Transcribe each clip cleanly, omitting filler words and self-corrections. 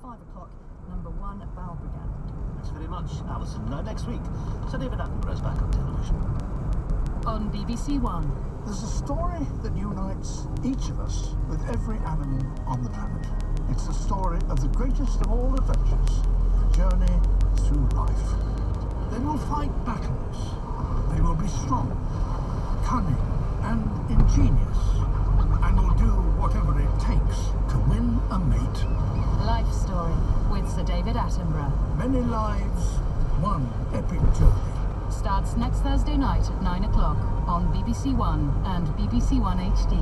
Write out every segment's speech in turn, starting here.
5 o'clock, number 1 Balbriggan. Thanks very much, Alison. Next week, Sir David Attenborough's back on television. On BBC One. There's a story that unites each of us with every animal on the planet. It's the story of the greatest of all adventures, the journey through life. They will fight battles. They will be strong, cunning, and ingenious, and will do whatever it takes to win a mate. Life Story with Sir David Attenborough. Many lives, one epic journey. Starts next Thursday night at 9 o'clock on BBC One and BBC One HD.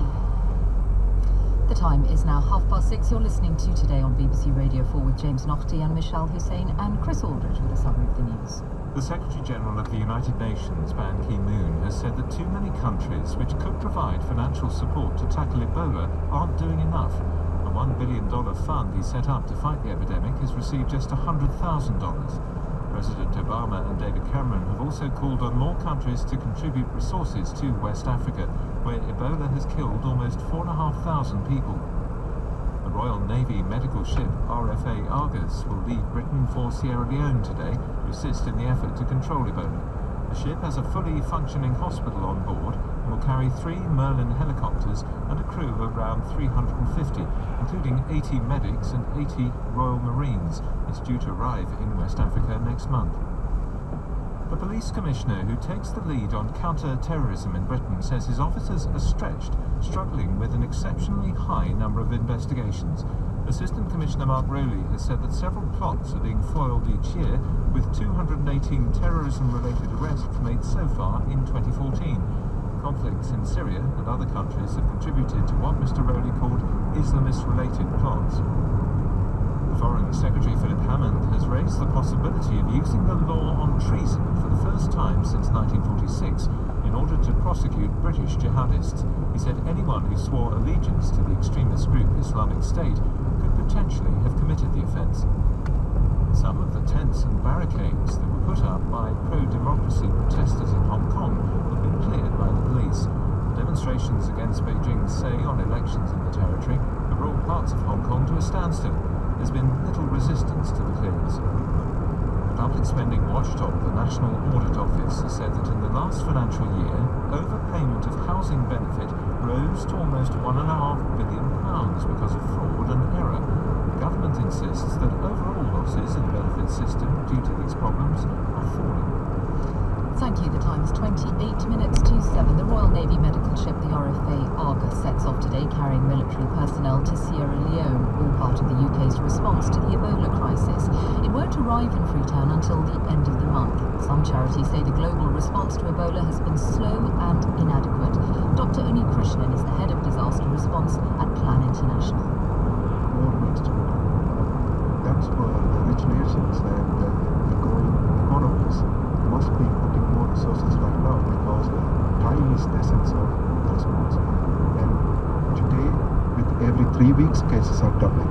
The time is now 6:30. You're listening to Today on BBC Radio 4 with James Naughty and Michelle Hussein and Chris Aldridge with a summary of the news. The Secretary-General of the United Nations, Ban Ki-moon, has said that too many countries which could provide financial support to tackle Ebola aren't doing enough. The $1 billion fund he set up to fight the epidemic has received just $100,000. President Obama and David Cameron have also called on more countries to contribute resources to West Africa, where Ebola has killed almost 4,500 people. The Royal Navy medical ship RFA Argus will leave Britain for Sierra Leone today to assist in the effort to control Ebola. The ship has a fully functioning hospital on board and will carry 3 Merlin helicopters and a crew of around 350, including 80 medics and 80 Royal Marines. It's due to arrive in West Africa next month. The police commissioner who takes the lead on counter-terrorism in Britain says his officers are stretched, struggling with an exceptionally high number of investigations. Assistant Commissioner Mark Rowley has said that several plots are being foiled each year, with 218 terrorism-related arrests made so far in 2014. Conflicts in Syria and other countries have contributed to what Mr Rowley called Islamist-related plots. Foreign Secretary Philip Hammond has raised the possibility of using the law on treason for the first time since 1946 in order to prosecute British jihadists. He said anyone who swore allegiance to the extremist group Islamic State could potentially have committed the offence. Some of the tents and barricades that were put up by pro-democracy protesters in Hong Kong have been cleared by the police. Demonstrations against Beijing's say on elections in the territory have brought parts of Hong Kong to a standstill. There's been little resistance to the clearance. The public spending watchdog, the National Audit Office, has said that in the last financial year, overpayment of housing benefit rose to almost £1.5 billion because of fraud and error. The government insists that overall losses in the benefit system due to these problems are falling. Thank you. The time is 28 minutes to 7. The Royal Navy medical ship, the RFA Argus, sets off today carrying military personnel to Sierra Leone, all part of the UK's response to the Ebola crisis. It won't arrive in Freetown until the end of the month. Some charities say the global response to Ebola has been slow and inadequate. Dr. Uni Krishnan is the head of disaster response at Plan International. More needs to be done. That's what the rich nations and the growing economies must be putting more resources right now, because time is the essence of the response. And today, with every 3 weeks, cases are doubling.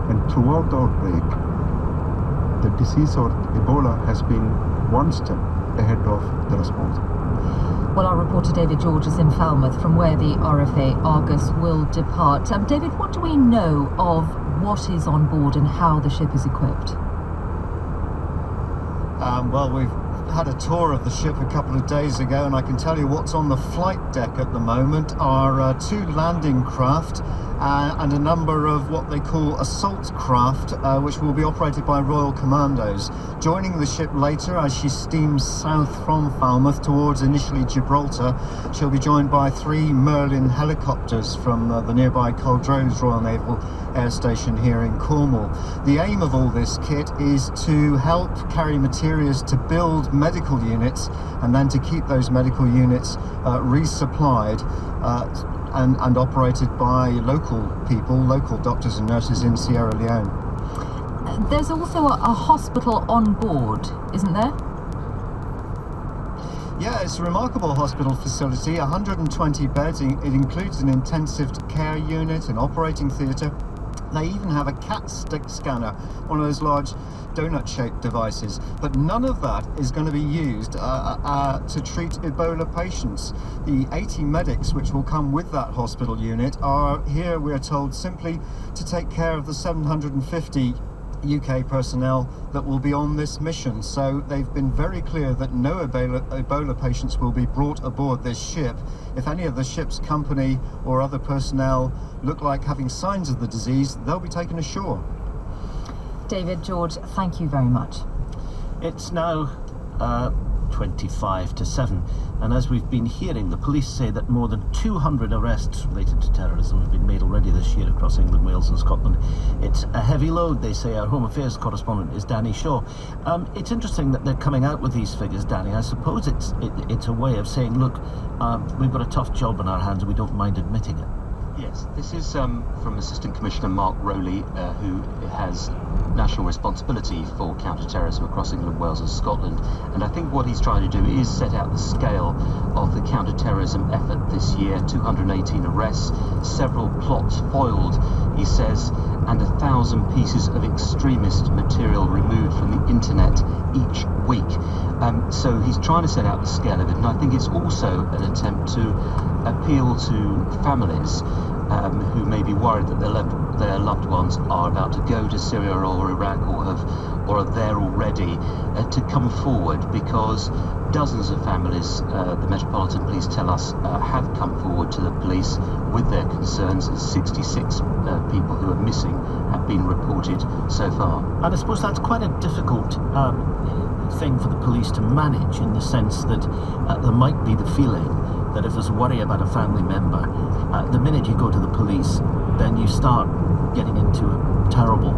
And throughout the outbreak, the disease or Ebola has been one step ahead of the response. Well, our reporter David George is in Falmouth, from where the RFA Argus will depart. David, what do we know of what is on board and how the ship is equipped? Well, we've had a tour of the ship a couple of days ago, and I can tell you what's on the flight deck at the moment are 2 landing craft and a number of what they call assault craft, which will be operated by Royal Commandos. Joining the ship later as she steams south from Falmouth towards initially Gibraltar, she'll be joined by 3 Merlin helicopters from the nearby Culdrose Royal Naval Air Station here in Cornwall. The aim of all this kit is to help carry materials to build medical units, and then to keep those medical units resupplied and operated by local people, local doctors and nurses in Sierra Leone. There's also a hospital on board, isn't there? Yeah, it's a remarkable hospital facility, 120 beds. It includes an intensive care unit, an operating theatre. They even have a CAT scanner, one of those large donut-shaped devices. But none of that is going to be used to treat Ebola patients. The 80 medics which will come with that hospital unit are here, we're told, simply to take care of the 750 UK personnel that will be on this mission. So they've been very clear that no Ebola patients will be brought aboard this ship. If any of the ship's company or other personnel look like having signs of the disease, they'll be taken ashore. David, George, thank you very much. It's now 25 to 7, and as we've been hearing, the police say that more than 200 arrests related to terrorism have been made already this year across England, Wales and Scotland. It's a heavy load, they say. Our Home Affairs correspondent is Danny Shaw. It's interesting that they're coming out with these figures, Danny. I suppose it's a way of saying, look, we've got a tough job on our hands and we don't mind admitting it. Yes, this is from Assistant Commissioner Mark Rowley, who has national responsibility for counter-terrorism across England, Wales and Scotland. And I think what he's trying to do is set out the scale of the counter-terrorism effort this year. 218 arrests, several plots foiled, he says, and 1,000 pieces of extremist material removed from the internet each week. So he's trying to set out the scale of it, and I think it's also an attempt to appeal to families who may be worried that their loved ones are about to go to Syria or Iraq or are there already, to come forward, because dozens of families, the Metropolitan Police tell us, have come forward to the police with their concerns. 66 people who are missing have been reported so far. And I suppose that's quite a difficult thing for the police to manage, in the sense that there might be the feeling that if there's a worry about a family member, the minute you go to the police, then you start getting into a terrible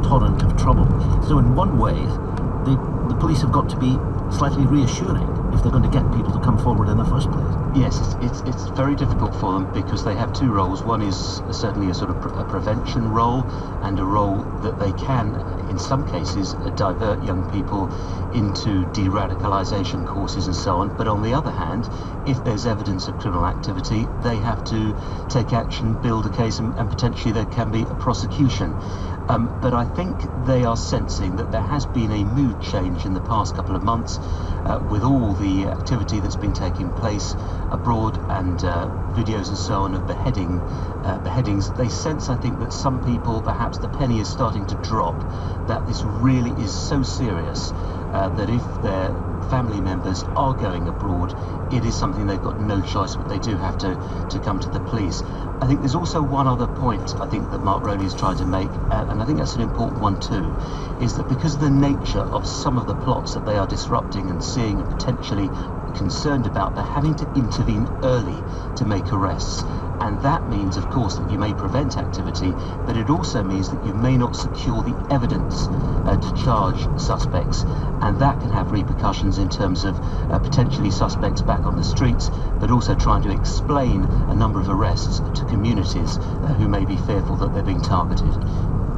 torrent of trouble. So in one way, the police have got to be slightly reassuring if they're going to get people to come forward in the first place. Yes, it's very difficult for them, because they have two roles. One is certainly a sort of a prevention role, and a role that they can, in some cases, divert young people into de-radicalisation courses and so on. But on the other hand, if there's evidence of criminal activity, they have to take action, build a case, and potentially there can be a prosecution. But I think they are sensing that there has been a mood change in the past couple of months with all the activity that's been taking place abroad, and videos and so on of beheadings. They sense, I think, that some people, perhaps the penny is starting to drop, that this really is so serious that if their family members are going abroad, it is something they've got no choice, but they do have to come to the police. I think there's also one other point I think that Mark Rowley is trying to make, and I think that's an important one too, is that because of the nature of some of the plots that they are disrupting and seeing and potentially concerned about, they're having to intervene early to make arrests. And that means, of course, that you may prevent activity, but it also means that you may not secure the evidence to charge suspects, and that can have repercussions in terms of potentially suspects back on the streets, but also trying to explain a number of arrests to communities who may be fearful that they're being targeted.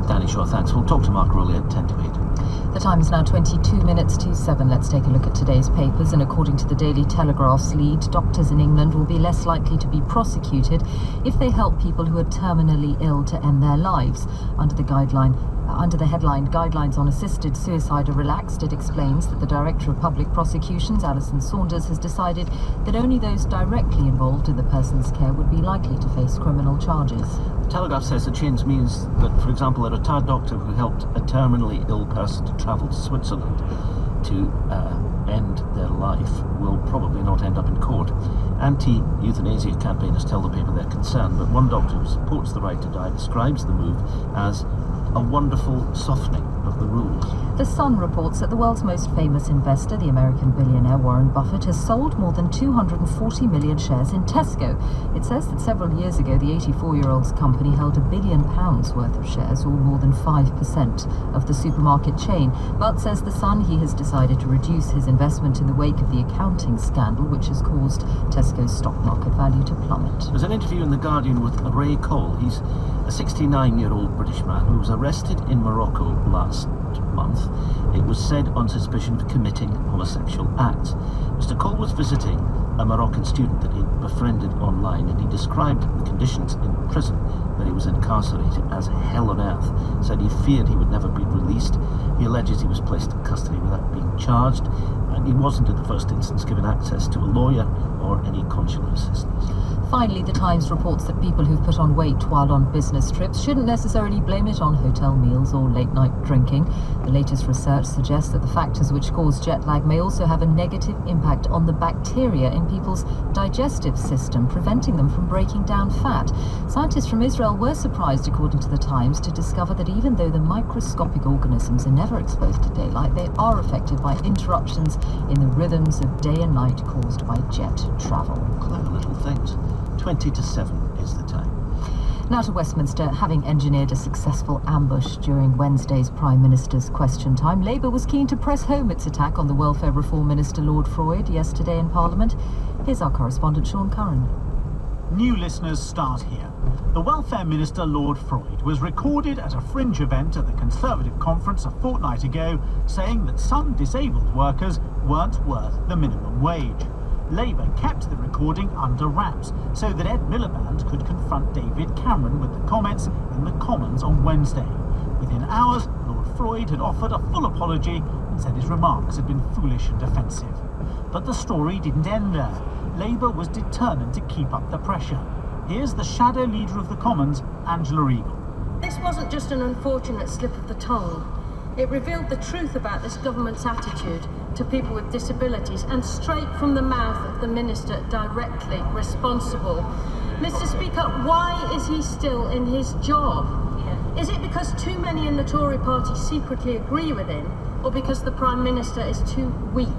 Danny Shaw, thanks. We'll talk to Mark Rowley at 10 to 8. The time is now 22 minutes to 7. Let's take a look at today's papers. And according to the Daily Telegraph's lead, doctors in England will be less likely to be prosecuted if they help people who are terminally ill to end their lives. Under the headline, Guidelines on Assisted Suicide are relaxed, it explains that the Director of Public Prosecutions, Alison Saunders, has decided that only those directly involved in the person's care would be likely to face criminal charges. The Telegraph says the change means that, for example, a retired doctor who helped a terminally ill person to travel to Switzerland to end their life will probably not end up in court. Anti-euthanasia campaigners tell the paper they're concerned, but one doctor who supports the right to die describes the move as a wonderful softening of the rules. The Sun reports that the world's most famous investor, the American billionaire Warren Buffett, has sold more than 240 million shares in Tesco. It says that several years ago, the 84-year-old's company held £1 billion worth of shares, or more than 5% of the supermarket chain. But, says the Sun, he has decided to reduce his investment in the wake of the accounting scandal, which has caused Tesco's stock market value to plummet. There's an interview in The Guardian with Ray Cole. He's a 69-year-old British man who was arrested in Morocco last month. It was said on suspicion of committing homosexual acts. Mr. Cole was visiting a Moroccan student that he befriended online, and he described the conditions in prison that where he was incarcerated as hell on earth, said he feared he would never be released. He alleges he was placed in custody without being charged, and he wasn't in the first instance given access to a lawyer or any consular assistance. Finally, The Times reports that people who've put on weight while on business trips shouldn't necessarily blame it on hotel meals or late-night drinking. The latest research suggests that the factors which cause jet lag may also have a negative impact on the bacteria in people's digestive system, preventing them from breaking down fat. Scientists from Israel were surprised, according to The Times, to discover that even though the microscopic organisms are never exposed to daylight, they are affected by interruptions in the rhythms of day and night caused by jet travel. Clever little things. 20 to 7 is the time. Now to Westminster. Having engineered a successful ambush during Wednesday's Prime Minister's question time, Labour was keen to press home its attack on the Welfare Reform Minister Lord Freud yesterday in Parliament. Here's our correspondent Sean Curran. New listeners start here. The Welfare Minister Lord Freud was recorded at a fringe event at the Conservative conference a fortnight ago, saying that some disabled workers weren't worth the minimum wage. Labour kept the recording under wraps so that Ed Miliband could confront David Cameron with the comments in the Commons on Wednesday. Within hours, Lord Freud had offered a full apology and said his remarks had been foolish and offensive. But the story didn't end there. Labour was determined to keep up the pressure. Here's the shadow leader of the Commons, Angela Eagle. This wasn't just an unfortunate slip of the tongue. It revealed the truth about this government's attitude to people with disabilities, and straight from the mouth of the minister directly responsible. Mr. Speaker, why is he still in his job? Is it because too many in the Tory party secretly agree with him, or because the Prime Minister is too weak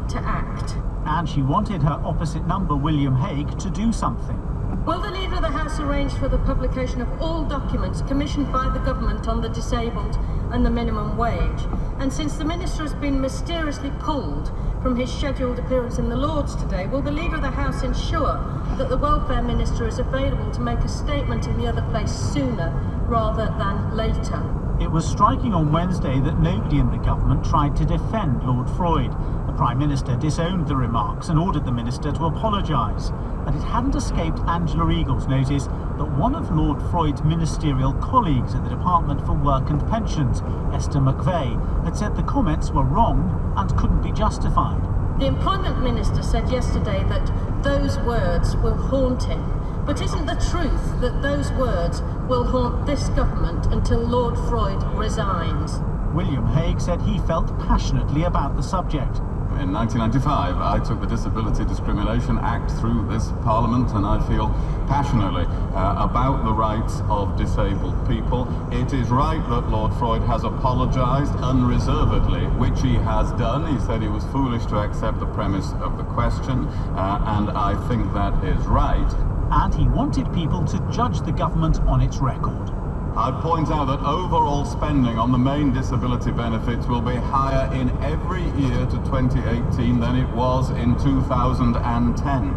to act? And she wanted her opposite number, William Hague, to do something. Will the Leader of the House arrange for the publication of all documents commissioned by the government on the disabled and the minimum wage? And since the Minister has been mysteriously pulled from his scheduled appearance in the Lords today, will the Leader of the House ensure that the Welfare Minister is available to make a statement in the other place sooner rather than later? It was striking on Wednesday that nobody in the government tried to defend Lord Freud. The Prime Minister disowned the remarks and ordered the Minister to apologise. And it hadn't escaped Angela Eagle's notice that one of Lord Freud's ministerial colleagues at the Department for Work and Pensions, Esther McVeigh, had said the comments were wrong and couldn't be justified. The Employment Minister said yesterday that those words will haunt him. But isn't the truth that those words will haunt this government until Lord Freud resigns? William Hague said he felt passionately about the subject. In 1995, I took the Disability Discrimination Act through this Parliament, and I feel passionately about the rights of disabled people. It is right that Lord Freud has apologised unreservedly, which he has done. He said he was foolish to accept the premise of the question, and I think that is right. And he wanted people to judge the government on its record. I'd point out that overall spending on the main disability benefits will be higher in every year to 2018 than it was in 2010.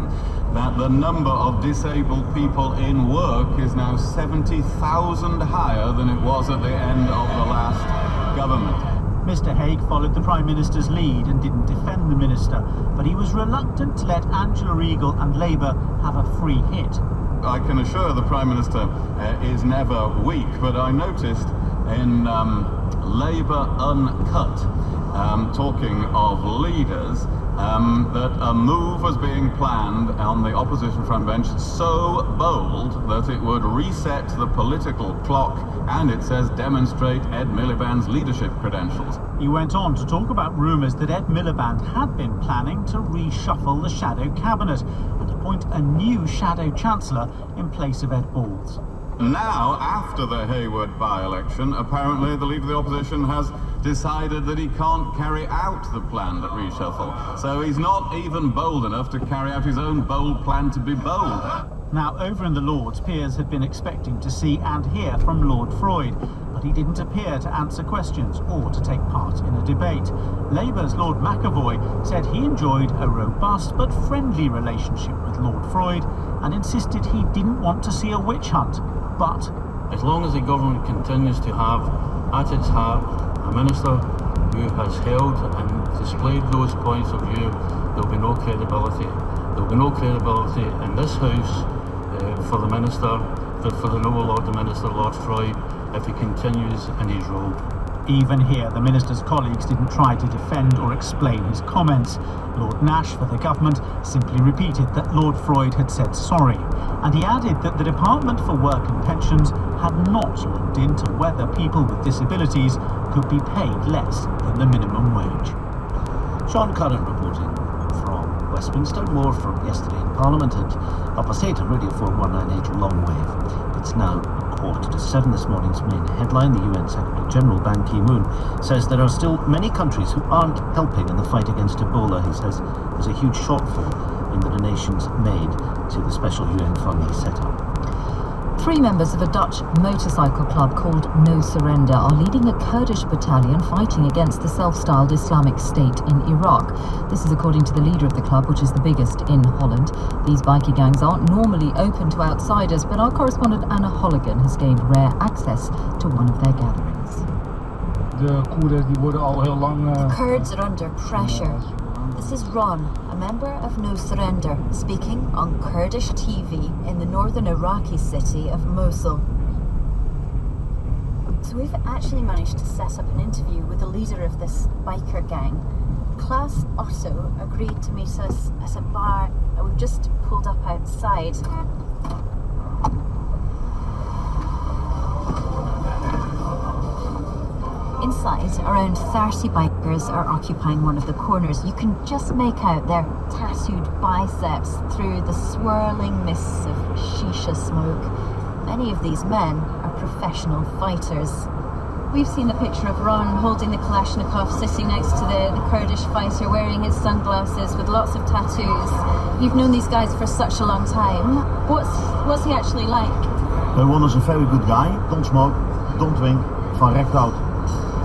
That the number of disabled people in work is now 70,000 higher than it was at the end of the last government. Mr. Hague followed the Prime Minister's lead and didn't defend the Minister, but he was reluctant to let Angela Eagle and Labour have a free hit. I can assure the Prime Minister is never weak, but I noticed in Labour Uncut, talking of leaders, that a move was being planned on the opposition front bench so bold that it would reset the political clock and, it says, demonstrate Ed Miliband's leadership credentials. He went on to talk about rumours that Ed Miliband had been planning to reshuffle the shadow cabinet and appoint a new shadow chancellor in place of Ed Balls. Now, after the Hayward by-election, apparently the Leader of the Opposition has decided that he can't carry out the planned reshuffle. So he's not even bold enough to carry out his own bold plan to be bold. Now, over in the Lords, peers had been expecting to see and hear from Lord Freud, but he didn't appear to answer questions or to take part in a debate. Labour's Lord McAvoy said he enjoyed a robust but friendly relationship with Lord Freud and insisted he didn't want to see a witch hunt. But as long as the government continues to have at its heart a minister who has held and displayed those points of view, there will be no credibility. There will be no credibility in this House for the minister for the noble Lord the Minister, Lord Freud, if he continues in his role. Even here, the minister's colleagues didn't try to defend or explain his comments. Lord Nash for the government simply repeated that Lord Freud had said sorry, and he added that the Department for Work and Pensions had not looked into whether people with disabilities could be paid less than the minimum wage. Sean Curran reporting from Westminster. More from yesterday in Parliament at 8:30 on Radio 4198 Long Wave. It's now 6:45 this morning's main headline. The UN Secretary-General Ban Ki-moon says there are still many countries who aren't helping in the fight against Ebola. He says there's a huge shortfall in the donations made to the special UN fund he set up. 3 members of a Dutch motorcycle club called No Surrender are leading a Kurdish battalion fighting against the self-styled Islamic State in Iraq. This is according to the leader of the club, which is the biggest in Holland. These bikie gangs aren't normally open to outsiders, but our correspondent Anna Holligan has gained rare access to one of their gatherings. The Kurds are under pressure. This is Ron, a member of No Surrender, speaking on Kurdish TV in the northern Iraqi city of Mosul. So we've actually managed to set up an interview with the leader of this biker gang. Klaus Otto agreed to meet us at a bar that we've just pulled up outside. Inside, around 30 bikers are occupying one of the corners. You can just make out their tattooed biceps through the swirling mists of shisha smoke. Many of these men are professional fighters. We've seen a picture of Ron holding the Kalashnikov, sitting next to the Kurdish fighter, wearing his sunglasses with lots of tattoos. You've known these guys for such a long time. What's he actually like? Ron is a very good guy. Don't smoke, don't drink, van recht out.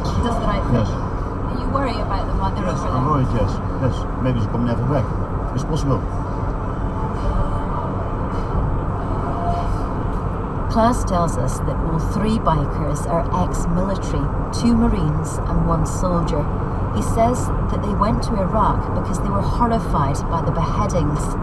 He does the right thing. Yes. And you worry about them while they're Yes, over there? I'm worried, yes. Yes, maybe they come never back. It's possible. Klaus tells us that all 3 bikers are ex-military, 2 Marines and 1 soldier. He says that they went to Iraq because they were horrified by the beheadings.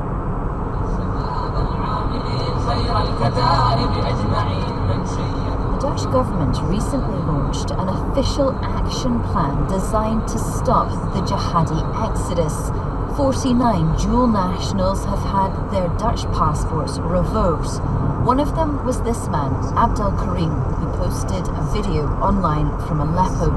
The Dutch government recently launched an official action plan designed to stop the jihadi exodus. 49 dual nationals have had their Dutch passports revoked. One of them was this man, Abdel Karim, who posted a video online from Aleppo.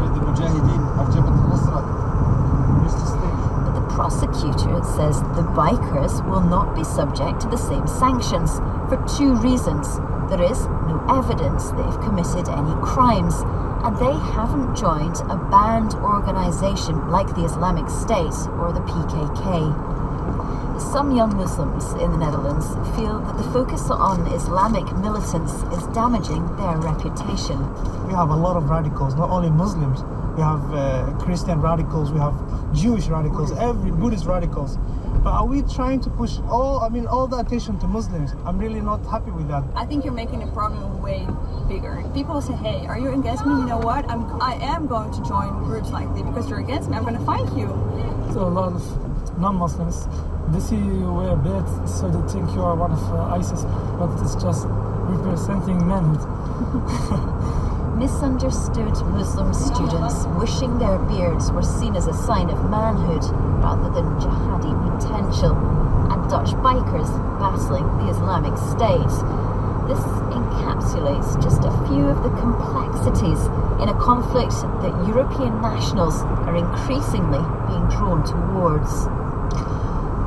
But the prosecutor says the bikers will not be subject to the same sanctions for 2 reasons. There is no evidence they've committed any crimes, and they haven't joined a banned organisation like the Islamic State or the PKK. Some young Muslims in the Netherlands feel that the focus on Islamic militants is damaging their reputation. We have a lot of radicals, not only Muslims. We have Christian radicals, we have Jewish radicals, every Buddhist radicals. But are we trying to push all the attention to Muslims? I'm really not happy with that. I think you're making the problem way bigger. People say, hey, are you against me? You know what? I am going to join groups like this because you're against me. I'm going to fight you. So a lot of non-Muslims, they see you wear a beard, so they think you are one of ISIS, but it's just representing manhood. Misunderstood Muslim students wishing their beards were seen as a sign of manhood rather than jihadi potential, and Dutch bikers battling the Islamic State. This encapsulates just a few of the complexities in a conflict that European nationals are increasingly being drawn towards.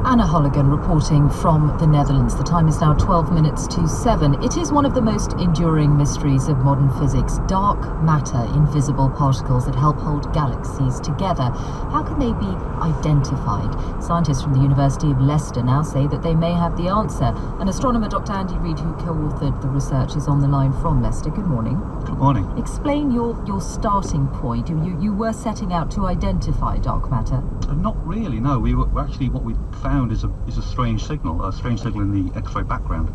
Anna Holligan reporting from the Netherlands. The time is now 12 minutes to 7. It is one of the most enduring mysteries of modern physics. Dark matter, invisible particles that help hold galaxies together. How can they be identified? Scientists from the University of Leicester now say that they may have the answer. And astronomer Dr. Andy Reid, who co-authored the research, is on the line from Leicester. Good morning. Good morning. Explain your starting point. You were setting out to identify dark matter. Not really, no. We were actually, what we found is a strange signal in the X-ray background.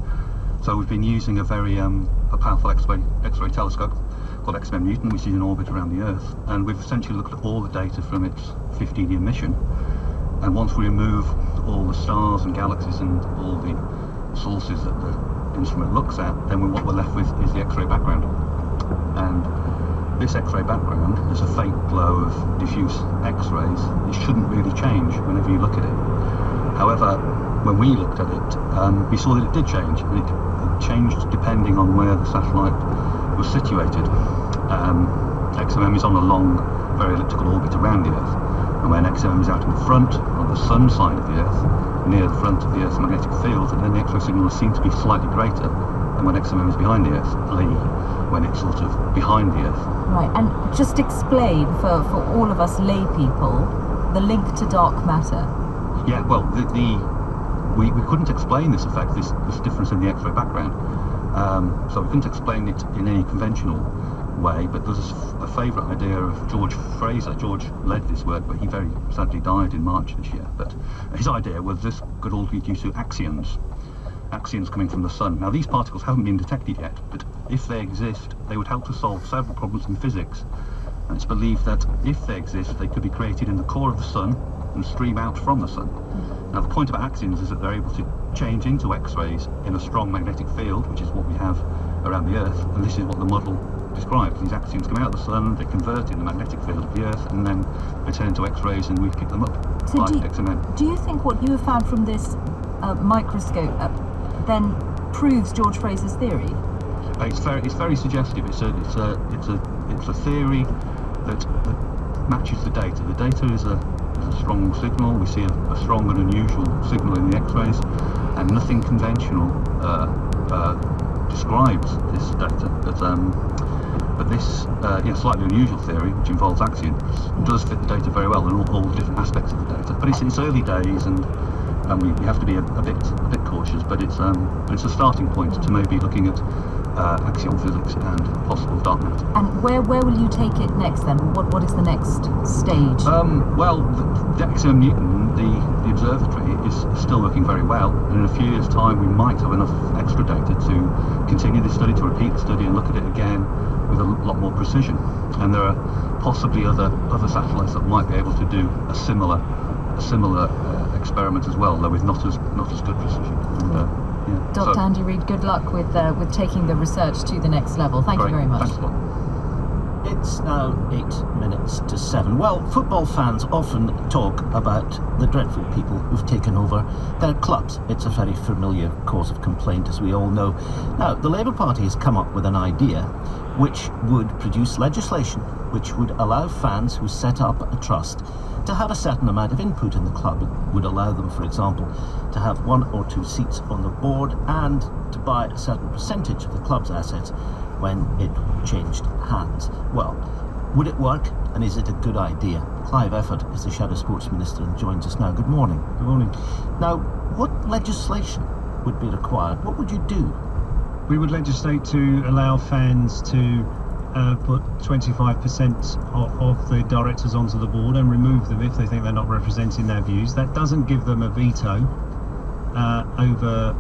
So we've been using a very a powerful X-ray telescope called XMM Newton, which is in orbit around the Earth, and we've essentially looked at all the data from its 15-year mission. And once we remove all the stars and galaxies and all the sources that the instrument looks at, then what we're left with is the X-ray background. And this X-ray background, there's a faint glow of diffuse X-rays. It shouldn't really change whenever you look at it. However, when we looked at it, we saw that it did change, and it changed depending on where the satellite was situated. XMM is on a long, very elliptical orbit around the Earth, and when XMM is out in the front, on the sun side of the Earth, near the front of the Earth's magnetic field, then the X-ray signal is seen to be slightly greater than when XMM is behind the Earth, i.e. when it's sort of behind the Earth. Right, and just explain for all of us lay people the link to dark matter. Yeah, well, we couldn't explain this effect, this difference in the X-ray background. So we couldn't explain it in any conventional way, but there's a favourite idea of George Fraser. George led this work, but he very sadly died in March this year. But his idea was this could all be due to axions coming from the sun. Now, these particles haven't been detected yet, but if they exist, they would help to solve several problems in physics. And it's believed that if they exist, they could be created in the core of the sun and stream out from the sun. Now, the point about axions is that they're able to change into X-rays in a strong magnetic field, which is what we have around the Earth, and this is what the model describes. These axions come out of the sun, they convert in the magnetic field of the Earth, and then they turn into X-rays, and we pick them up So like XMM. do you think what you have found from this microscope then proves George Fraser's theory? It's very suggestive. It's a theory that matches the data. The data is a strong signal. We see a strong and unusual signal in the X-rays, and nothing conventional describes this data. But this slightly unusual theory, which involves axions, does fit the data very well in all the different aspects of the data. But it's early days, and we have to be a bit cautious. But it's a starting point to maybe looking at axion physics and possible dark matter. And where will you take it next then? What is the next stage? Well, the XM Newton, the observatory, is still working very well, and in a few years' time we might have enough extra data to continue this study, to repeat the study and look at it again with a lot more precision. And there are possibly other satellites that might be able to do a similar experiment as well, though with not as good precision. And, Dr. Andy Reid, good luck with taking the research to the next level. Thank you very much. Thanks a lot. It's now 7:08. Well, football fans often talk about the dreadful people who've taken over their clubs. It's a very familiar cause of complaint, as we all know. Now, the Labour Party has come up with an idea which would produce legislation which would allow fans who set up a trust to have a certain amount of input in the club. It would allow them, for example, to have 1 or 2 seats on the board and to buy a certain percentage of the club's assets when it changed hands. Well, would it work, and is it a good idea? Clive Efford is the Shadow Sports Minister and joins us now. Good morning. Good morning. Now, what legislation would be required? What would you do? We would legislate to allow fans to put 25% of the directors onto the board and remove them if they think they're not representing their views. That doesn't give them a veto over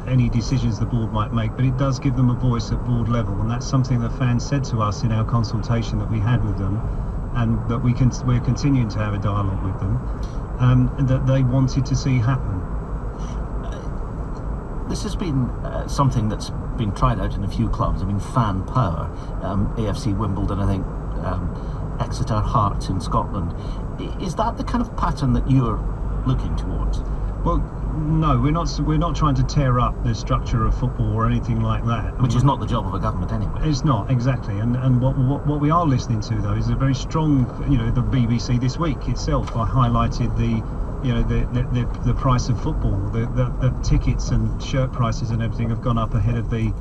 any decisions the board might make, but it does give them a voice at board level, and that's something that fans said to us in our consultation that we had with them, and that we're continuing to have a dialogue with them, and that they wanted to see happen. This has been something that's been tried out in a few clubs. I mean, fan power, AFC Wimbledon, I think, Exeter Hearts in Scotland. Is that the kind of pattern that you're looking towards? Well, no, we're not trying to tear up the structure of football or anything like that. Which is not the job of a government anyway. It's not, exactly. And what we are listening to, though, is a very strong, the BBC this week itself highlighted the price of football. The tickets and shirt prices and everything have gone up ahead of the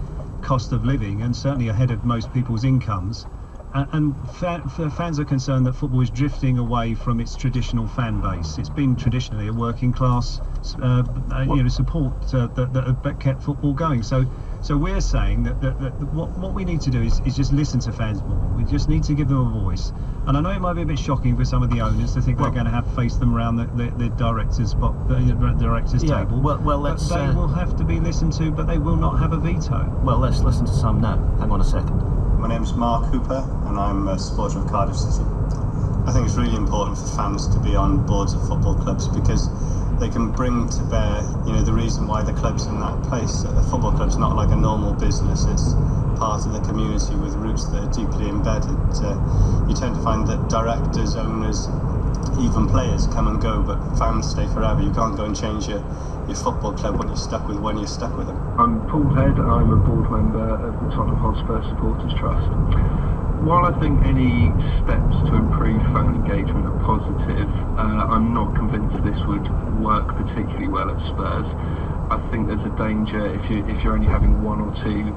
cost of living, and certainly ahead of most people's incomes. And fans are concerned that football is drifting away from its traditional fan base. It's been traditionally a working class support that have kept football going. So we're saying that what we need to do is just listen to fans more. We just need to give them a voice. And I know it might be a bit shocking for some of the owners to think they're going to have to face them around the directors' table. Well, let's. But they will have to be listened to, but they will not have a veto. Well, let's listen to some now. Hang on a second. My name's Mark Hooper, and I'm a supporter of Cardiff City. I think it's really important for fans to be on boards of football clubs because they can bring to bear, you know, the reason why the club's in that place. A football club's not like a normal business, it's part of the community with roots that are deeply embedded. You tend to find that directors, owners, even players come and go, but fans stay forever. You can't go and change your football club when you're stuck with them. I'm Paul Head, I'm a board member of the Tottenham Hotspur Supporters Trust. While I think any steps to improve fan engagement are positive, I'm not convinced this would work particularly well at Spurs. I think there's a danger if you're only having one or two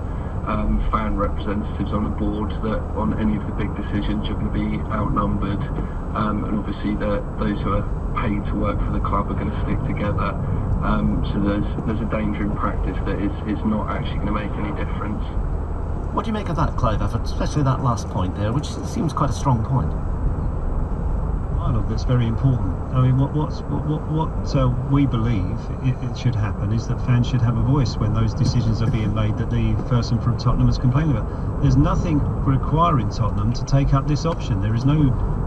fan representatives on the board, that on any of the big decisions you're going to be outnumbered, and obviously those who are paid to work for the club are going to stick together. So there's a danger in practice that is not actually going to make any difference. What do you make of that, Clive, especially that last point there, which seems quite a strong point? Dialogue that's very important. I mean, what we believe it should happen is that fans should have a voice when those decisions are being made that the person from Tottenham has complained about. There's nothing requiring Tottenham to take up this option. There is no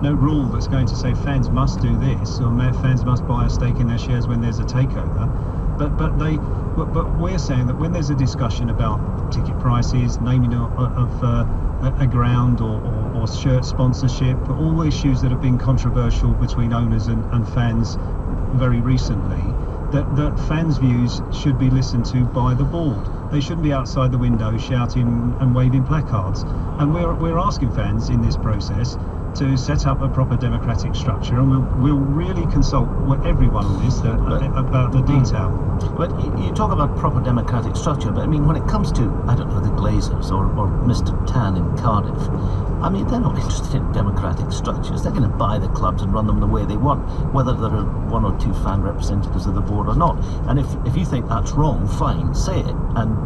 rule that's going to say fans must do this or fans must buy a stake in their shares when there's a takeover. But we're saying that when there's a discussion about ticket prices, naming of a ground or shirt sponsorship, all issues that have been controversial between owners and fans very recently, that fans' views should be listened to by the board. They shouldn't be outside the window shouting and waving placards. And we're asking fans in this process to set up a proper democratic structure, and we'll really consult everyone on this about the detail. But you talk about proper democratic structure, but I mean, when it comes to, I don't know, the Glazers or Mr. Tan in Cardiff, I mean, they're not interested in democratic structures. They're going to buy the clubs and run them the way they want, whether there are one or two fan representatives of the board or not. And if you think that's wrong, fine, say it, and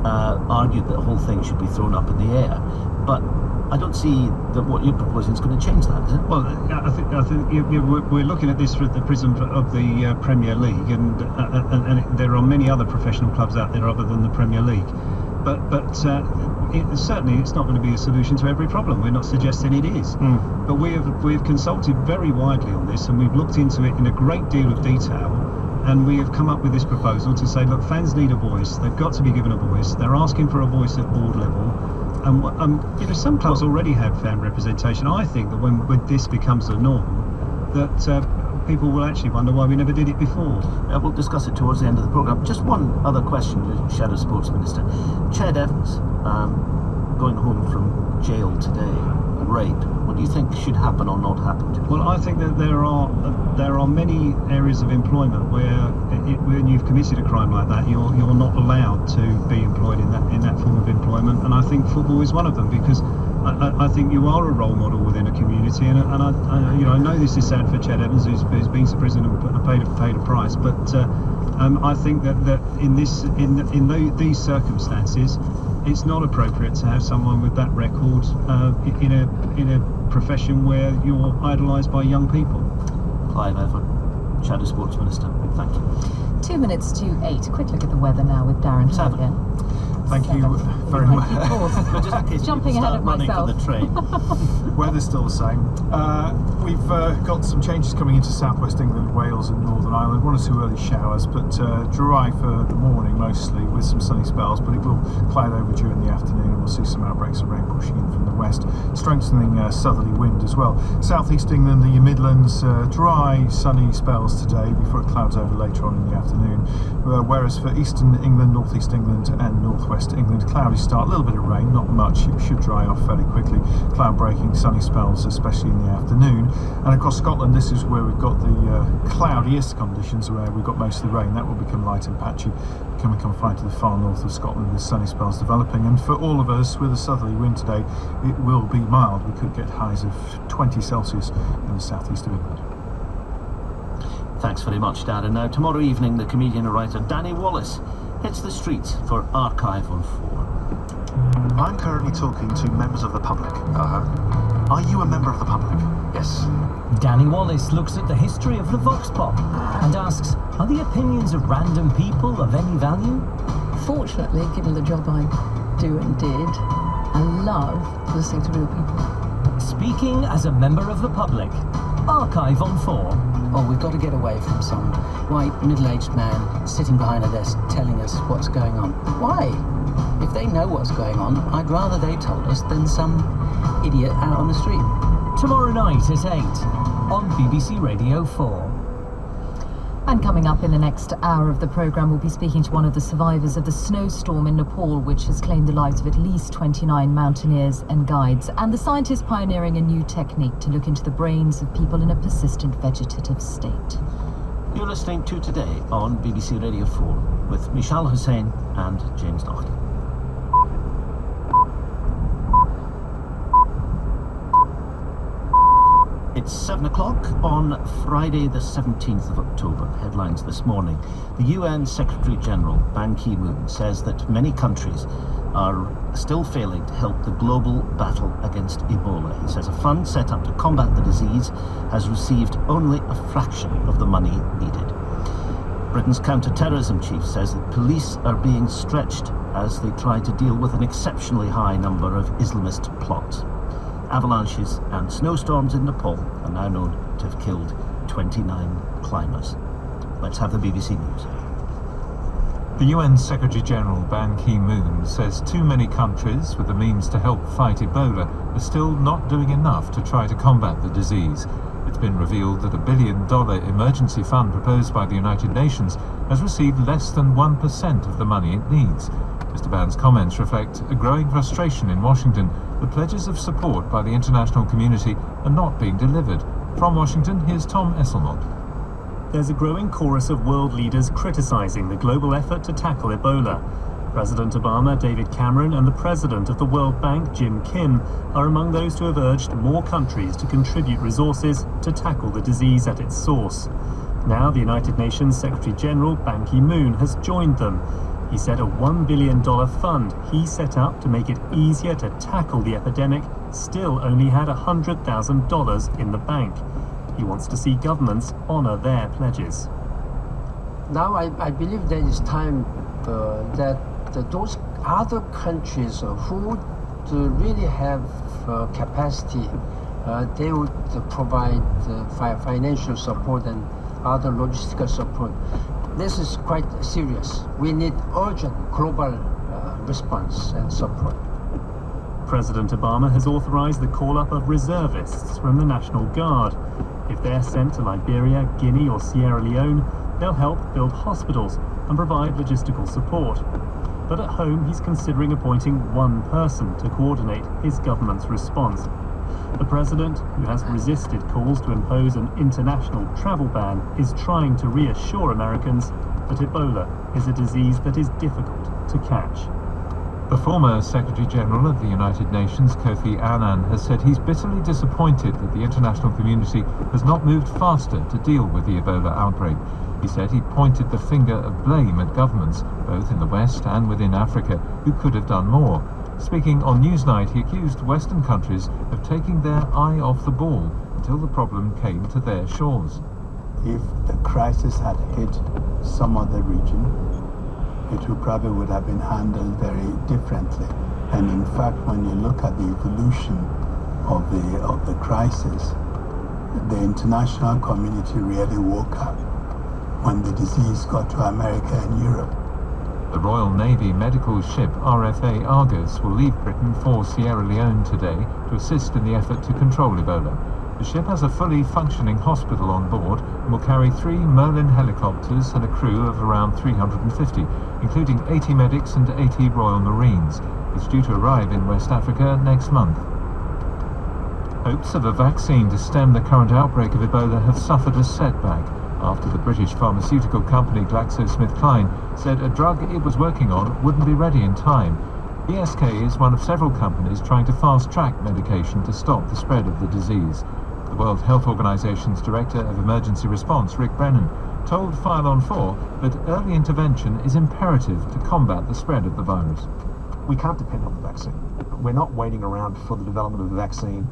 argue that the whole thing should be thrown up in the air. But I don't see that what you're proposing is going to change that, is it? Well, I think we're looking at this through the prism of the Premier League, and there are many other professional clubs out there other than the Premier League. But certainly it's not going to be a solution to every problem. We're not suggesting it is. But we have consulted very widely on this, and we've looked into it in a great deal of detail. And we have come up with this proposal to say, look, fans need a voice. They've got to be given a voice. They're asking for a voice at board level. And some clubs already have fan representation. I think that when this becomes the norm, that people will actually wonder why we never did it before. We'll discuss it towards the end of the programme. Just one other question to Shadow Sports Minister. Ched Evans, going home from jail today, raped. What do you think should happen or not happen to him? Well, I think that there are many areas of employment where when you've committed a crime like that, you're not allowed to be employed in that form of employment. And I think football is one of them, because I think you are a role model within a community, and I know this is sad for Ched Evans, who's been to prison and paid a price, but I think that in these circumstances, it's not appropriate to have someone with that record in a profession where you're idolised by young people. Clive Everett, Shadow Sports Minister. Thank you. 2 minutes to 8. A quick look at the weather now with Darren again. Thank you very much. Just in case Jumping ahead of myself. For the train. Weather's still the same. We've got some changes coming into southwest England, Wales and Northern Ireland. 1 or 2 early showers, but dry for the morning mostly, with some sunny spells, but it will cloud over during the afternoon, and we'll see some outbreaks of rain pushing in from the west, strengthening southerly wind as well. Southeast England, the Midlands, dry, sunny spells today before it clouds over later on in the afternoon. Whereas for eastern England, northeast England and northwest England, cloudy start, a little bit of rain, not much. It should dry off fairly quickly. Cloud breaking, sunny spells, especially in the afternoon. And across Scotland, this is where we've got the cloudiest conditions, where we've got most of the rain. That will become light and patchy, becoming confined to the far north of Scotland, with sunny spells developing. And for all of us, with a southerly wind today, it will be mild. We could get highs of 20 Celsius in the southeast of England. Thanks very much, Darren. Now, tomorrow evening, the comedian and writer Danny Wallace hits the streets for Archive on 4. I'm currently talking to members of the public. Are you a member of the public? Yes. Danny Wallace looks at the history of the Vox Pop and asks, are the opinions of random people of any value? Fortunately, given the job I do and did, I love listening to real people. Speaking as a member of the public. Archive on 4. oh, we've got to get away from some white middle-aged man sitting behind a desk telling us what's going on. Why? If they know what's going on, I'd rather they told us than some idiot out on the street. Tomorrow night at 8 on BBC Radio 4. And coming up in the next hour of the programme, we'll be speaking to one of the survivors of the snowstorm in Nepal, which has claimed the lives of at least 29 mountaineers and guides, and the scientists pioneering a new technique to look into the brains of people in a persistent vegetative state. You're listening to Today on BBC Radio 4 with Michal Hussain and James Doherty. It's 7 o'clock on Friday the 17th of October. Headlines this morning. The UN Secretary-General Ban Ki-moon says that many countries are still failing to help the global battle against Ebola. He says a fund set up to combat the disease has received only a fraction of the money needed. Britain's counter-terrorism chief says that police are being stretched as they try to deal with an exceptionally high number of Islamist plots. Avalanches and snowstorms in Nepal are now known to have killed 29 climbers. Let's have the BBC News. The UN Secretary-General Ban Ki-moon says too many countries with the means to help fight Ebola are still not doing enough to try to combat the disease. It's been revealed that $1 billion emergency fund proposed by the United Nations has received less than 1% of the money it needs. Mr. Ban's comments reflect a growing frustration in Washington that pledges of support by the international community are not being delivered. From Washington, here's Tom Esselmont. There's a growing chorus of world leaders criticising the global effort to tackle Ebola. President Obama, David Cameron, and the President of the World Bank, Jim Kim, are among those to have urged more countries to contribute resources to tackle the disease at its source. Now, the United Nations Secretary-General Ban Ki-moon has joined them. He said a $1 billion fund he set up to make it easier to tackle the epidemic still only had $100,000 in the bank. He wants to see governments honour their pledges. Now I believe there is time that those other countries who really have capacity, they would provide financial support and other logistical support. This is quite serious. We need urgent global response and support. President Obama has authorized the call-up of reservists from the National Guard. If they're sent to Liberia, Guinea or Sierra Leone, they'll help build hospitals and provide logistical support. But at home, he's considering appointing one person to coordinate his government's response. The president, who has resisted calls to impose an international travel ban, is trying to reassure Americans that Ebola is a disease that is difficult to catch. The former Secretary-General of the United Nations, Kofi Annan, has said he's bitterly disappointed that the international community has not moved faster to deal with the Ebola outbreak. He said he pointed the finger of blame at governments, both in the West and within Africa, who could have done more. Speaking on Newsnight, he accused Western countries of taking their eye off the ball until the problem came to their shores. If the crisis had hit some other region, it probably would have been handled very differently. And in fact, when you look at the evolution of the crisis, the international community really woke up when the disease got to America and Europe. The Royal Navy medical ship RFA Argus will leave Britain for Sierra Leone today to assist in the effort to control Ebola. The ship has a fully functioning hospital on board and will carry 3 Merlin helicopters and a crew of around 350, including 80 medics and 80 Royal Marines. It's due to arrive in West Africa next month. Hopes of a vaccine to stem the current outbreak of Ebola have suffered a setback after the British pharmaceutical company GlaxoSmithKline said a drug it was working on wouldn't be ready in time. GSK is one of several companies trying to fast-track medication to stop the spread of the disease. The World Health Organization's Director of Emergency Response, Rick Brennan, told File on 4 that early intervention is imperative to combat the spread of the virus. We can't depend on the vaccine. We're not waiting around for the development of the vaccine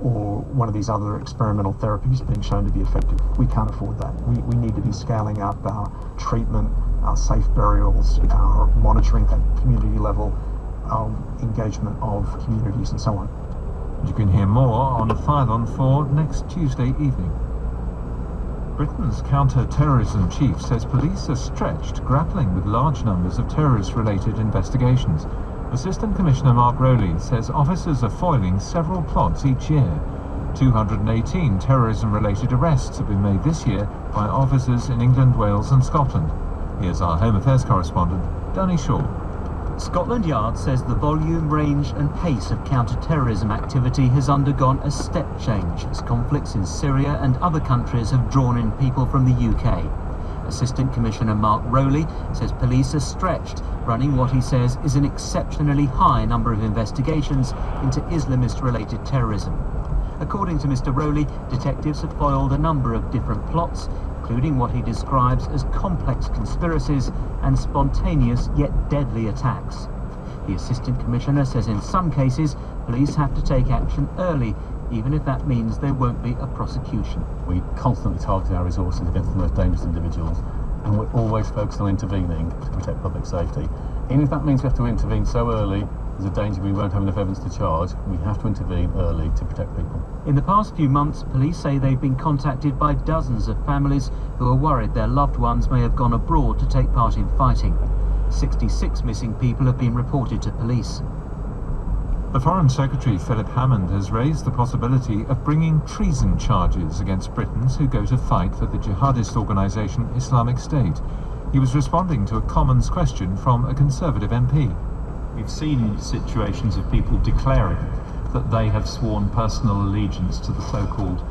or one of these other experimental therapies being shown to be effective. We can't afford that. We need to be scaling up our treatment, our safe burials, our monitoring at community level, our engagement of communities and so on. You can hear more on File on 4 next Tuesday evening. Britain's counter-terrorism chief says police are stretched, grappling with large numbers of terrorist-related investigations. Assistant Commissioner Mark Rowley says officers are foiling several plots each year. 218 terrorism-related arrests have been made this year by officers in England, Wales and Scotland. Here's our Home Affairs correspondent, Danny Shaw. Scotland Yard says the volume, range and pace of counter-terrorism activity has undergone a step change as conflicts in Syria and other countries have drawn in people from the UK. Assistant Commissioner Mark Rowley says police are stretched, running what he says is an exceptionally high number of investigations into Islamist-related terrorism. According to Mr. Rowley, detectives have foiled a number of different plots, including what he describes as complex conspiracies and spontaneous yet deadly attacks. The Assistant Commissioner says in some cases, police have to take action early, even if that means there won't be a prosecution. We constantly target our resources against the most dangerous individuals, and we're always focused on intervening to protect public safety. Even if that means we have to intervene so early, there's a danger we won't have enough evidence to charge, we have to intervene early to protect people. In the past few months, police say they've been contacted by dozens of families who are worried their loved ones may have gone abroad to take part in fighting. 66 missing people have been reported to police. The Foreign Secretary Philip Hammond has raised the possibility of bringing treason charges against Britons who go to fight for the jihadist organisation Islamic State. He was responding to a Commons question from a Conservative MP. We've seen situations of people declaring that they have sworn personal allegiance to the so-called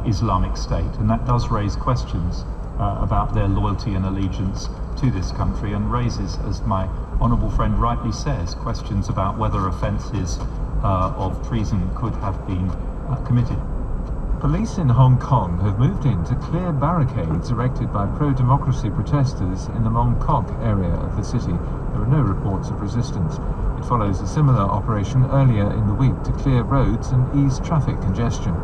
Islamic State, and that does raise questions about their loyalty and allegiance to this country, and raises, as my honourable friend rightly says, questions about whether offences of treason could have been committed. Police in Hong Kong have moved in to clear barricades erected by pro-democracy protesters in the Mong Kok area of the city. There are no reports of resistance. It follows a similar operation earlier in the week to clear roads and ease traffic congestion.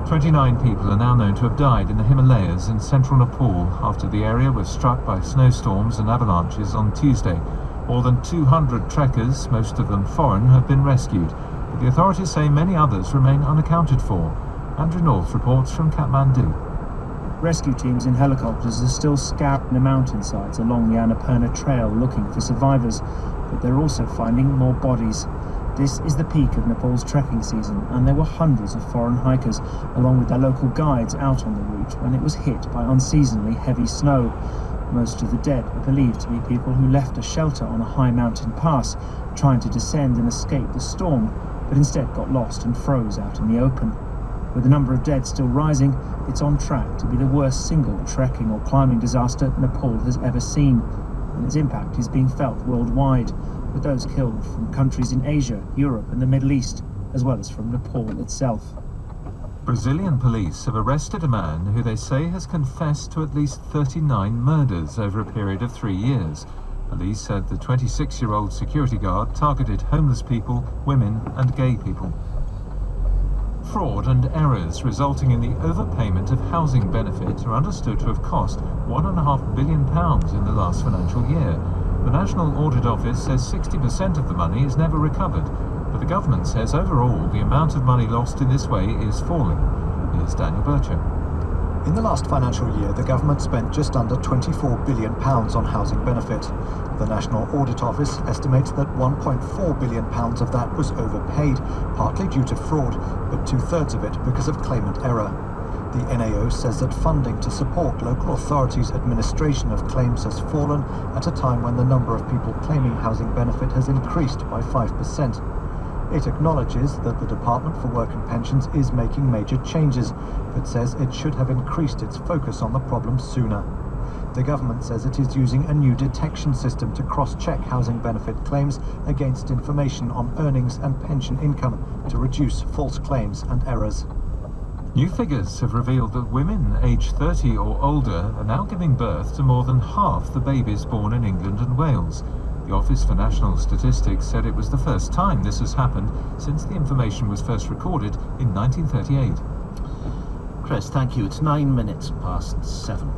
29 people are now known to have died in the Himalayas in central Nepal after the area was struck by snowstorms and avalanches on Tuesday. More than 200 trekkers, most of them foreign, have been rescued. But the authorities say many others remain unaccounted for. Andrew North reports from Kathmandu. Rescue teams in helicopters are still scouring the mountainsides along the Annapurna Trail looking for survivors, but they're also finding more bodies. This is the peak of Nepal's trekking season, and there were hundreds of foreign hikers, along with their local guides, out on the route when it was hit by unseasonably heavy snow. Most of the dead are believed to be people who left a shelter on a high mountain pass, trying to descend and escape the storm, but instead got lost and froze out in the open. With the number of dead still rising, it's on track to be the worst single trekking or climbing disaster Nepal has ever seen, and its impact is being felt worldwide, with those killed from countries in Asia, Europe and the Middle East, as well as from Nepal itself. Brazilian police have arrested a man who they say has confessed to at least 39 murders over a period of 3 years. Police said the 26-year-old security guard targeted homeless people, women and gay people. Fraud and errors resulting in the overpayment of housing benefit are understood to have cost £1.5 billion in the last financial year. The National Audit Office says 60% of the money is never recovered, but the government says overall the amount of money lost in this way is falling. Here's Daniel Bircher. In the last financial year, the government spent just under £24 billion on housing benefit. The National Audit Office estimates that £1.4 billion of that was overpaid, partly due to fraud, but 2/3 of it because of claimant error. The NAO says that funding to support local authorities' administration of claims has fallen at a time when the number of people claiming housing benefit has increased by 5%. It acknowledges that the Department for Work and Pensions is making major changes, but says it should have increased its focus on the problem sooner. The government says it is using a new detection system to cross-check housing benefit claims against information on earnings and pension income to reduce false claims and errors. New figures have revealed that women aged 30 or older are now giving birth to more than half the babies born in England and Wales. The Office for National Statistics said it was the first time this has happened since the information was first recorded in 1938. Chris, thank you. It's 9 minutes past 7.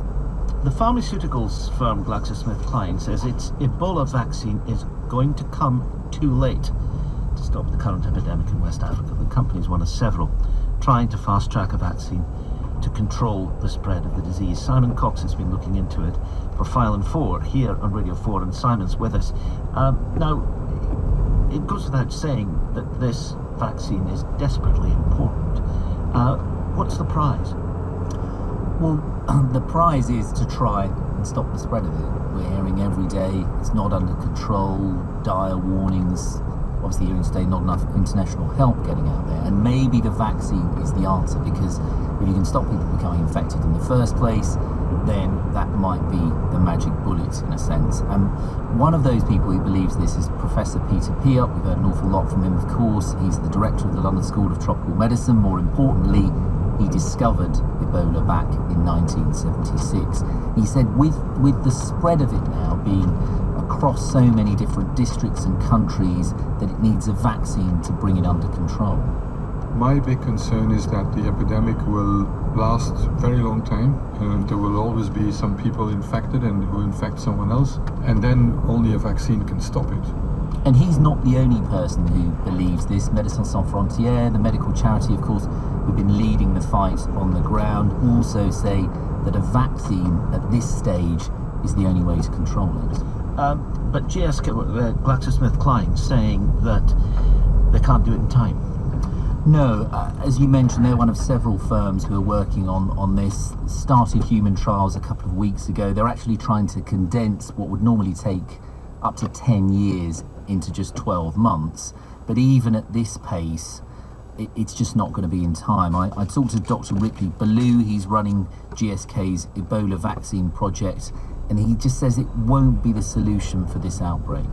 The pharmaceuticals firm GlaxoSmithKline says its Ebola vaccine is going to come too late to stop the current epidemic in West Africa. The company is one of several trying to fast-track a vaccine. to control the spread of the disease. Simon Cox has been looking into it for File and 4 here on Radio 4, and Simon's with us. Now, it goes without saying that this vaccine is desperately important. What's the prize? Well, the prize is to try and stop the spread of it. We're hearing every day it's not under control, dire warnings. Obviously hearing today not enough international help getting out there, and maybe the vaccine is the answer, because if you can stop people becoming infected in the first place, then that might be the magic bullet in a sense. And one of those people who believes this is Professor Peter Piot. We've heard an awful lot from him, of course. He's the director of the London School of Tropical Medicine. More importantly, he discovered Ebola back in 1976. He said with the spread of it now being across so many different districts and countries, that it needs a vaccine to bring it under control. My big concern is that the epidemic will last a very long time. There will always be some people infected and who infect someone else, and then only a vaccine can stop it. And he's not the only person who believes this. Médecins Sans Frontières, the medical charity, of course, who've been leading the fight on the ground, also say that a vaccine at this stage is the only way to control it. But GlaxoSmithKline saying that they can't do it in time. No, as you mentioned, they're one of several firms who are working on this. Started human trials a couple of weeks ago. They're actually trying to condense what would normally take up to 10 years into just 12 months. But even at this pace, it's just not going to be in time. I talked to Dr. Ripley Ballou. He's running GSK's Ebola vaccine project, and he just says it won't be the solution for this outbreak.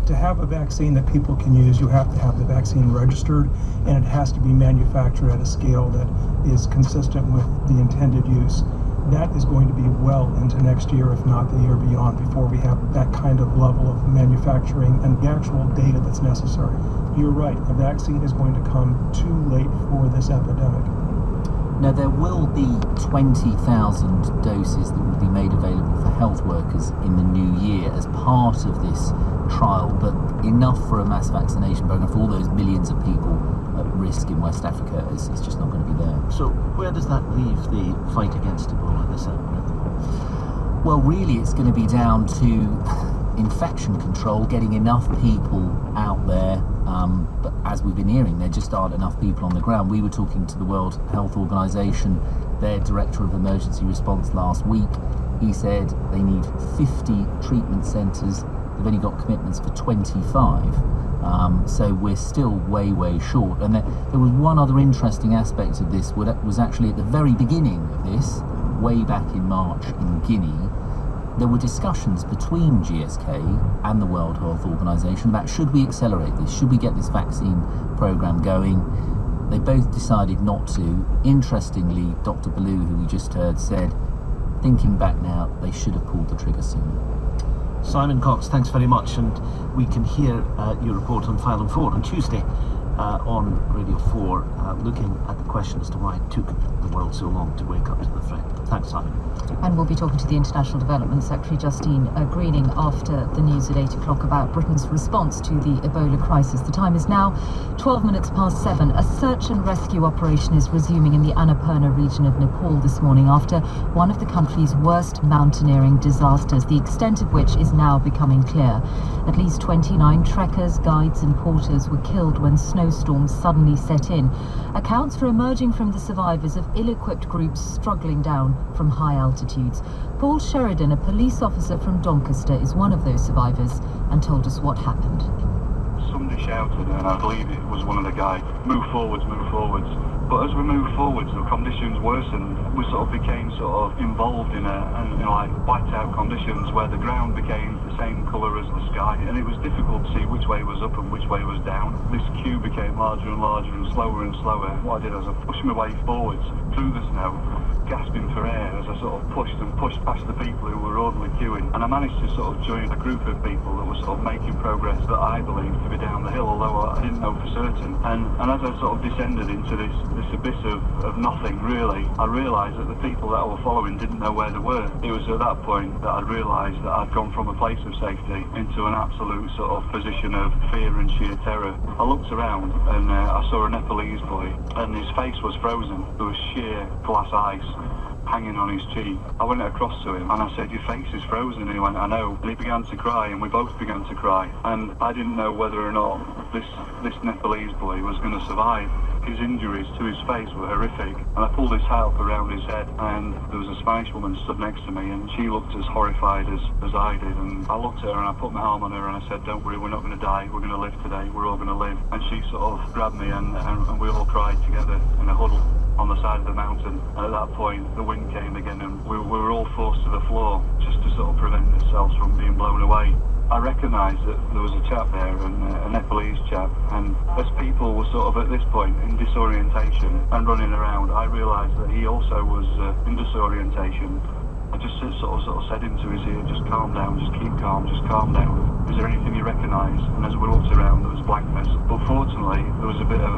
To have a vaccine that people can use, you have to have the vaccine registered, and it has to be manufactured at a scale that is consistent with the intended use. That is going to be well into next year, if not the year beyond, before we have that kind of level of manufacturing and the actual data that's necessary. You're right, a vaccine is going to come too late for this epidemic. Now, there will be 20,000 doses that will be made available for health workers in the new year as part of this trial, but enough for a mass vaccination program for all those millions of people at risk in West Africa is just not going to be there. So where does that leave the fight against Ebola this outbreak? Well, really it's going to be down to infection control, getting enough people out there, but as we've been hearing, there just aren't enough people on the ground. We were talking to the World Health Organization, their director of emergency response last week. He said they need 50 treatment centres. They've only got commitments for 25, so we're still way short. And there was one other interesting aspect of this, was actually at the very beginning of this, way back in March in Guinea, there were discussions between GSK and the World Health Organization about should we accelerate this, should we get this vaccine program going. They both decided not to. Interestingly, Dr. Ballou, who we just heard, said, thinking back now, they should have pulled the trigger sooner. Simon Cox, thanks very much, and we can hear your report on File and 4 on Tuesday on Radio 4, looking at the question as to why it took the world so long to wake up to the threat. Thanks, Simon. And we'll be talking to the International Development Secretary, Justine Greening, after the news at 8 o'clock about Britain's response to the Ebola crisis. The time is now 12 minutes past 7. A search and rescue operation is resuming in the Annapurna region of Nepal this morning after one of the country's worst mountaineering disasters, the extent of which is now becoming clear. At least 29 trekkers, guides and porters were killed when snowstorms suddenly set in. Accounts for emerging from the survivors of ill-equipped groups struggling down from high altitudes. Paul Sheridan, a police officer from Doncaster, is one of those survivors and told us what happened. Somebody shouted, and I believe it was one of the guys, move forwards, move forwards. But as we moved forwards, the conditions worsened. We sort of became involved in like white out conditions where the ground became the same colour as the sky, and it was difficult to see which way was up and which way was down. This queue became larger and larger and slower. What I did was I pushed my way forwards through the snow, gasping for air as I sort of pushed past the people who were orderly queuing, and I managed to sort of join a group of people that were sort of making progress that I believed to be down the hill. hill, although I didn't know for certain. And as I sort of descended into this abyss of nothing, really, I realised that the people that I were following didn't know where they were. It was at that point that I realised that I'd gone from a place of safety into an absolute sort of position of fear and sheer terror. I looked around and I saw a Nepalese boy, and his face was frozen. There was sheer glass ice hanging on his cheek. I went across to him and I said, "Your face is frozen." And he went, "I know." And he began to cry, and we both began to cry. And I didn't know whether or not this Nepalese boy was going to survive. His injuries to his face were horrific, and I pulled his hat up around his head, and there was a Spanish woman stood next to me, and she looked as horrified as I did. And I looked at her and I put my arm on her and I said, "Don't worry, we're not going to die, we're going to live today, we're all going to live." And she sort of grabbed me and we all cried together in a huddle on the side of the mountain. And at that point the wind came again, and we were all forced to the floor just to sort of prevent ourselves from being blown away. I recognised that there was a chap there, a Nepalese chap, and as people were sort of at this point in disorientation and running around, I realised that he also was in disorientation. I just sort of said into his ear, "Just calm down, just keep calm, just calm down. Is there anything you recognise?" And as we looked around, there was blankness. But fortunately, there was a bit of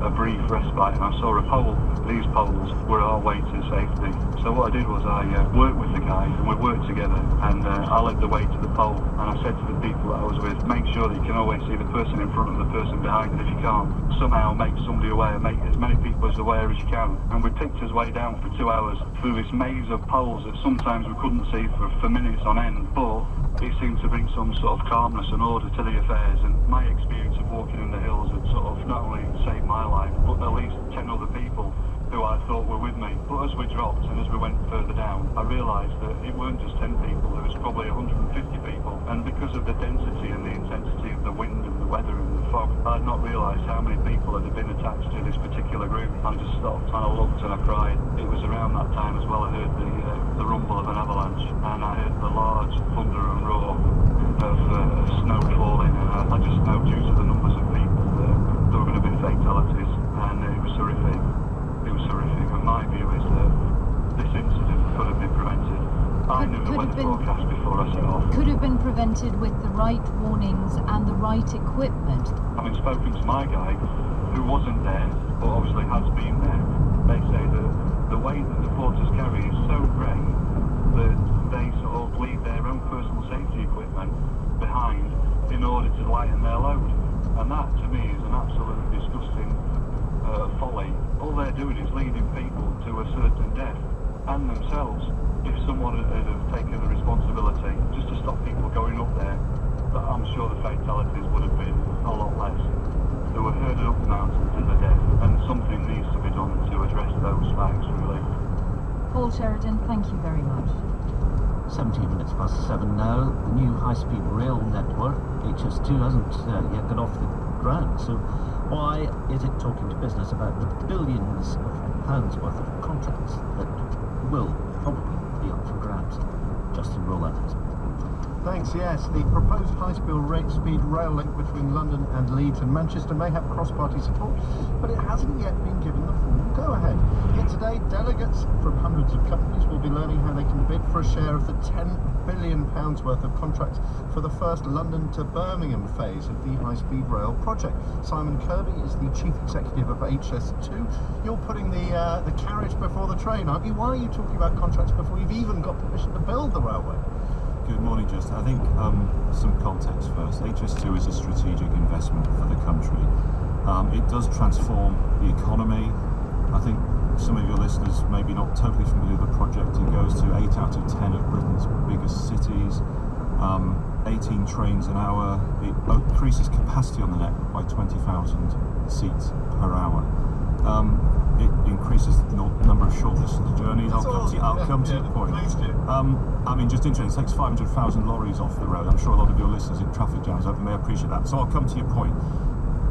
a brief respite, and I saw a pole. These poles were our way to safety. So what I did was I worked with the guys, and we worked together, and I led the way to the pole. And I said to the people that I was with, "Make sure that you can always see the person in front of the person behind, and if you can't, somehow make somebody aware, make as many people as aware as you can." And we picked his way down for 2 hours through this maze of poles that sometimes we couldn't see for minutes on end, but it seemed to bring some sort of calmness and order to the affairs. And my experience of walking in the hills had sort of not only saved my life, but at least 10 other people who I thought were with me. But as we dropped and as we went further down, I realised that it weren't just 10 people, there was probably 150 people. And because of the density and the intensity of the wind and the weather and the fog, I had not realised how many people had been attached to this particular group. I just stopped and I looked and I cried. It was around that time as well I heard the rumble of an avalanche, and I heard the large thunder and roar of snow falling. And I just know, due to the numbers of people, there were going to be fatalities, and it was horrific. It was horrific, and my view is that this incident could have been prevented. I knew the weather forecast before I set off. Could have been prevented with the right warnings and the right equipment. Having spoken to my guy, who wasn't there, but obviously has been there, they say that the way that the porters carry is so great that they sort of leave their own personal safety equipment behind in order to lighten their load. And that, to me, is an absolute disgusting folly. All they're doing is leading people to a certain death, and themselves. If someone had taken the responsibility just to stop people going up there, I'm sure the fatalities would have been a lot less. They were herded up the mountain to the death, and something needs to be done to address those facts, really. Paul Sheridan, thank you very much. 17 minutes past 7 now. The new high-speed rail network, HS2, hasn't yet got off the ground. So why is it talking to business about the billions of pounds worth of contracts that will probably be up for grabs? Justin, roll that out. Thanks, yes. The proposed high-speed rail link between London and Leeds and Manchester may have cross-party support, but it hasn't yet been given the full go-ahead. Yet today, delegates from hundreds of companies will be learning how they can bid for a share of the £10 billion worth of contracts for the first London to Birmingham phase of the high-speed rail project. Simon Kirby is the chief executive of HS2. You're putting the carriage before the train, aren't you? Why are you talking about contracts before you've even got permission to build the railway? Good morning, Justin. I think some context first. HS2 is a strategic investment for the country. It does transform the economy. I think some of your listeners may be not totally familiar with the project. It goes to 8 out of 10 of Britain's biggest cities, 18 trains an hour. It increases capacity on the network by 20,000 seats per hour. It increases the number of short-distance journeys. I'll come to your point. I mean, just interesting, it takes 500,000 lorries off the road. I'm sure a lot of your listeners in traffic jams may appreciate that. So I'll come to your point.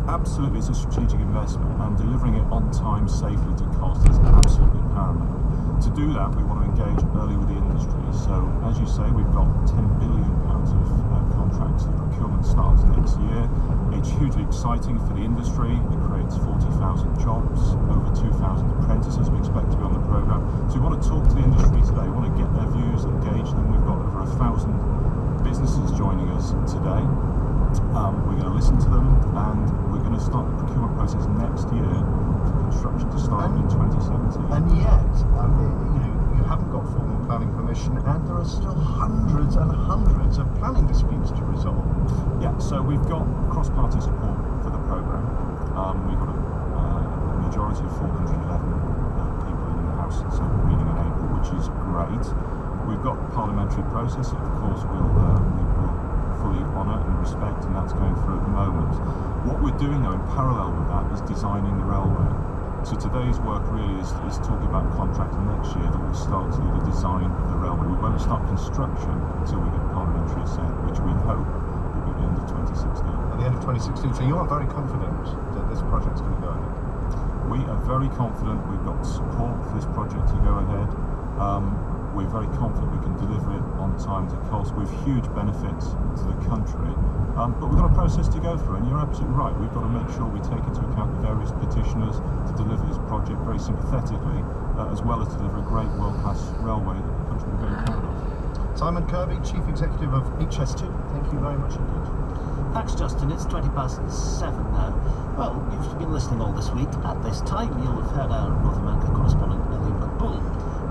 Absolutely, it's a strategic investment, and delivering it on time, safely to cost is absolutely paramount. To do that, we want to engage early with the industry. So, as you say, we've got £10 billion of contracts. The procurement starts next year. It's hugely exciting for the industry. It creates 40,000 jobs, over 2,000 apprentices we expect to be on the programme. So we want to talk to the industry today. We want to get their views, engage them. We've got over 1,000 businesses joining us today. We're going to listen to them. and we're going to start the procurement process next year for construction to start in 2017. And yet, you haven't got formal planning permission, and there are still hundreds and hundreds of planning disputes to resolve. Yeah, so we've got cross-party support for the programme. We've got a majority of 411 people in the House, so reading and able, which is great. We've got parliamentary process that, of course, we will fully honour and respect, and that's going through at the moment. What we're doing, though, in parallel with that, is designing the railway. So today's work really is talking about contracting next year that will start to do the design of the railway. We won't start construction until we get parliamentary assent, which we hope will be at the end of 2016. At the end of 2016, so you are very confident that this project's going to go ahead? We are very confident. We've got support for this project to go ahead. We're very confident we can deliver it on time to cost with huge benefits to the country. But we've got a process to go through, and you're absolutely right. We've got to make sure we take into account the various petitioners to deliver this project very sympathetically, as well as deliver a great world-class railway that the country will be very proud of. Simon Kirby, Chief Executive of HS2, thank you very much indeed. Thanks, Justin. It's 7:20 now. Well, you've been listening all this week. At this time, you'll have heard our North America correspondent, Elaine McBull,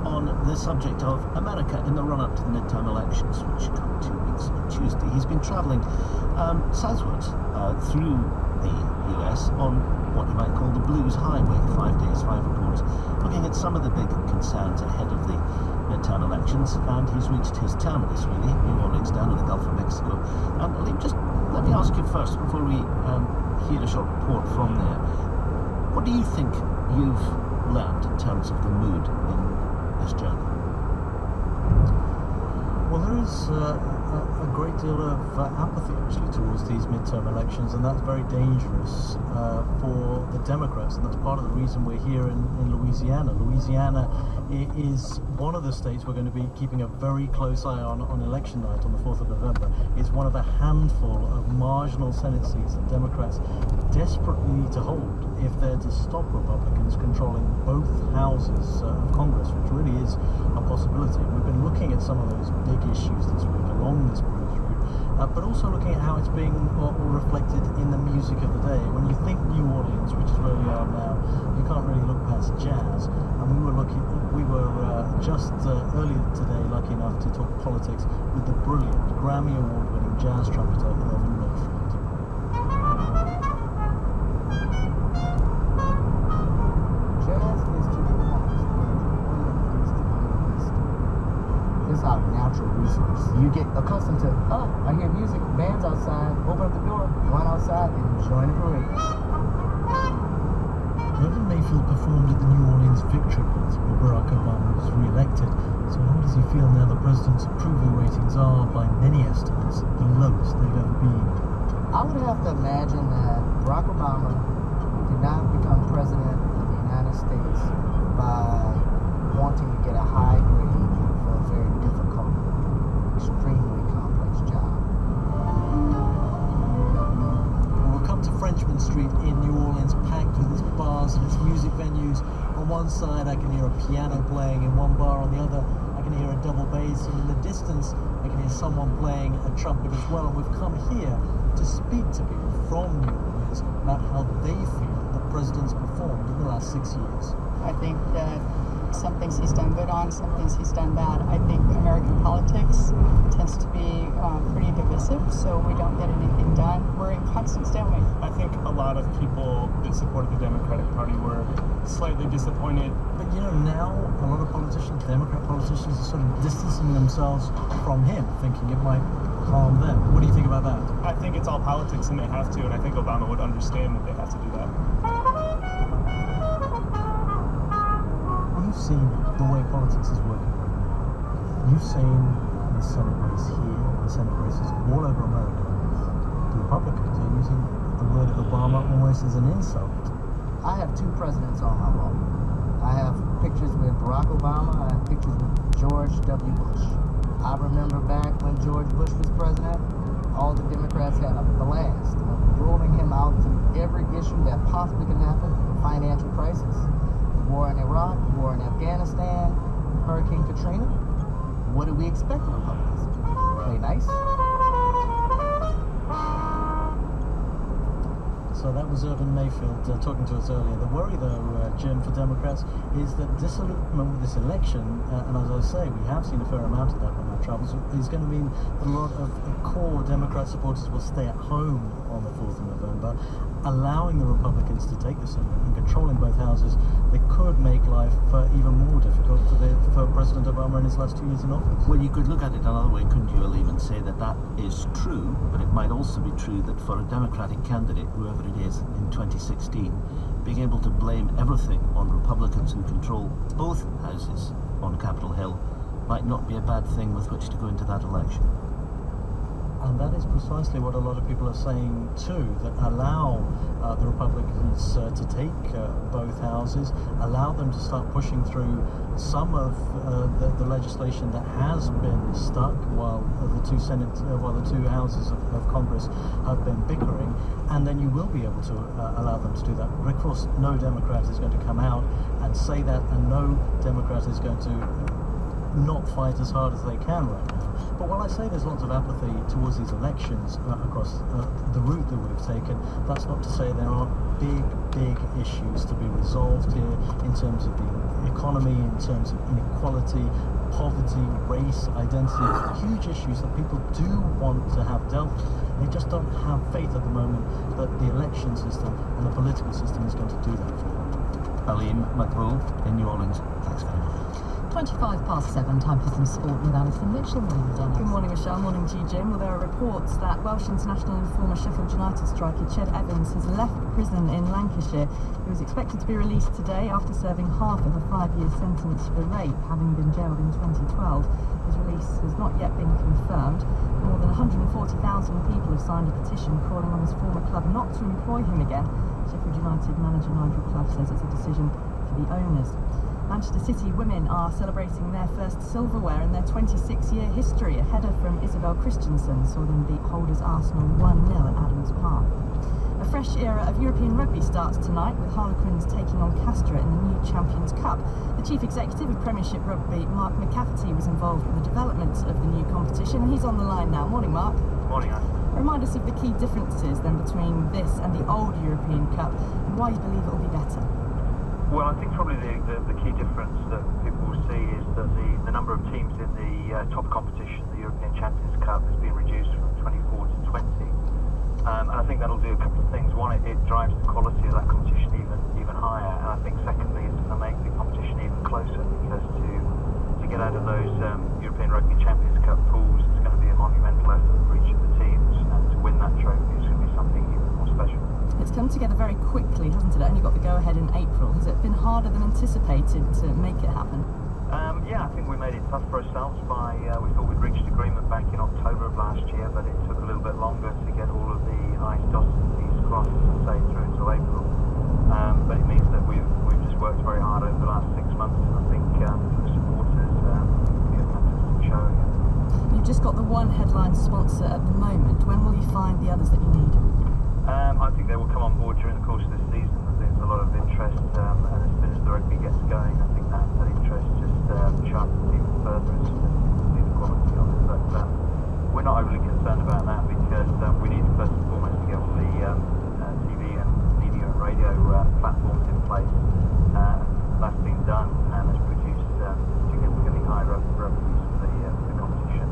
on the subject of America in the run-up to the midterm elections, which come 2 weeks on Tuesday. He's been travelling southwards through the US on what you might call the Blues Highway, 5 days, 5 reports, looking at some of the big concerns ahead of the midterm elections, and he's reached his terminus, really, New Orleans, down in the Gulf of Mexico. And Elaine, just let me ask you first, before we hear a short report from there, what do you think you've learned in terms of the mood in this journey? Well, there is a great deal of apathy actually towards these midterm elections, and that's very dangerous for the Democrats, and that's part of the reason we're here in Louisiana. Louisiana is one of the states we're going to be keeping a very close eye on election night on the 4th of November. It's one of a handful of marginal Senate seats that Democrats desperately need to hold if they're to stop Republicans controlling both houses of Congress, which really is a possibility. We've been looking at some of those big issues this week along this blues route, but also looking at how it's being reflected in the music of the day. When you think New Orleans, which is where we are now, you can't really look past jazz. And we were just earlier today lucky enough to talk politics with the brilliant Grammy Award-winning jazz trumpeter Irvin Milford. Jazz is to the heart what oil is to the West. It's our natural resource. You get accustomed to, oh, I hear music, bands outside, open up the door, going outside and enjoying the parades. Irvin Mayfield performed at the New Orleans Victory Party where Barack Obama was re-elected. So how does he feel now the president's approval ratings are, by many estimates, the lowest they've ever been? I would have to imagine that Barack Obama did not become president of the United States by wanting to get a high grade for a very difficult, extremely complex job. We'll come to Frenchman Street in New Orleans, packed with its bars and its music venues. On one side I can hear a piano playing, in one bar on the other I can hear a double bass, and in the distance I can hear someone playing a trumpet as well. And we've come here to speak to people from New Orleans about how they feel the president's performed in the last 6 years. I think that some things he's done good on, some things he's done bad. I think American politics tends to be pretty divisive, so we don't get anything done. We're in constant stalemate. I think a lot of people that supported the Democratic Party were slightly disappointed. But you know, now a lot of politicians, Democrat politicians, are sort of distancing themselves from him, thinking it might harm them. What do you think about that? I think it's all politics and they have to, and I think Obama would understand that they have to do that. You've seen the way politics is working right now. You've seen the Senate race here, the Senate races all over America. The Republicans are using the word Obama almost as an insult. I have two presidents on my wall. I have pictures with Barack Obama, I have pictures with George W. Bush. I remember back when George Bush was president, all the Democrats had a blast of rolling him out to every issue that possibly can happen, financial crisis. War in Iraq, war in Afghanistan, Hurricane Katrina. What do we expect of Republicans? Play nice? So that was Urban Mayfield talking to us earlier. The worry, though, Jim, for Democrats is that disillusionment with this election, and as I say, we have seen a fair amount of that on our travels, is going to mean that a lot of core Democrat supporters will stay at home on the 4th of November, allowing the Republicans to take this and controlling both houses. They could make life even more difficult for President Obama in his last 2 years in office. Well, you could look at it another way, couldn't you, Aleem, and say that that is true, but it might also be true that for a Democratic candidate, whoever it is, in 2016, being able to blame everything on Republicans who control both houses on Capitol Hill might not be a bad thing with which to go into that election. And that is precisely what a lot of people are saying too, that allow the Republicans to take both houses, allow them to start pushing through some of the legislation that has been stuck while the two houses of Congress have been bickering, and then you will be able to allow them to do that. But of course, no Democrat is going to come out and say that, and no Democrat is going to not fight as hard as they can right now. But while I say there's lots of apathy towards these elections across the route that we've taken, that's not to say there aren't big issues to be resolved here in terms of the economy, in terms of inequality, poverty, race, identity, huge issues that people do want to have dealt with. They just don't have faith at the moment that the election system and the political system is going to do that for them. Aleem Makbul in New Orleans. Thanks very much. 7:25, time for some sport with Alison Mitchell. Good morning, Michelle. Morning to you, Jim. Well, there are reports that Welsh international and former Sheffield United striker Ched Evans has left prison in Lancashire. He was expected to be released today after serving half of a 5-year sentence for rape, having been jailed in 2012. His release has not yet been confirmed. More than 140,000 people have signed a petition calling on his former club not to employ him again. Sheffield United manager Nigel Clough says it's a decision for the owners. Manchester City women are celebrating their first silverware in their 26-year history. A header from Isabel Christensen saw them beat holders Arsenal 1-0 at Adams Park. A fresh era of European rugby starts tonight, with Harlequins taking on Castra in the new Champions Cup. The chief executive of Premiership Rugby, Mark McCafferty, was involved in the development of the new competition, and he's on the line now. Morning, Mark. Morning, Anne. Remind us of the key differences then between this and the old European Cup, and why you believe it will be better. Well, I think probably the key difference that people will see is that the number of teams in the top competition, the European Champions Cup, has been reduced from 24 to 20. And I think that'll do a couple of things. One, it drives the quality of that competition even higher. And I think secondly, it's going to make the competition even closer, because to get out of those European Rugby Champions Cup pools, it's going to be a monumental effort for each of the teams. And to win that trophy is going to be something even more special. It's come together very quickly, hasn't it? It only got the go-ahead in April. Has it been harder than anticipated to make it happen? Yeah, I think we made it tough for ourselves by, we thought we'd reached agreement back in October of last year, but it took a little bit longer to get all of the I's dotted and T's crossed, and say through until April. But it means that we've just worked very hard over the last 6 months, and I think for the supporters, it'll be a fantastic show again. You've just got the one headline sponsor at the moment. When will you find the others that you need? I think they will come on board during the course of this season. I think there's a lot of interest, and as soon as the rugby gets going, I think that interest just sharpens even further as to the quality of it. But we're not overly concerned about that, because we need first and foremost to get all the TV and media and radio platforms in place. That's been done and has produced significantly higher revenues for the competition.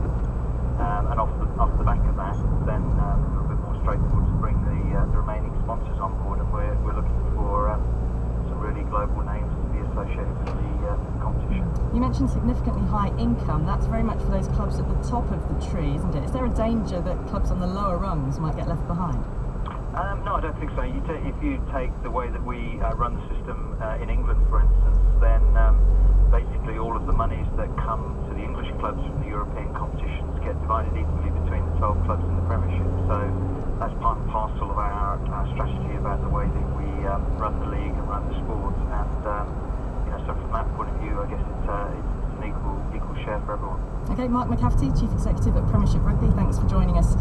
And off the back of that, then a little bit more straightforward to bring the remaining sponsors on board, and we're looking for some really global names to be associated with the competition. You mentioned significantly high income. That's very much for those clubs at the top of the tree, isn't it? Is there a danger that clubs on the lower rungs might get left behind? No, I don't think so. If you take the way that we run the system in England, for instance, then basically all of the monies that come to the English clubs from the European competitions get divided equally between the 12 clubs in the Premiership. So that's part and parcel of our strategy about the way that we run the league and run the sport. And so from that point of view, I guess it's an equal share for everyone. Okay, Mark McCafferty, Chief Executive at Premiership Rugby, thanks for joining us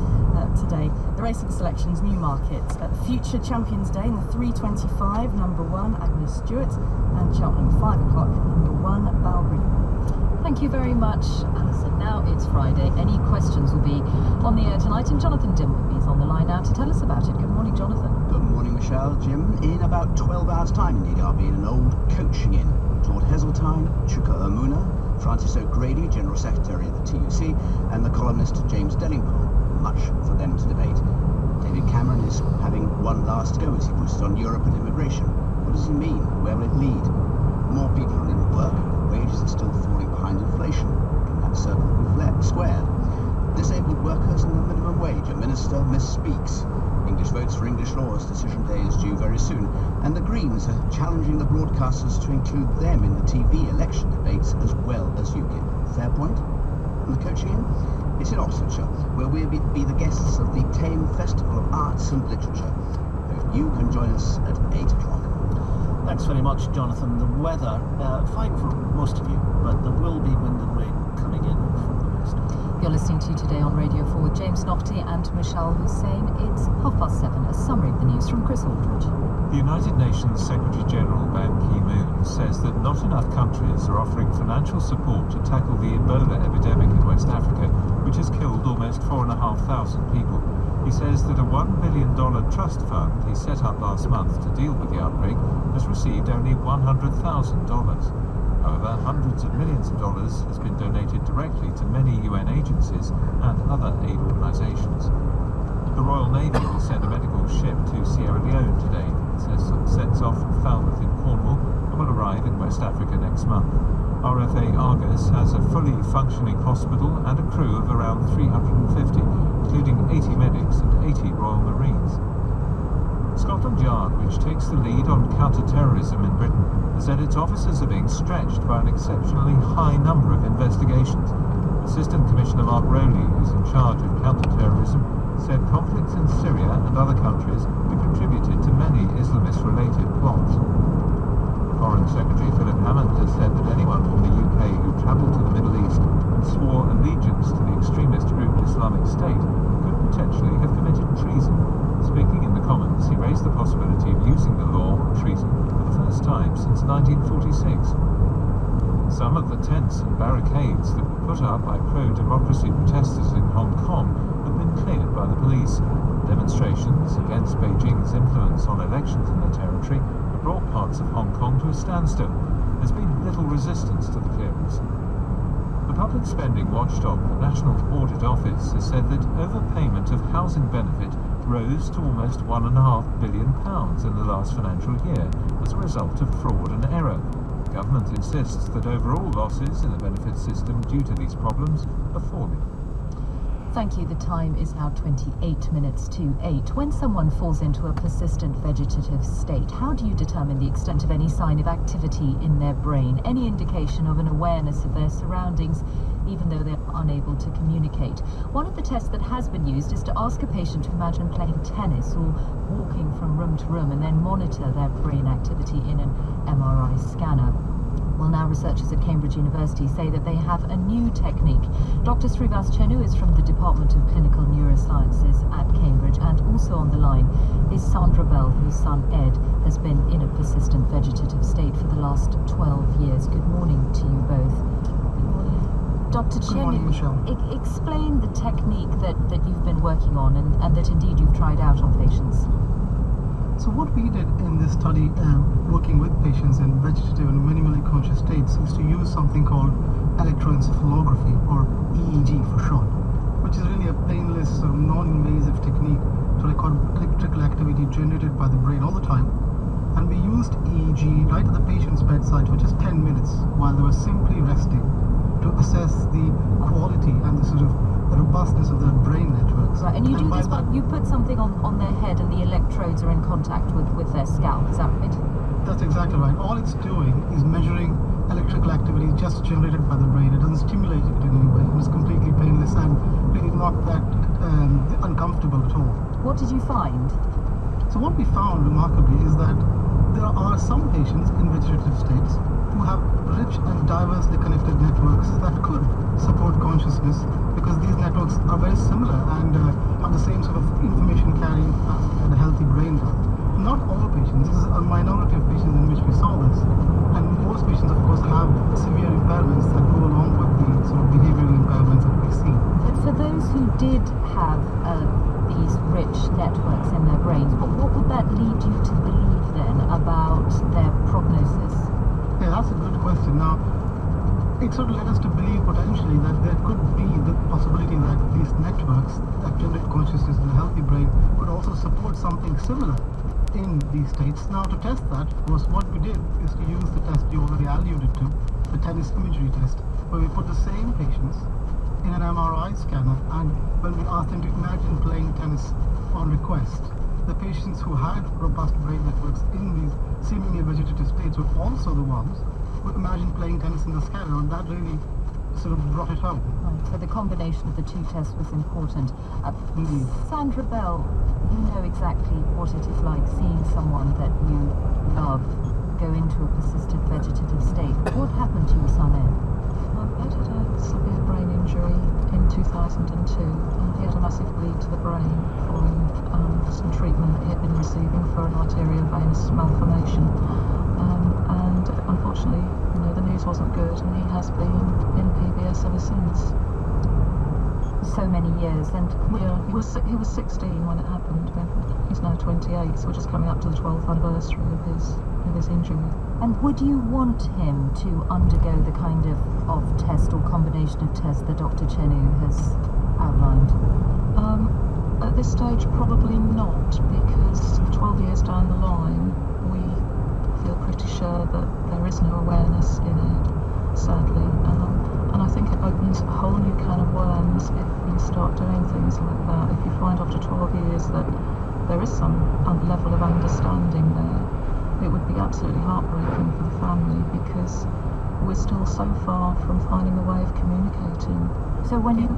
today. The race of the selections, Newmarket, Future Champions Day in the 3:25, number 1, Agnes Stewart, and Cheltenham, 5 o'clock, number 1, Balbriggan. Thank you very much, Alison. Now it's Friday. Any questions will be on the air tonight, and Jonathan Dimbleby is on the line now to tell us about it. Good morning, Jonathan. Good Morning, Michelle. Jim, in about 12 hours' time, indeed, I'll be in an old coaching inn. Lord Heseltine, Chuka Umunna, Francis O'Grady, General Secretary of the TUC, and the columnist James Dellingpole. Much for them to debate. David Cameron is having one last go as he pushes on Europe and immigration. What does he mean? Where will it lead? More people are in work, but wages are still falling behind inflation. Can that circle be squared? Disabled workers and the minimum wage. A minister misspeaks. English votes for English laws. Decision day is due very soon. And the Greens are challenging the broadcasters to include them in the TV election debates as well as UKIP. Fair point? And the coaching inn? It's in Oxfordshire, where we'll be the guests of the Tame Festival of Arts and Literature. Hope you can join us at 8 o'clock. Thanks very much, Jonathan. The weather, fine for most of you, but there will be wind and rain coming in from the west. You're listening to Today on Radio 4 with James Naughtie and Michelle Hussein. It's 7:30. A summary of the news from Chris Aldridge. The United Nations Secretary-General Ban Ki-moon says that not enough countries are offering financial support to tackle the Ebola epidemic in West Africa, which has killed almost 4,500 people. He says that a $1 billion trust fund he set up last month to deal with the outbreak has received only $100,000. However, hundreds of millions of dollars has been donated directly to many UN agencies and other aid organisations. The Royal Navy will send a medical ship to Sierra Leone today. It sets off from Falmouth in Cornwall and will arrive in West Africa next month. RFA Argus has a fully functioning hospital and a crew of around 350, including 80 medics and 80 Royal Marines. Scotland Yard, which takes the lead on counter-terrorism in Britain, has said its officers are being stretched by an exceptionally high number of investigations. Assistant Commissioner Mark Rowley, who's in charge of counter-terrorism, said conflicts in Syria and other countries have contributed to many Islamist-related plots. Foreign Secretary Philip Hammond has said that anyone from the UK who travelled to the Middle East and swore allegiance to the extremist group Islamic State could potentially have committed treason. Speaking in the Commons, he raised the possibility of using the law on treason for the first time since 1946. Some of the tents and barricades that were put up by pro-democracy protesters in Hong Kong have been cleared by the police. Demonstrations against Beijing's influence on elections in the territory have brought parts of Hong Kong to a standstill. There's been little resistance to the clearance. The public spending watchdog, the National Audit Office, has said that overpayment of housing benefit rose to almost £1.5 billion in the last financial year as a result of fraud and error. The government insists that overall losses in the benefit system due to these problems are falling. Thank you. The time is now 28 minutes to 8. When someone falls into a persistent vegetative state, how do you determine the extent of any sign of activity in their brain, any indication of an awareness of their surroundings, even though they're unable to communicate? One of the tests that has been used is to ask a patient to imagine playing tennis or walking from room to room and then monitor their brain activity in an MRI scanner. Well, now researchers at Cambridge University say that they have a new technique. Dr. Srivas Chenu is from the Department of Clinical Neurosciences at Cambridge, and also on the line is Sandra Bell, whose son Ed has been in a persistent vegetative state for the last 12 years. Good morning to you both. Dr. Chenu, explain the technique that you've been working on and that indeed you've tried out on patients. So what we did in this study, working with patients in vegetative and minimally conscious states, is to use something called electroencephalography, or EEG for short, which is really a painless, non-invasive technique to record electrical activity generated by the brain all the time. And we used EEG right at the patient's bedside for just 10 minutes while they were simply resting to assess the quality and the sort of robustness of their brain networks. Right, and you do this, but you put something on their head and the electrodes are in contact with their scalp, is that right? That's exactly right. All it's doing is measuring electrical activity just generated by the brain. It doesn't stimulate it in any way. It's completely painless and really not that uncomfortable at all. What did you find? So what we found, remarkably, is that there are some patients in vegetative states who have rich and diversely connected networks that could support consciousness, because these networks are very similar and have the same sort of information carrying that a healthy brain does. Not all patients, this is a minority of patients in which we saw this, and most patients of course have severe impairments that go along with the sort of behavioral impairments that we see. But for those who did have these rich networks in their brains, what would that lead you to believe then about their prognosis? Yeah, that's a good question. Now, it sort of led us to believe potentially that there could be the possibility that these networks that generate consciousness in the healthy brain could also support something similar in these states. Now, to test that, of course, what we did is to use the test you already alluded to, the tennis imagery test, where we put the same patients in an MRI scanner, and when we asked them to imagine playing tennis on request, the patients who had robust brain networks in these seemingly vegetative states were also the ones who imagined playing tennis in the scanner, and that really sort of brought it home. Right, so the combination of the two tests was important. Indeed. Sandra Bell, you know exactly what it is like seeing someone that you love go into a persistent vegetative state. What happened to your son Ed? Ed had a severe brain injury in 2002. He had a massive bleed to the brain following some treatment that he had been receiving for an arteriovenous malformation. And unfortunately, the news wasn't good, and he has been in PBS ever since. So many years, and yeah, he was 16 when it happened. He's now 28, so we're just coming up to the 12th anniversary of his injury. And would you want him to undergo the kind of test or combination of tests that Dr. Chenu has outlined? At this stage, probably not, because 12 years down the line, we feel pretty sure that there is no awareness in it, sadly. And I think it opens a whole new can of worms if you start doing things like that. If you find after 12 years that there is some level of understanding there, it would be absolutely heartbreaking for the family, because we're still so far from finding a way of communicating. So when you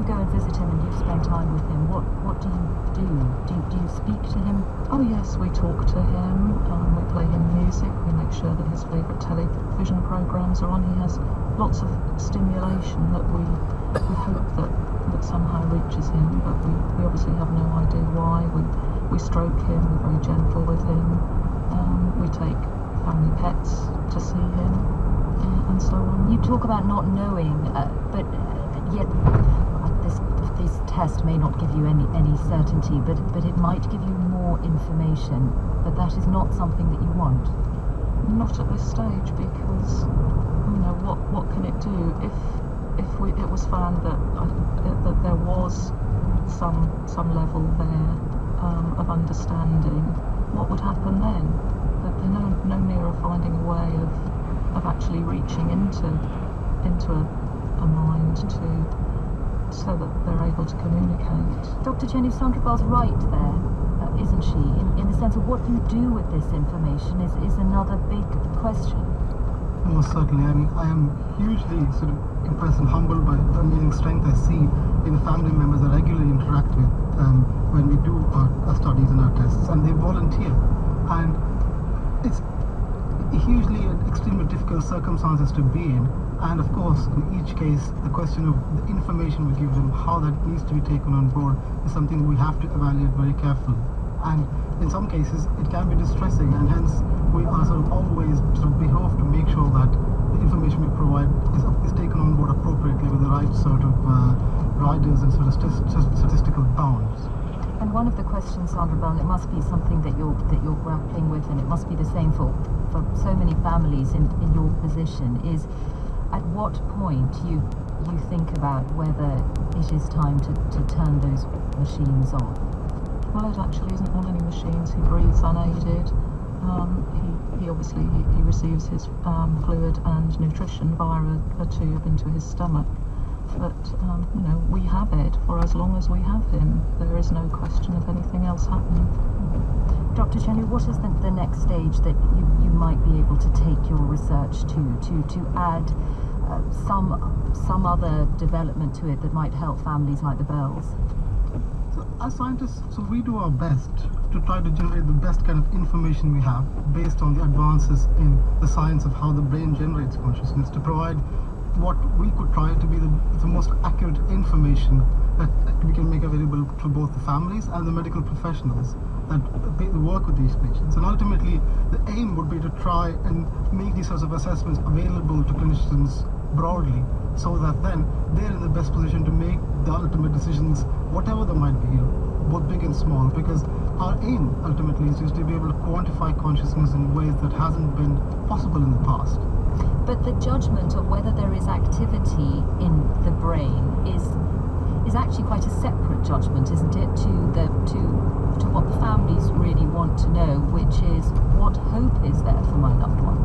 go and visit him and you spend time with him, what do you do? Do you speak to him? Oh yes, we talk to him, we play him music, we make sure that his favourite television programmes are on. He has lots of stimulation that we hope that somehow reaches him, but we obviously have no idea why. We stroke him, we're very gentle with him, we take family pets to see him, and so on. You talk about not knowing, but yet this test may not give you any certainty, but it might give you more information, but that is not something that you want. Not at this stage, because what can it do if it was found that there was some level there of understanding? What would happen then? That they're no nearer finding a way of actually reaching into a mind so that they're able to communicate. Dr. Chenu, Sandra Bell's right there, isn't she? In the sense of what you do with this information is another big question. Most certainly. I am hugely sort of impressed and humbled by the amazing strength I see in the family members I regularly interact with when we do our studies and our tests, and they volunteer. And it's hugely and extremely difficult circumstances to be in, and of course in each case the question of the information we give them, how that needs to be taken on board, is something we have to evaluate very carefully. And in some cases it can be distressing, and hence we are sort of always sort of behoved to make sure that the information we provide is taken on board appropriately with the right sort of riders and sort of statistical bounds. And one of the questions, Sandra Bell, and it must be something that you're grappling with, and it must be the same for so many families in your position, is at what point you think about whether it is time to turn those machines off. Well, Ed actually isn't on any machines. He breathes unaided. He obviously receives his fluid and nutrition via a tube into his stomach. But we have Ed for as long as we have him. There is no question of anything else happening. Dr. Chenu, what is the next stage that you might be able to take your research to add some other development to it that might help families like the Bells? So as scientists, we do our best to try to generate the best kind of information we have based on the advances in the science of how the brain generates consciousness, to provide what we could try to be the most accurate information that we can make available to both the families and the medical professionals that work with these patients. And ultimately, the aim would be to try and make these sorts of assessments available to clinicians broadly, so that then they're in the best position to make the ultimate decisions, whatever they might be, both big and small, because our aim ultimately is just to be able to quantify consciousness in ways that hasn't been possible in the past. But the judgment of whether there is activity in the brain is actually quite a separate judgment, isn't it, to what the families really want to know, which is what hope is there for my loved one.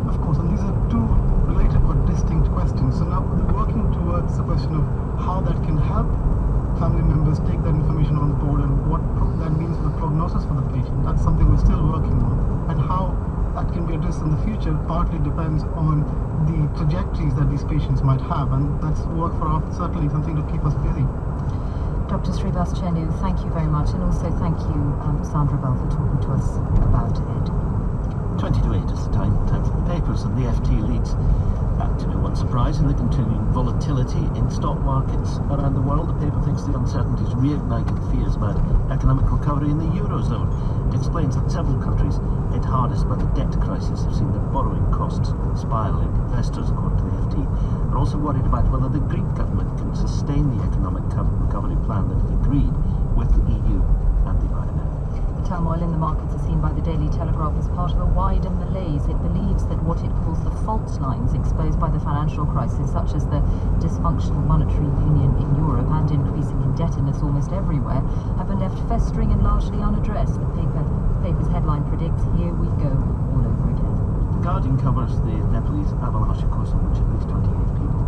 Of course, and these are two related but distinct questions. So now we're working towards the question of how that can help family members take that information on board and what that means for the prognosis for the patient. That's something we're still working on, and how that can be addressed in the future partly depends on the trajectories that these patients might have, and that's work for us, certainly something to keep us busy. Dr. Sribas Chenu, thank you very much, and also thank you, Sandra Bell, for talking to us about Ed. 20 to 8 is the time for the papers, and the FT leads. To no one's surprise, in the continuing volatility in stock markets around the world, the paper thinks the uncertainties reignited fears about economic recovery in the Eurozone. It explains that several countries hit hardest by the debt crisis have seen their borrowing costs spiralling. Investors, according to the FT, are also worried about whether the Greek government can sustain the economic recovery plan that it agreed with the EU and the IMF. The turmoil in the markets is seen by the Daily Telegraph as part of a wider malaise. It believes that what it calls the fault lines exposed by the financial crisis, such as the dysfunctional monetary union in Europe and increasing indebtedness almost everywhere, have been left festering and largely unaddressed. The paper's headline predicts, "Here we go all over again." The Guardian covers the Nepalese avalanche, of course, in which at least 28 people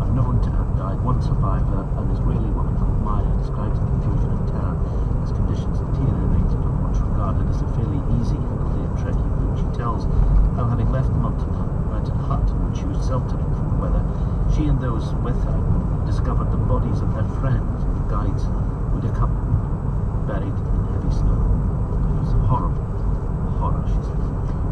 are known to have died. One survivor, an Israeli woman called Maya, describes the confusion and terror as conditions deteriorated on what's regarded as a fairly easy and clear trekking route. She tells how, having left the mountain hut in which she was sheltering from the weather, she and those with her discovered the bodies of their friends and the guides who'd accompanied them, buried in heavy snow. It was a horror, she said.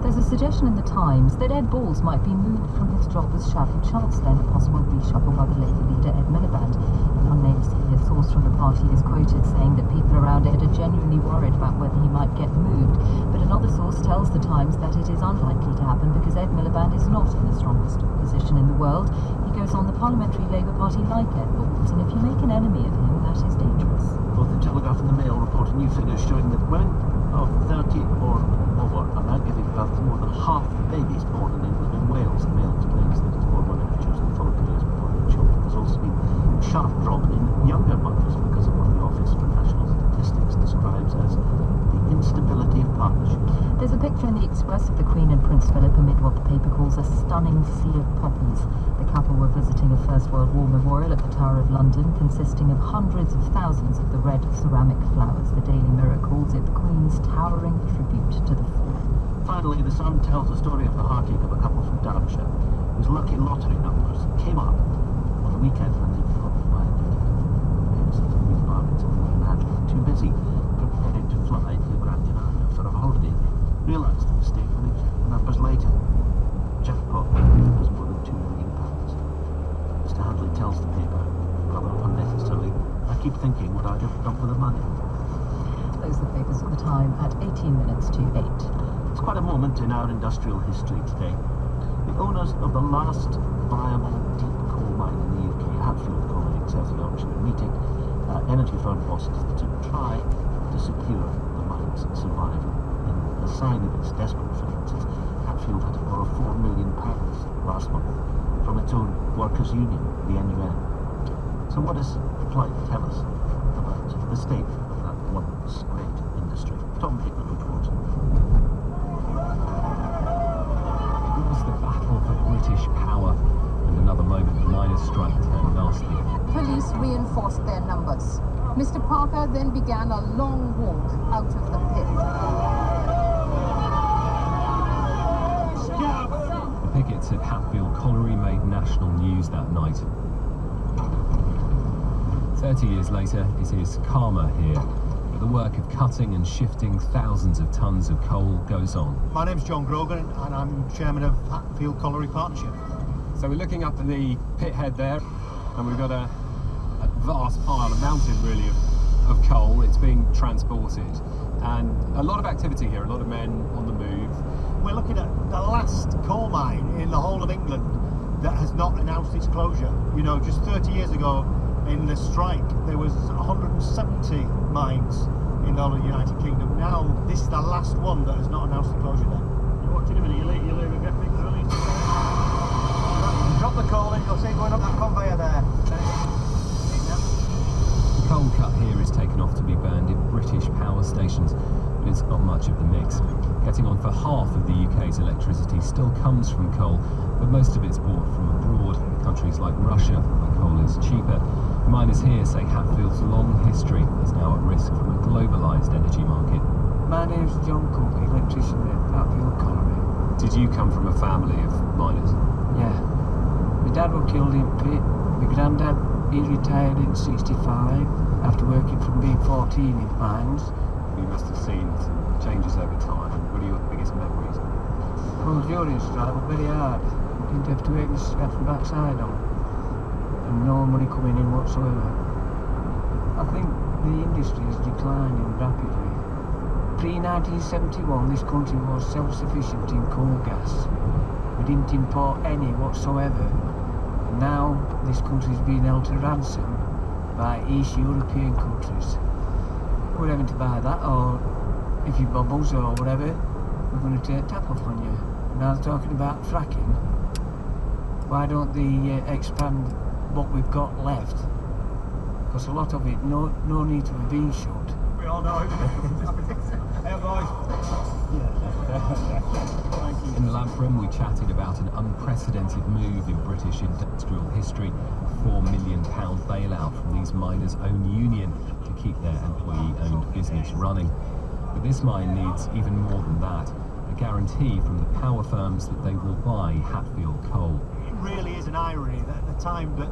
There's a suggestion in the Times that Ed Balls might be moved from his job as Sheffield Chancellor in a possible reshuffle by the Labour leader Ed Miliband. An unnamed senior source from the party is quoted saying that people around Ed are genuinely worried about whether he might get moved. But another source tells the Times that it is unlikely to happen because Ed Miliband is not in the strongest position in the world. He goes on, the Parliamentary Labour Party like Ed Balls, and if you make an enemy of him, that is dangerous. Both the Telegraph and the Mail report new figures showing that women of 30 or over are now giving birth to more than half the babies born in England and Wales. The Mail explains that as more women have chosen to follow careers before their children, there's also been a sharp drop in younger mothers because of what the Office for National Statistics describes as the instability of partnership. There's a picture in the Express of the Queen and Prince Philip amid what the paper calls a stunning sea of poppies. The couple were visiting a First World War memorial at the Tower of London, consisting of hundreds of thousands of the red ceramic flowers. The Daily Mirror calls it the Queen's towering tribute to the fallen. Finally, the Sun tells the story of the heartache of a couple from Derbyshire whose lucky lottery numbers came up on the weekend when they forgot to buy a ticket. Parents of the Queen Bargains and Queen Angela, too busy preparing to fly to Gran Canaria for a holiday, realised the mistake when they checked the numbers later. Jackpot was more than £2 million. Mr. Handley tells the paper, rather unnecessarily, "I keep thinking what I'd have done with the money." Those are the papers at the time at 18 minutes to 8. It's quite a moment in our industrial history today. The owners of the last viable deep coal mine in the UK, Hatfield Coal in South Yorkshire, are meeting energy firm bosses to try to secure the mine's survival. In a sign of its desperate finances, Hatfield had to borrow £4 million last month from its own workers' union, the NUN. So what does the plight tell us about the state of that once great industry? Tom Hickman reports. It was the battle for British power, and another moment the miners' strike turned nasty. Police reinforced their numbers. Mr. Parker then began a long walk out of the pit. The pickets at Hatfield Colliery made national news that night. 30 years later, it is calmer here, but the work of cutting and shifting thousands of tons of coal goes on. My name's John Grogan, and I'm chairman of Hatfield Colliery Partnership. So we're looking up at the pit head there, and we've got a vast pile, a mountain really, of coal. It's being transported, and a lot of activity here, a lot of men on the move. We're looking at the last coal mine in the whole of England that has not announced its closure. You know, just 30 years ago, in the strike, there was 170 mines in all of the United Kingdom. Now, this is the last one that has not announced the closure there. What do you do? You'll even get big release. Drop the coal in, you'll see going up that conveyor there. The coal cut here is taken off to be burned in British power stations, but it's not much of the mix. Getting on for half of the UK's electricity still comes from coal, but most of it's bought from abroad, countries like Russia, where coal is cheaper. Miners here say Hatfield's long history is now at risk from a globalised energy market. My name's John Cook, electrician at Hatfield Colliery. Did you come from a family of miners? Yeah. My dad was killed in pit. My granddad, he retired in 65 after working from being 14 in mines. You must have seen some changes over time. What are your biggest memories? Well, during strike was very hard. You didn't have to work the backside on. And no money coming in whatsoever. I think the industry is declining rapidly. Pre-1971, this country was self-sufficient in coal gas. We didn't import any whatsoever. And now this country is being held to ransom by East European countries. We're having to buy that, or if you bubbles or whatever, we're going to take tap off on you. Now they're talking about fracking. Why don't they expand what we've got left? Because a lot of it, no need to have been shut. We all know. Hey boys. In the lamp room, we chatted about an unprecedented move in British industrial history, a £4 million bailout from these miners' own union to keep their employee-owned business running. But this mine needs even more than that, a guarantee from the power firms that they will buy Hatfield coal. It really is an irony that at the time that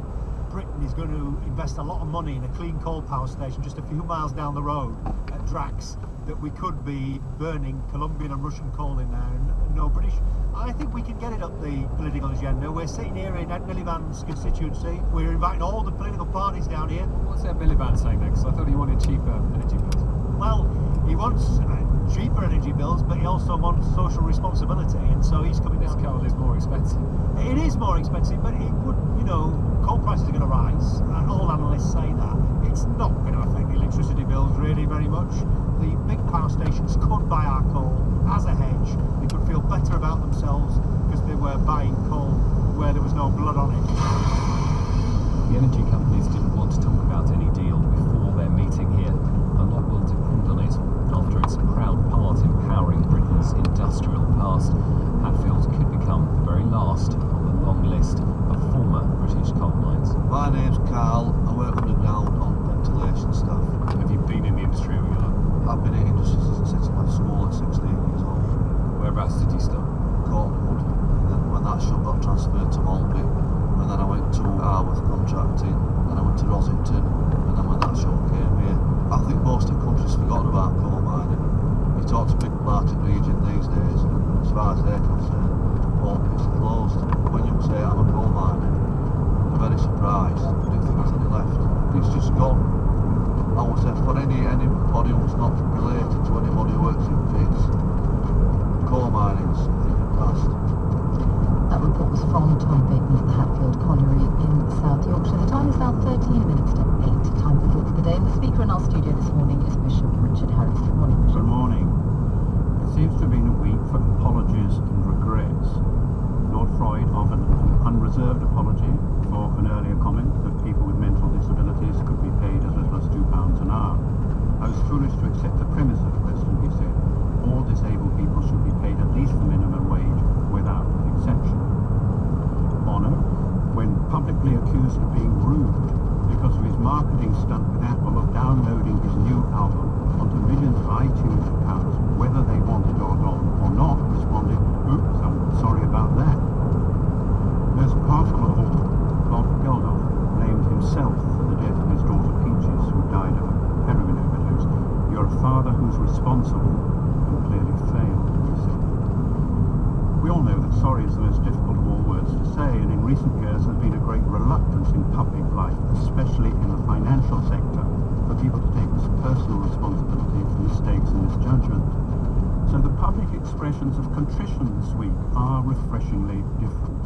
Britain is going to invest a lot of money in a clean coal power station just a few miles down the road at Drax, that we could be burning Colombian and Russian coal in there and no British. I think we can get it up the political agenda. We're sitting here in Ed Miliband's constituency. We're inviting all the political parties down here. What's Ed Miliband saying next? I thought he wanted cheaper energy bills. Well, he wants cheaper energy bills, but he also wants social responsibility, and so he's coming down. This coal is more expensive. It is more expensive, but it would, you know, coal prices are going to rise, and all analysts say that. It's not going to affect the electricity bills really very much. The big power stations could buy our coal as a hedge. They could feel better about themselves because they were buying coal where there was no blood on it. The energy companies didn't want to talk about any deal before their meeting here. A lot will depend on it. After its proud part in powering Britain's industrial past, Hatfield could become the very last on the long list of former British coal mines. My name's Carl. I work underground on ventilation stuff. Have you been in the industry all your life? I've been in the industry since I left school at 16 years old. Whereabouts did you start? Cornwood. And then when that shop got transferred to Malby, and then I went to Araf contracting, then I went to Rosington, and then when that shop came here. I think most of the country's forgotten about coal mining. You talk to people out in the region these days, and as far as they're concerned, all pits are closed. When you say I'm a coal miner, they're very surprised. They don't think there's any left. It's just gone. I would say for anybody who's not related to anybody who works in pits, coal mining's a thing of the past. That report was from Tom Bateman at the Hatfield Colliery in South Yorkshire. The time is now 13 minutes to 8. Time for Thoughts of the Day. And the speaker in our studio this morning is Bishop Richard Harris. Good morning, Bishop. Good morning. It seems to have been a week for apologies and regrets. Lord Freud offered an unreserved apology for an earlier comment that people with mental disabilities could be paid as little as £2 an hour. I was foolish to accept the premise of the question, he said. All disabled people should be paid at least the minimum wage without exception. Bono, when publicly accused of being rude because of his marketing stunt with Apple of downloading his new album onto millions of iTunes accounts, whether they wanted or not, responded, "Oops, I'm sorry about that." Most powerful of all, Bob Geldof blamed himself for the death of his daughter Peaches, who died of a heroin overdose. "You're a father who's responsible and clearly failed," he said. We all know that sorry is the most difficult of all words to say, and in recent years there's been a great reluctance in public life, especially in the financial sector, for people to take this personal responsibility for mistakes and misjudgment. So the public expressions of contrition this week are refreshingly different.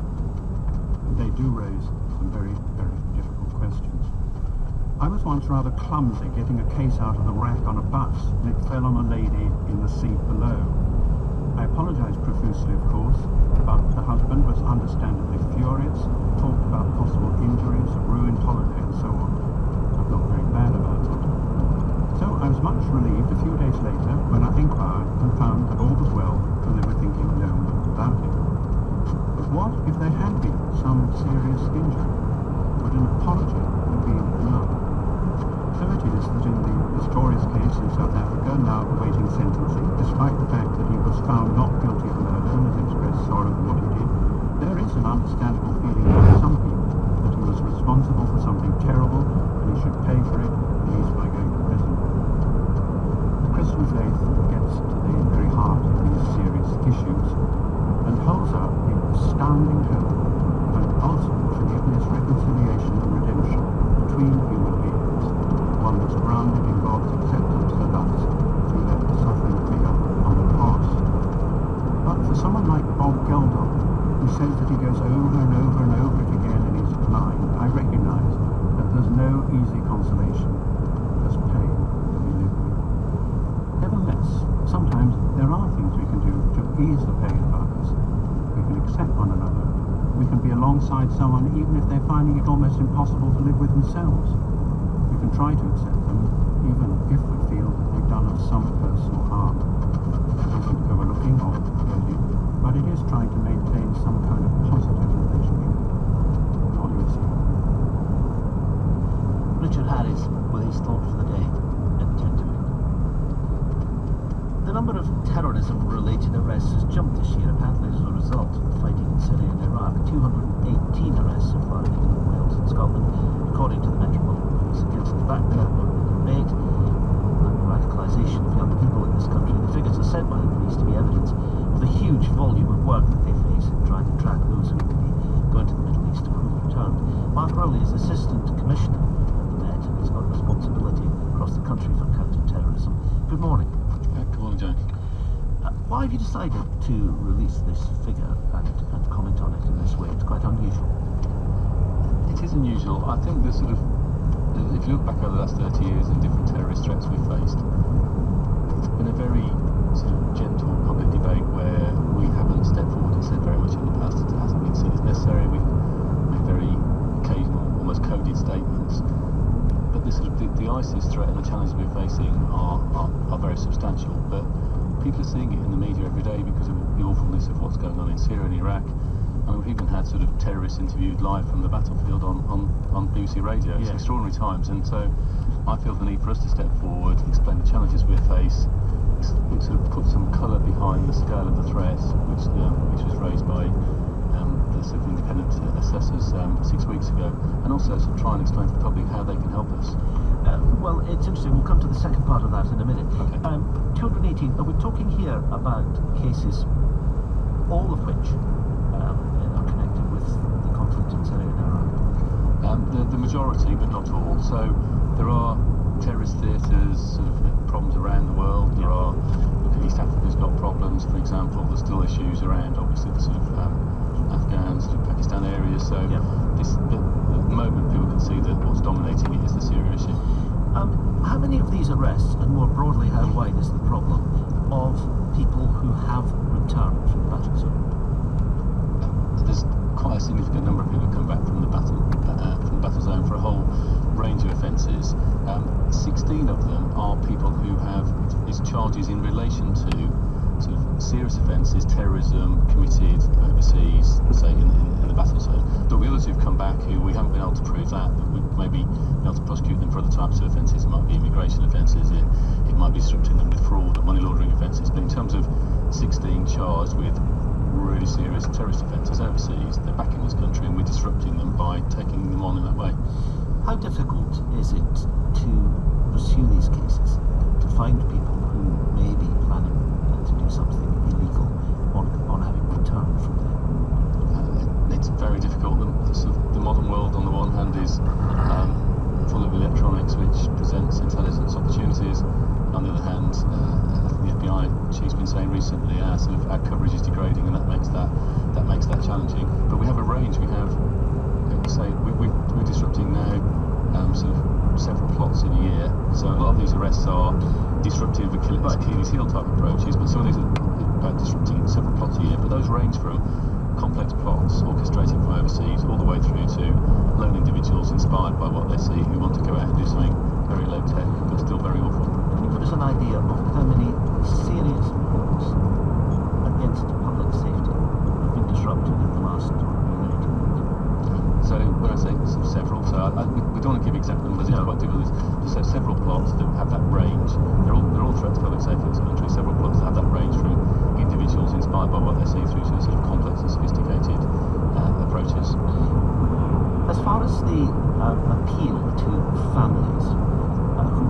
They do raise some very, very difficult questions. I was once rather clumsy getting a case out of the rack on a bus, and it fell on a lady in the seat below. I apologised profusely, of course, but the husband was understandably furious, talked about possible injuries, a ruined holiday and so on. I felt very bad about it. So I was much relieved a few days later when I inquired and found that all was well and they were thinking no more about it. But what if there had been some serious injury? Would an apology have been enough? So it is that in the Pistorius case in South Africa, now awaiting sentencing, despite the fact that he was found not guilty of murder and has expressed sorrow for what he did, there is an understandable feeling by some people that he was responsible for something terrible and he should pay for it, at least by going to prison. The Christian faith gets to the very heart of these serious issues and holds up the astounding hope of an ultimate forgiveness, reconciliation and redemption between human beings, one that's grounded in God's acceptance of us through that suffering figure on the cross. But for someone like Bob Geldof, who says that he goes over and over and over it again in his mind, I recognise that there's no easy consolation, there's pain to be lived with. Nevertheless, sometimes there are things we can do to ease the pain of others. We can accept one another. We can be alongside someone even if they're finding it almost impossible to live with themselves. We can try to accept them even if we feel that they've done us some personal harm. It isn't overlooking or forgetting, but it is trying to maintain some kind of positive relationship. What do you say? Richard Harris with his thought for the day. Attend to it. The number of terrorism-related arrests has jumped this year, apparently as a result of the fighting in Syria and Iraq. 218 arrests so far in England, Wales and Scotland, according to the Metropolitan Police, against the backdrop of the debate and the radicalisation of young people in this country. The figures are said by the police to be evidence of the huge volume of work that they face in trying to track those who could be going to the Middle East and who have returned. Mark Rowley is Assistant Commissioner at the Met and has got responsibility across the country for counter-terrorism. Good morning. Good morning, Jack. Why have you decided to release this figure and comment on it in this way? It's quite unusual. It is unusual. I think the sort of, if you look back over the last 30 years and different terrorist threats we've faced, it's been a very sort of gentle public debate where we haven't stepped forward and said very much in the past. It hasn't been seen as necessary. We've made very occasional, almost coded statements. But this sort of the ISIS threat and the challenges we're facing are very substantial. But people are seeing it in the media every day because of the awfulness of what's going on in Syria and Iraq. And we've even had sort of terrorists interviewed live from the battlefield on BBC radio. It's extraordinary times, and so I feel the need for us to step forward, explain the challenges we face, sort of put some colour behind the scale of the threat, which was raised by the sort of independent assessors 6 weeks ago, and also sort of try and explain to the public how they can help us. Well, it's interesting. We'll come to the second part of that in a minute. Okay. 218. We're talking here about cases, all of which are connected with the conflict in Syria and Iraq. The majority, but not all. So there are terrorist theatres, sort of problems around the world. There are. Look at East Africa's got problems, for example. There's still issues around, obviously, the sort of Afghan, sort of Pakistan areas. So at the moment, people can see that what's dominating it is the Syria issue. How many of these arrests, and more broadly, how wide is the problem of people who have returned from the battle zone? There's quite a significant number of people who come back from the battle zone for a whole range of offences. 16 of them are people who have charges in relation to sort of serious offences, terrorism committed overseas, say in the battle zone. But the others who've come back who we haven't been able to prove that, but we've maybe been able to prosecute them for other types of offences. It might be immigration offences, it might be disrupting them with fraud or money laundering offences. But in terms of 16 charged with really serious terrorist offences overseas, they're back in this country and we're disrupting them by taking them on in that way. How difficult is it to pursue these cases, to find people who may be planning to do something illegal on having returned from there? It's very difficult. The modern world on the one hand is full of electronics which presents intelligence opportunities. On the other hand, the FBI chief's been saying recently our coverage is degrading, and that makes that challenging. But we have a range. We have, say, we're disrupting now sort of several plots in a year. So a lot of these arrests are disruptive Achilles heel type approaches, but some of these are about disrupting several plots a year. But those range from complex plots orchestrated from overseas all the way through to lone individuals inspired by what they see who want to go out and do something very low tech but still very awful. Can you give us an idea of how many serious plots against public safety have been disrupted in the last year? So when I say sort of several, so we don't want to give exact numbers, it's quite difficult. So several plots that have that range, they're all threats to public safety in this country, several plots that have that range from individuals inspired by what they see through to sort of complex and sophisticated approaches. As far as the appeal to families who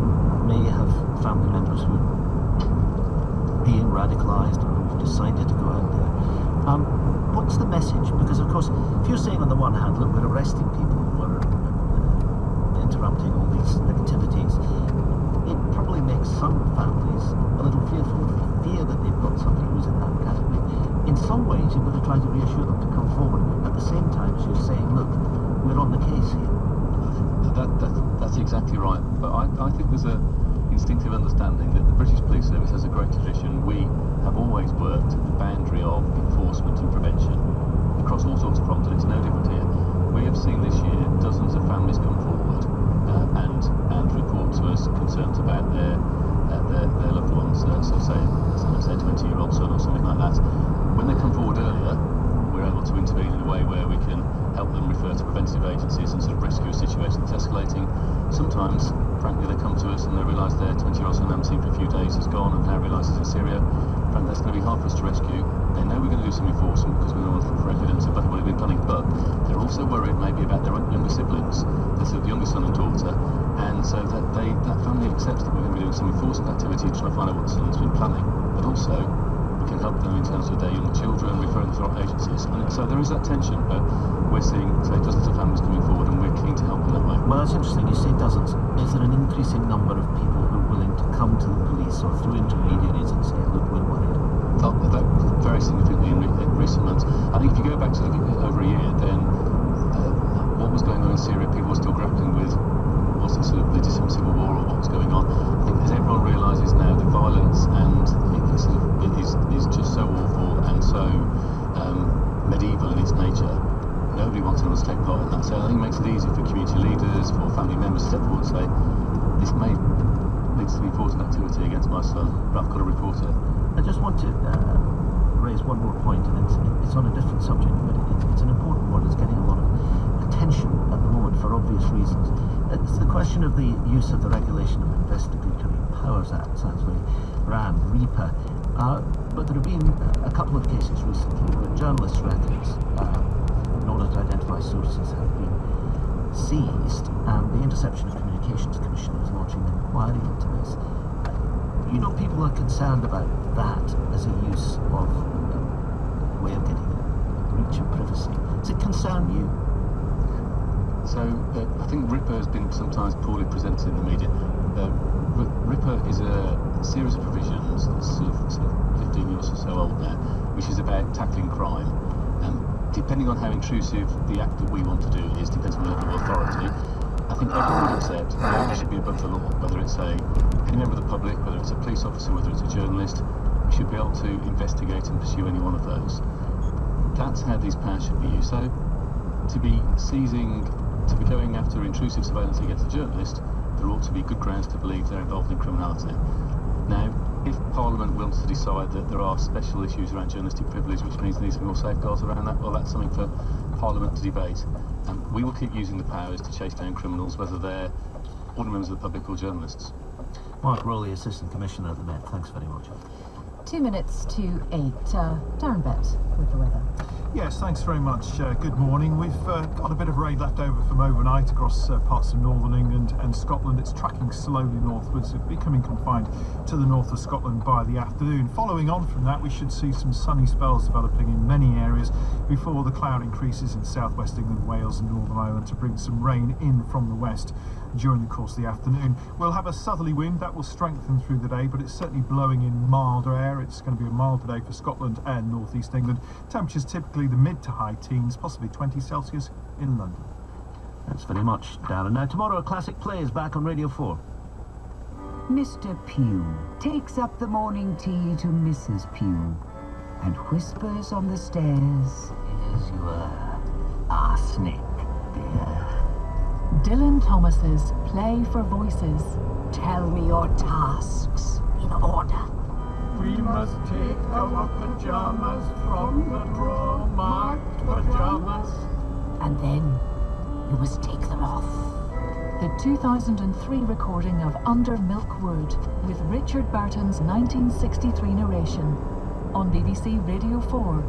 may have family members who are being radicalised or who've decided to go out there, what's the message? Because of course, if you're saying on the one hand, look, we're arresting people who are interrupting all these activities, it probably makes some families a little fearful. They fear that they've got somebody who's in that category. In some ways, you've got to try to reassure them to come forward at the same time as you're saying, look, we're on the case here. That's exactly right. But I think there's a instinctive understanding that the British Police Service has a great tradition. We have always worked at the boundary of enforcement and prevention across all sorts of problems, and it's no different here. We have seen this year dozens of families come forward and report to us concerns about their loved ones, so say 20-year-old son or something like that. When they come forward earlier, we're able to intervene in a way where we can help them refer to preventative agencies and sort of rescue a situation that's escalating. Sometimes, frankly, they come to us and they realise their 20-year-old son they haven't seen for a few days has gone and now realises in Syria. Frankly, that's going to be hard for us to rescue. They know we're going to do some enforcement because we know for evidence of what we've been planning, but they're also worried maybe about their younger siblings, their younger son and daughter, and so that family accepts that we're going to be doing some enforcement activity trying to find out what the son's been planning, but also we can help them in terms of their younger children, referring them to our agencies. And so there is that tension, but we're seeing, say, dozens of families coming forward and we're keen to help them that way. Well, that's interesting. You say dozens. Is there an increasing number of people who are willing to come to the police or through intermediaries and say, look, we're worried? That very significantly in recent months. I think if you go back to over a year, then what was going on in Syria, people were still grappling with was it sort of legitimate civil war or what was going on. I think as everyone realises now, the violence and it is just so awful and so medieval in its nature. Nobody wants anyone to take part in that. So I think it makes it easy for community leaders, for family members to step forward and say, this may lead to enforcement activity against my son, but I've got to report it. I just want to raise one more point, and it's on a different subject, but it's an important one. It's getting a lot of attention at the moment for obvious reasons. It's the question of the use of the Regulation of Investigatory Powers Act. Sounds very RAM, REPA. But there have been a couple of cases recently where journalists' records, in order to identify sources, have been seized, and the Interception of Communications Commission is launching an inquiry into this. You know, people are concerned about that as a use of a way of getting a breach of privacy. Does it concern you? So I think RIPA has been sometimes poorly presented in the media. RIPA is a series of provisions that's sort of 15 years or so old now, which is about tackling crime. And depending on how intrusive the act that we want to do is, depends on the level of authority. I think everyone would accept that it should be above the law, whether it's any member of the public, whether it's a police officer, whether it's a journalist, we should be able to investigate and pursue any one of those. That's how these powers should be used. So to be going after intrusive surveillance against a journalist, there ought to be good grounds to believe they're involved in criminality. Now, if Parliament wants to decide that there are special issues around journalistic privilege, which means there needs to be more safeguards around that, well, that's something for Parliament to debate. We will keep using the powers to chase down criminals, whether they're ordinary members of the public or journalists. Mark Rowley, Assistant Commissioner of the Met, thanks very much. 2 minutes to 8. Darren Bett with the weather. Yes, thanks very much. Good morning. We've got a bit of rain left over from overnight across parts of northern England and Scotland. It's tracking slowly northwards, becoming confined to the north of Scotland by the afternoon. Following on from that, we should see some sunny spells developing in many areas before the cloud increases in southwest England, Wales and Northern Ireland to bring some rain in from the west during the course of the afternoon. We'll have a southerly wind that will strengthen through the day, but it's certainly blowing in milder air. It's going to be a milder day for Scotland and northeast England. Temperatures typically the mid to high teens, possibly 20 Celsius in London. Thanks very much, Darren. Now, tomorrow, a classic play is back on Radio 4. Mr. Pugh takes up the morning tea to Mrs. Pugh and whispers on the stairs, "Here's your arsenic, dear." Dylan Thomas's Play for Voices. Tell me your tasks in order. We must take our pajamas from the drawer marked pajamas. And then you must take them off. The 2003 recording of Under Milk Wood with Richard Burton's 1963 narration on BBC Radio 4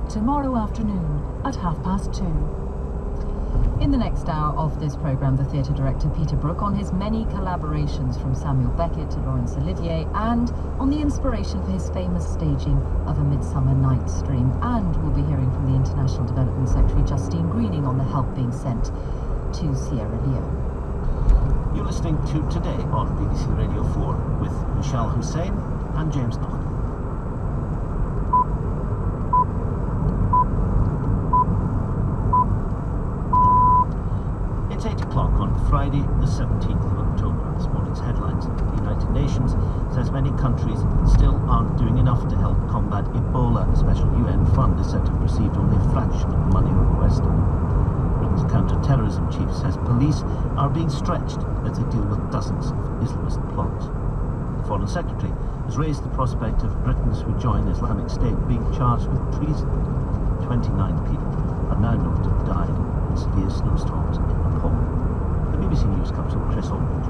tomorrow afternoon at 2:30. In the next hour of this programme, the theatre director Peter Brook on his many collaborations from Samuel Beckett to Laurence Olivier, and on the inspiration for his famous staging of A Midsummer Night's Dream. And we'll be hearing from the International Development Secretary Justine Greening on the help being sent to Sierra Leone. You're listening to Today on BBC Radio 4 with Michelle Hussein and James Knock. It's 8 o'clock on Friday, the 17th of October. This morning's headlines. The United Nations says many countries still aren't doing enough to help combat Ebola. A special UN fund is said to have received only a fraction of the money requested. Britain's counter-terrorism chief says police are being stretched as they deal with dozens of Islamist plots. The Foreign Secretary has raised the prospect of Britons who join Islamic State being charged with treason. 29 people are now known to have died in severe snowstorms in Nepal. The BBC News comes from Chris Aldridge.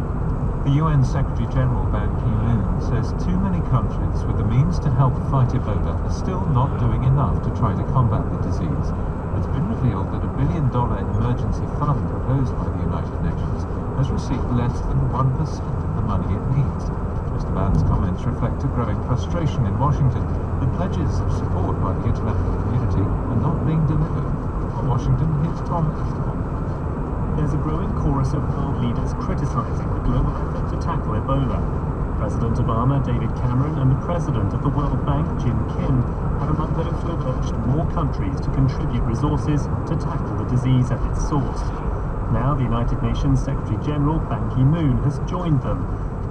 The UN Secretary-General Ban Ki-moon says too many countries with the means to help fight Ebola are still not doing enough to try to combat the disease. It's been revealed that $1 billion emergency fund proposed by the United Nations has received less than 1% of the money it needs. Mr. Ban's comments reflect a growing frustration in Washington that pledges of support by the international community are not being delivered. From Washington, here's Tom. There's a growing chorus of world leaders criticising the global effort to tackle Ebola. President Obama, David Cameron, and the President of the World Bank, Jim Kim, are among those who have urged more countries to contribute resources to tackle the disease at its source. Now, the United Nations Secretary-General Ban Ki-moon has joined them.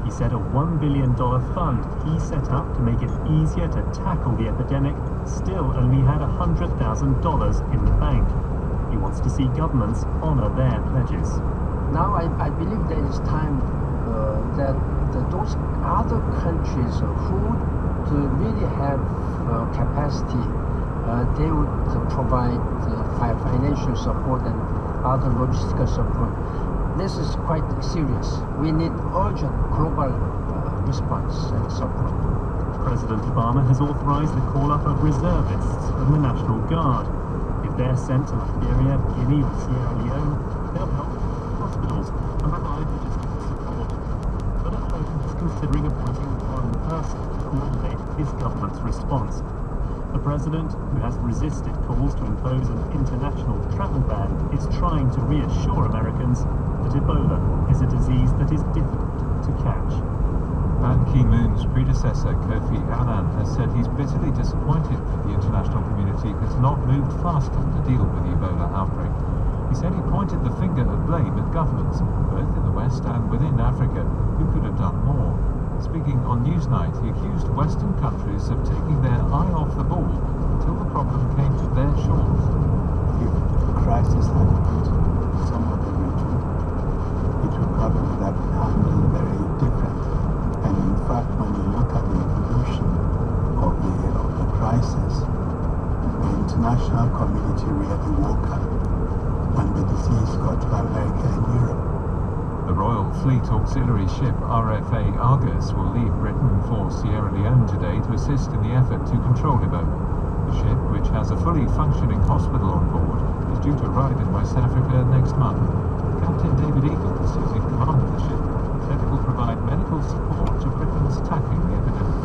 He said a $1 billion fund he set up to make it easier to tackle the epidemic still only had $100,000 in the bank. He wants to see governments honour their pledges. Now I believe there is time that those other countries who really have capacity, they would provide financial support and other logistical support. This is quite serious. We need urgent global response and support. President Obama has authorised the call-up of reservists from the National Guard. If they're sent to Liberia, Guinea or Sierra Leone, they'll help hospitals and provide logistical support. But at home, he's considering appointing one person to coordinate his government's response. The president, who has resisted calls to impose an international travel ban, is trying to reassure Americans that Ebola is a disease that is difficult to catch. Ban Ki-moon's predecessor, Kofi Annan, has said he's bitterly disappointed that the international community has not moved faster to deal with the Ebola outbreak. He said he pointed the finger of blame at governments, both in the West and within Africa, who could have done more. Speaking on Newsnight, he accused Western countries of taking their eye off the ball until the problem came to their shores. If the crisis had hit some of the region, it would probably have been handled very differently. And in fact, when you look at the evolution of the crisis, the international community really woke up when the disease got to America and Europe. The Royal Fleet Auxiliary ship RFA Argus will leave Britain for Sierra Leone today to assist in the effort to control Ebola. The ship, which has a fully functioning hospital on board, is due to arrive in West Africa next month. Captain David Eagles, who's in command of the ship, said it will provide medical support to Britain's tackling the epidemic.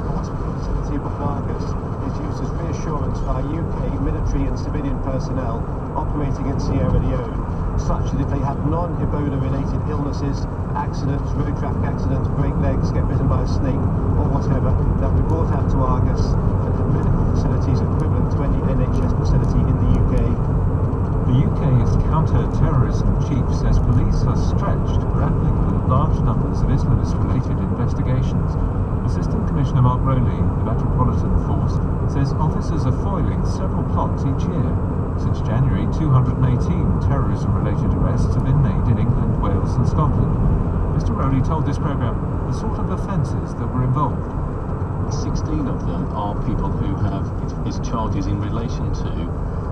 The hospital facility of Argus is used as reassurance by UK military and civilian personnel operating in Sierra Leone, such that if they have non-Ebola related illnesses, accidents, road traffic accidents, break legs, get bitten by a snake or whatever, they'll be brought out to Argus and the medical facilities equivalent to any NHS facility in the UK. The UK is counter-terrorism chief says police are stretched, grappling with large numbers of Islamist-related investigations. Assistant Commissioner Mark Rowley, the Metropolitan Force, says officers are foiling several plots each year. Since January, 218 terrorism-related arrests have been made in England, Wales and Scotland. Mr. Rowley told this programme the sort of offences that were involved. 16 of them are people who have charges in relation to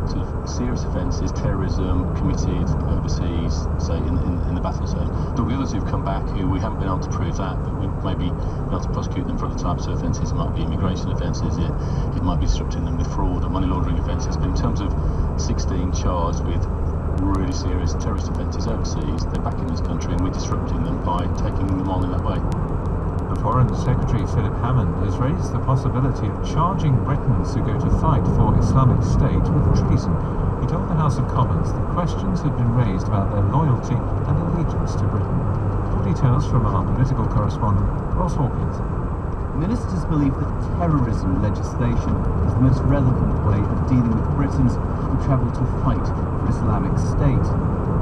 sort of serious offences, terrorism committed overseas, say in the battle zone. There'll be others who've come back who we haven't been able to prove that, but we may be able to prosecute them for other types of offences. It might be immigration offences, it might be disrupting them with fraud or money laundering offences. But in terms of 16 charged with really serious terrorist offences overseas, they're back in this country and we're disrupting them by taking them on in that way. The Foreign Secretary Philip Hammond has raised the possibility of charging Britons who go to fight for Islamic State with treason. He told the House of Commons that questions had been raised about their loyalty and allegiance to Britain. More details from our political correspondent, Ross Hawkins. Ministers believe that terrorism legislation is the most relevant way of dealing with Britons who travel to fight for Islamic State,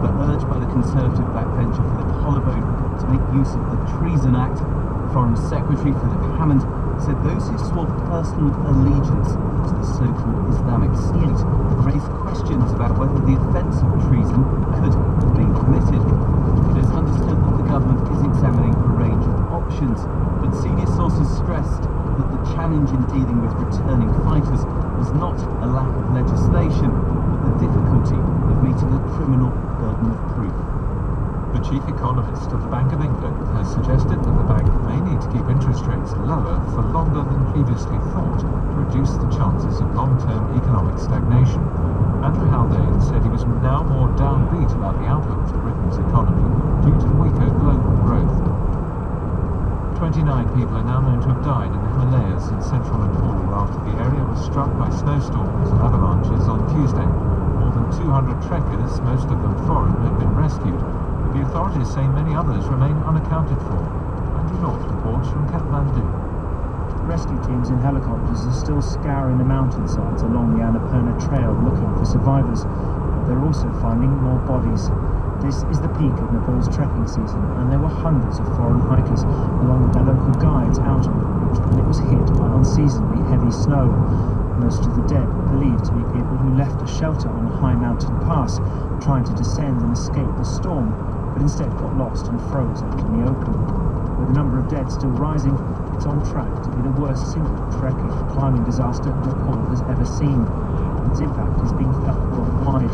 but urged by the Conservative backbencher Philip Holloway to make use of the Treason Act. Foreign Secretary Philip Hammond said those who swore personal allegiance to the so-called Islamic State raised questions about whether the offence of treason could have been committed. It is understood that the government is examining a range of options, but senior sources stressed that the challenge in dealing with returning fighters was not a lack of legislation, but the difficulty of meeting a criminal burden of proof. The chief economist of the Bank of England has suggested that the bank may need to keep interest rates lower for longer than previously thought to reduce the chances of long-term economic stagnation. Andrew Haldane said he was now more downbeat about the outlook for Britain's economy due to weaker global growth. 29 people are now known to have died in the Himalayas in central Nepal after the area was struck by snowstorms and avalanches on Tuesday. More than 200 trekkers, most of them foreign, have been rescued. The authorities say many others remain unaccounted for. Andrew North reports from Kathmandu. Rescue teams in helicopters are still scouring the mountainsides along the Annapurna Trail looking for survivors, but they're also finding more bodies. This is the peak of Nepal's trekking season, and there were hundreds of foreign hikers along with their local guides out on the route when it was hit by unseasonably heavy snow. Most of the dead are believed to be people who left a shelter on a high mountain pass, trying to descend and escape the storm, but instead got lost and froze out in the open. With the number of dead still rising, it's on track to be the worst single trekking or climbing disaster Nepal has ever seen. Its impact is being felt worldwide.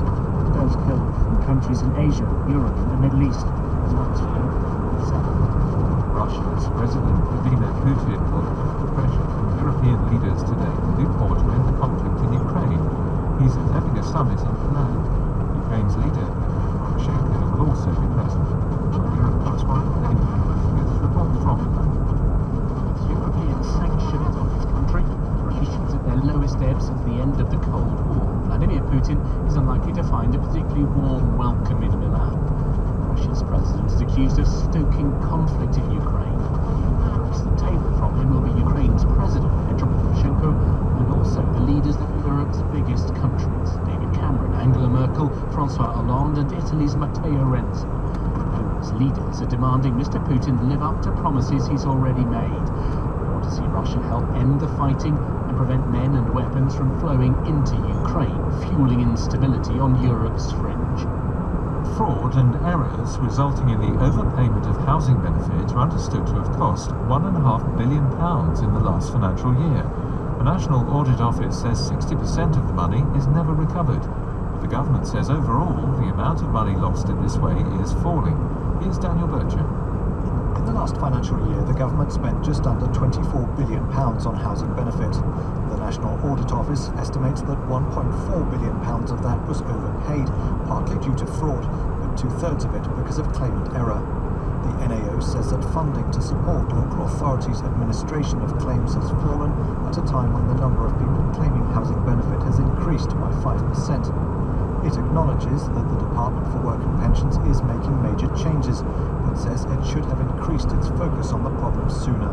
Those killed from countries in Asia, Europe and the Middle East. Russia's President Vladimir Putin will put pressure from European leaders today to do more to end the conflict in Ukraine. He's attending a summit in Milan. Ukraine's leader, Shropshire, will also be present. Europe correspondent David with reports from Milan. European sanctions on his country, relations at their lowest ebb since the end of the Cold War. Vladimir Putin is unlikely to find a particularly warm welcome in Milan. Russia's president is accused of stoking conflict in Ukraine. Across the table from him will be Ukraine's president, Petro Poroshenko, and also the leaders of Europe's biggest countries, David Cameron, Angela Merkel, François Hollande, and Italy's Matteo Renzi. Europe's leaders are demanding Mr. Putin live up to promises he's already made. They want to see Russia help end the fighting and prevent men and weapons from flowing into Ukraine, fueling instability on Europe's fringe. Fraud and errors resulting in the overpayment of housing benefit are understood to have cost £1.5 billion in the last financial year. The National Audit Office says 60% of the money is never recovered. But the government says overall the amount of money lost in this way is falling. Here's Daniel Bircher. In the last financial year, the government spent just under £24 billion on housing benefit. The National Audit Office estimates that £1.4 billion of that was overpaid, partly due to fraud, but two-thirds of it because of claimant error. The NAO says that funding to support local authorities' administration of claims has fallen at a time when the number of people claiming housing benefit has increased by 5%. It acknowledges that the Department for Work and Pensions is making major changes, but says it should have increased its focus on the problem sooner.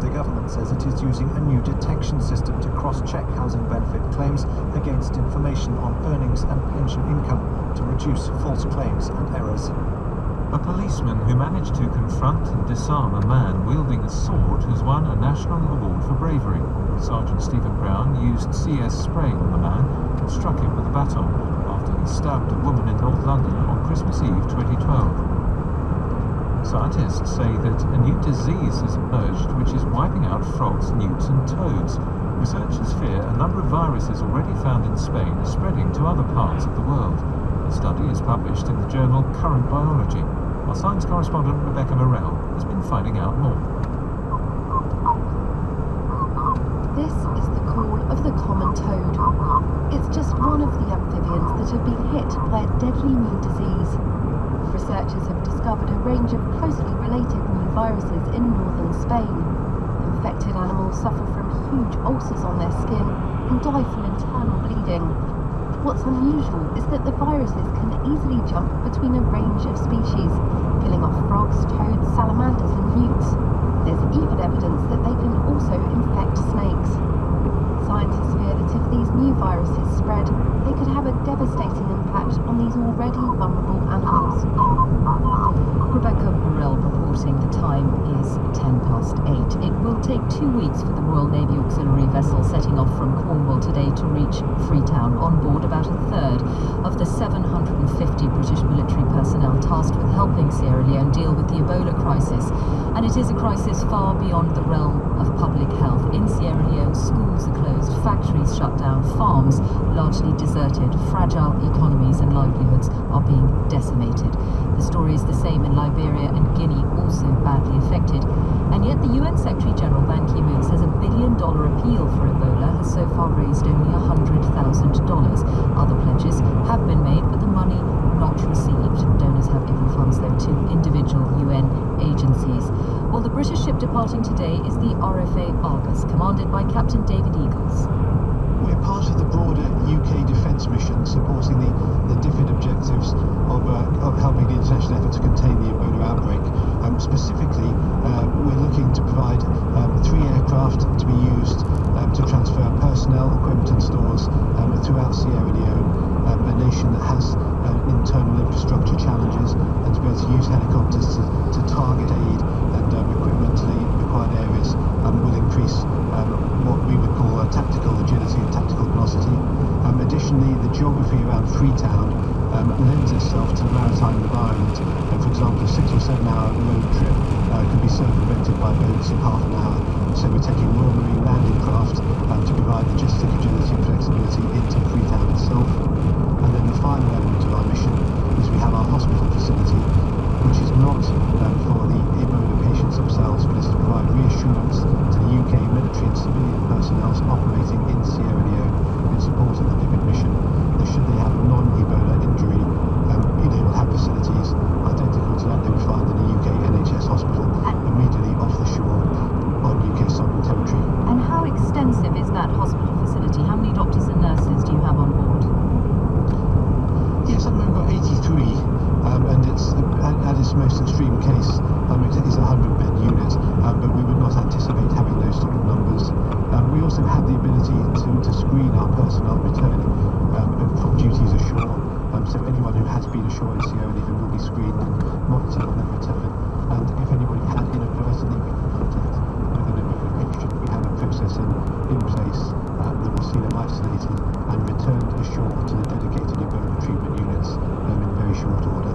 The government says it is using a new detection system to cross-check housing benefit claims against information on earnings and pension income to reduce reduce false claims and errors. A policeman who managed to confront and disarm a man wielding a sword has won a national award for bravery. Sergeant Stephen Brown used CS spray on the man and struck him with a baton after he stabbed a woman in North London on Christmas Eve 2012. Scientists say that a new disease has emerged which is wiping out frogs, newts and toads. Researchers fear a number of viruses already found in Spain are spreading to other parts of the world. The study is published in the journal Current Biology. Our science correspondent Rebecca Morell has been finding out more. This is the call of the common toad. It's just one of the amphibians that have been hit by a deadly new disease. Researchers have discovered a range of closely related new viruses in northern Spain. Infected animals suffer from huge ulcers on their skin and die from internal bleeding. What's unusual is that the viruses can easily jump between a range of species, killing off frogs, toads, salamanders and newts. There's even evidence that they can also infect snakes. Scientists fear that if these new viruses spread, they could have a devastating impact on these already vulnerable animals. Rebecca Morell reporting. The time is 8:10. It will take 2 weeks for the Royal Navy auxiliary vessel setting off from Cornwall today to reach Freetown. On board about a third of the 750 British military personnel tasked with helping Sierra Leone deal with the Ebola crisis. And it is a crisis far beyond the realm of public health. In Sierra Leone, schools are closed, factories shut down, farms largely deserted, fragile economies and livelihoods are being decimated. The story is the same in Liberia and Guinea, also badly affected. And yet the UN Secretary-General Ban Ki-moon says $1 billion appeal for Ebola has so far raised only $100,000. Other pledges have been made, but the money not received. Donors have given funds, though, to individual UN agencies. Well, the British ship departing today is the RFA Argus, commanded by Captain David Eagles. We're part of the broader UK defence mission supporting the different objectives of helping the international effort to contain the Ebola outbreak. Specifically, we're looking to provide 3 aircraft to be used to transfer personnel, equipment and stores throughout Sierra Leone, a nation that has internal infrastructure challenges, and to be able to use helicopters to target aid and equipment to the required areas will increase what we would call tactical agility and tactical velocity. Additionally, the geography around Freetown lends itself to the maritime environment. For example, a 6 or 7 hour road trip can be circumvented by boats in half an hour. So we're taking Royal Marine landing craft to provide logistic agility and flexibility into Freetown itself. And then the final element of our mission is we have our hospital facility, which is not for the Ebola patients themselves, but is to provide reassurance to the UK military and civilian personnel operating in Sierra Leone in support of the different mission, that should they have a non-Ebola injury, they will have facilities identical to that they would find in a UK NHS hospital immediately off the shore on UK sovereign territory. And how extensive is that hospital facility? How many doctors and nurses do you have on board? Yes, at the moment we've got 83, and it's at its most extreme case, it is a 100-bed unit, but we would not anticipate having those sort of numbers. We also have the ability to screen our personnel returning from duties ashore, so anyone who has been ashore in Sierra Leone will be screened and monitored on their return, and if anybody had inadvertently been in contact with an Ebola patient, we have a process in place that will see them isolated and returned ashore to the dedicated Ebola treatment units in very short order.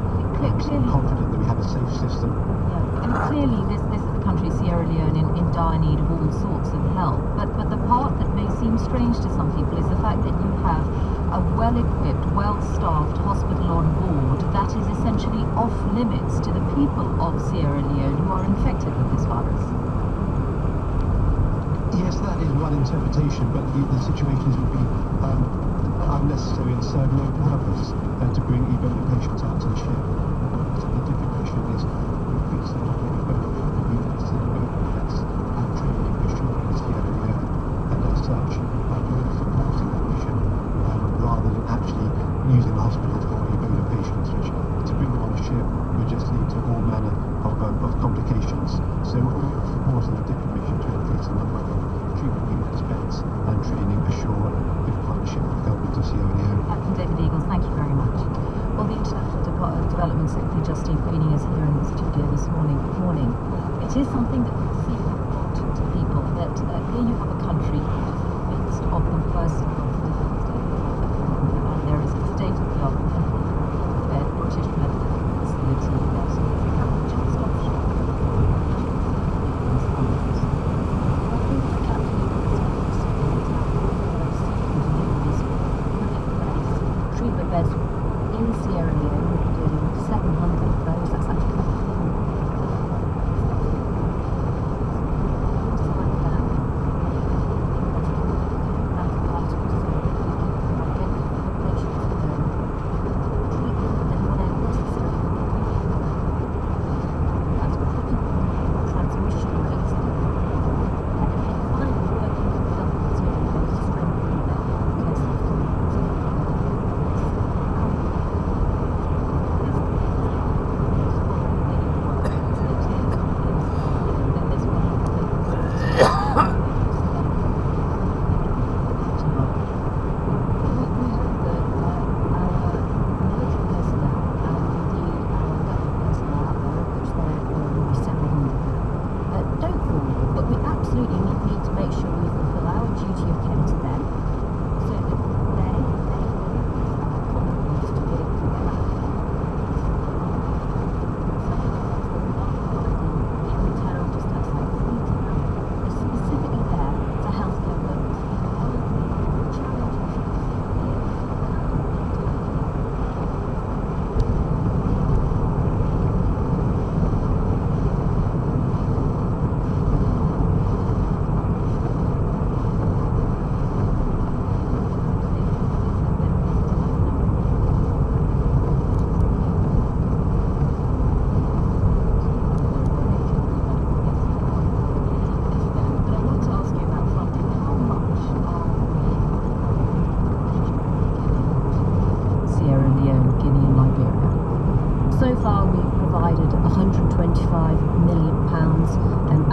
So I'm confident that we have a safe system. Yeah. And clearly this is a country, Sierra Leone, in dire need of all sorts of help. But the part that may seem strange to some people is the fact that you have a well-equipped, well-staffed hospital on board that is essentially off limits to the people of Sierra Leone who are infected with this virus. Yes, that is one interpretation, but the situations would be unnecessary and serve no purpose to bring Ebola patients out to the ship. The different mission is fixing up Ebola units and Ebola nets and training ashore in Sierra Leone, and as such, we're supporting that mission rather than actually using the hospital for Ebola patients, which to bring them on a ship would just lead to all manner of complications. So we're supporting a different mission to increase the number of treatment units, beds and training ashore in partnership with the government of Sierra Leone. Captain David Eagles, thank you very much. Well, the Development Secretary Justine Queenie is here in the studio this morning. Good morning. It is something that we see to people that here you have a country mixed of the worst and there is a state-of-the-art British medical facility that just offshore. Treatment beds in Sierra Leone, we're doing 700 of those. That's actually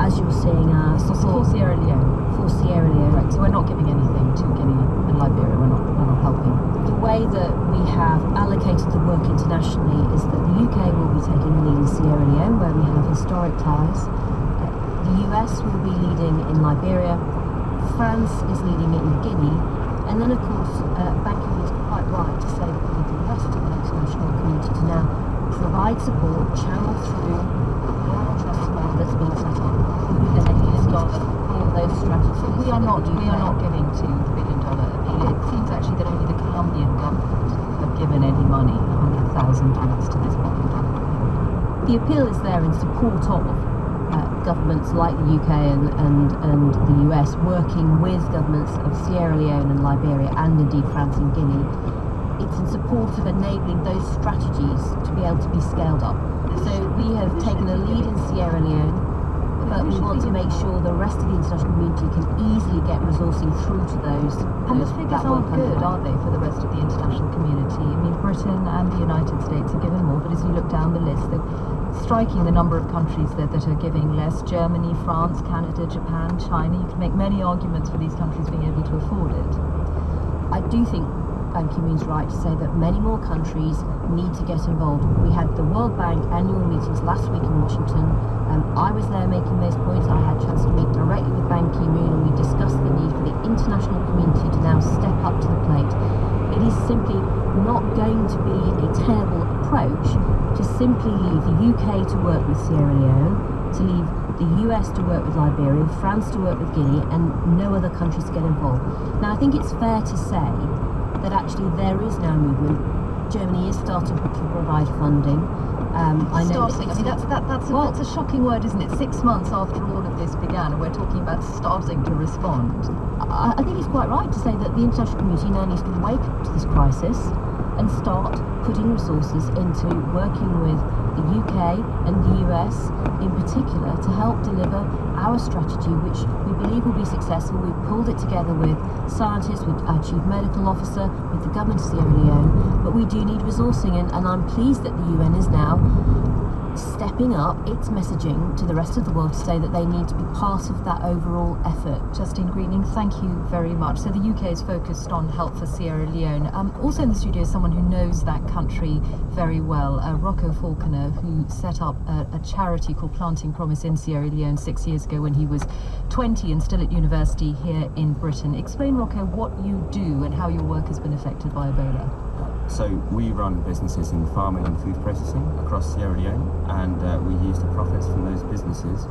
as you're seeing support for Sierra Leone. For Sierra Leone. Right, so we're not giving anything to Guinea and Liberia, we're not helping. The way that we have allocated the work internationally is that the UK will be taking the lead in Sierra Leone, where we have historic ties. The US will be leading in Liberia, France is leading in Guinea, and then of course Ban Ki-moon is quite right to say that we need the rest of the international community to now provide support, channel through trust that's been set up, and then start all of those strategies. We are not giving to the $1 billion appeal. It seems actually that only the Colombian government have given any money, $100,000 to this point. The appeal is there in support of governments like the UK and the US working with governments of Sierra Leone and Liberia and indeed France and Guinea. It's in support of enabling those strategies to be able to be scaled up. So we have taken a lead in Sierra Leone, but we want to make sure the rest of the international community can easily get resourcing through to those. And the figures aren't good, are they, for the rest of the international community? I mean, Britain and the United States are giving more, but as you look down the list, they're striking the number of countries that are giving less. Germany, France, Canada, Japan, China. You can make many arguments for these countries being able to afford it. I do think Ban Ki-moon's right to say that many more countries need to get involved. We had the World Bank annual meetings last week in Washington. I was there making those points. I had a chance to meet directly with Ban Ki-moon, and we discussed the need for the international community to now step up to the plate. It is simply not going to be a tenable approach to simply leave the UK to work with Sierra Leone, to leave the US to work with Liberia, France to work with Guinea, and no other countries to get involved. Now, I think it's fair to say that actually there is now movement. Germany is starting to provide funding. I know starting. I mean, that's a shocking word, isn't it? 6 months after all of this began, and we're talking about starting to respond. I think it's quite right to say that the international community now needs to wake up to this crisis and start putting resources into working with the UK and the US in particular to help deliver our strategy, which we believe will be successful. We've pulled it together with scientists, with our chief medical officer, with the government of Sierra Leone, but But we do need resourcing, and I'm pleased that the UN is now stepping up its messaging to the rest of the world to say that they need to be part of that overall effort. Justine Greening, thank you very much. So the UK is focused on help for Sierra Leone. Also in the studio is someone who knows that country very well, Rocco Falconer, who set up a charity called Planting Promise in Sierra Leone 6 years ago when he was 20 and still at university here in Britain. Explain, Rocco, what you do and how your work has been affected by Ebola. So we run businesses in farming and food processing across Sierra Leone, and we use the profits from those businesses